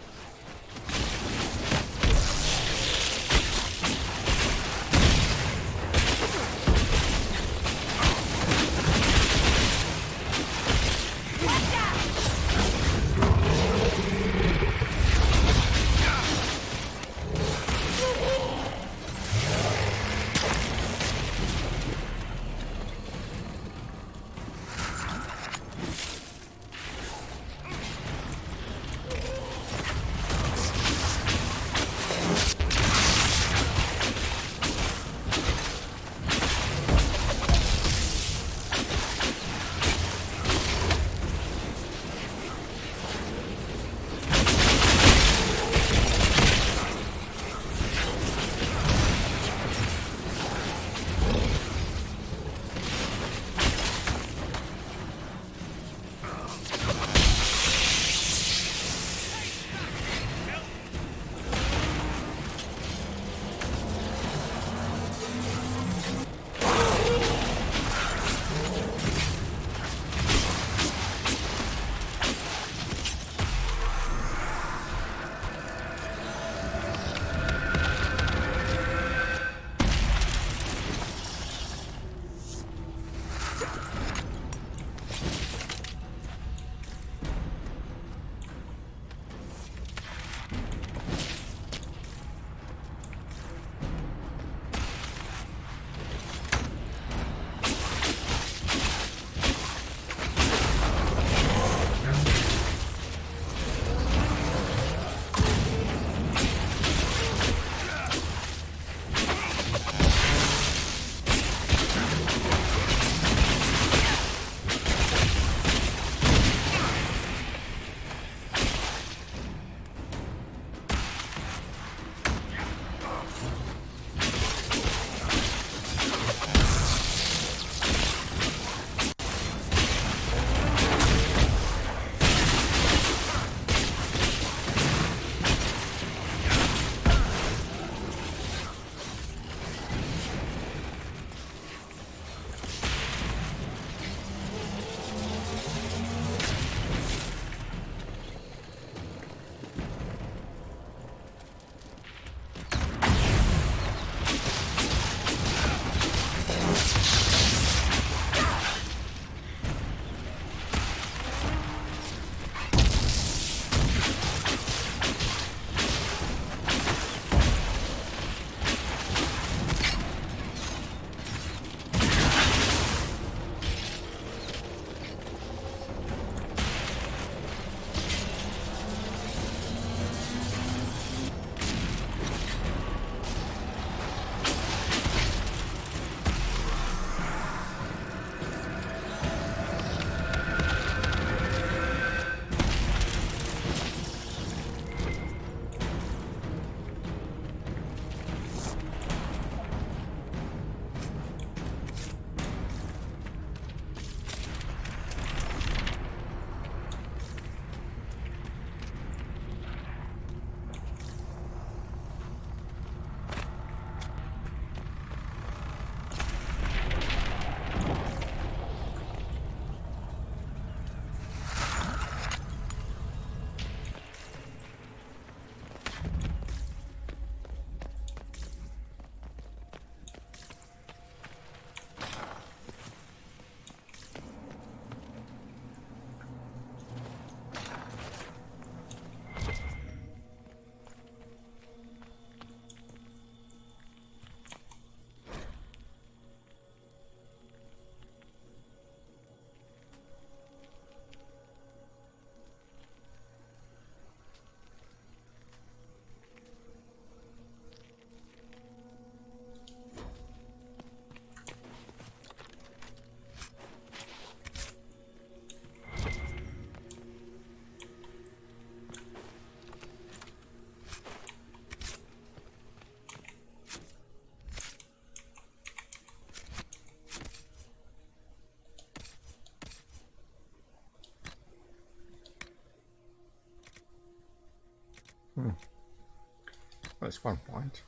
That's 1 point.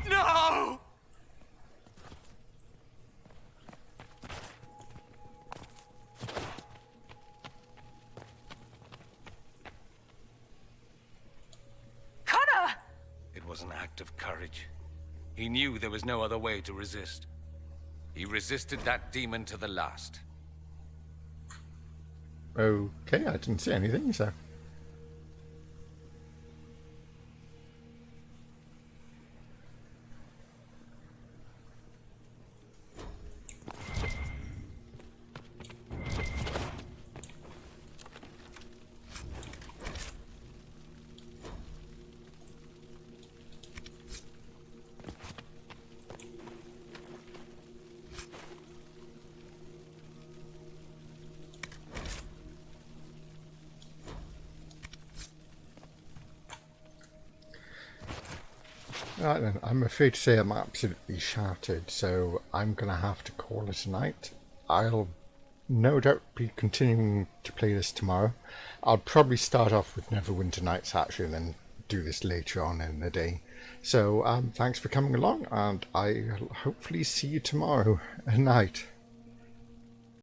No! Connor! It was an act of courage. He knew there was no other way to resist. He resisted that demon to the last. Okay, I didn't see anything, so... Right then, I'm afraid to say I'm absolutely shattered, so I'm going to have to call it a night. I'll no doubt be continuing to play this tomorrow. I'll probably start off with Neverwinter Nights actually, and then do this later on in the day. So thanks for coming along, and I'll hopefully see you tomorrow at night.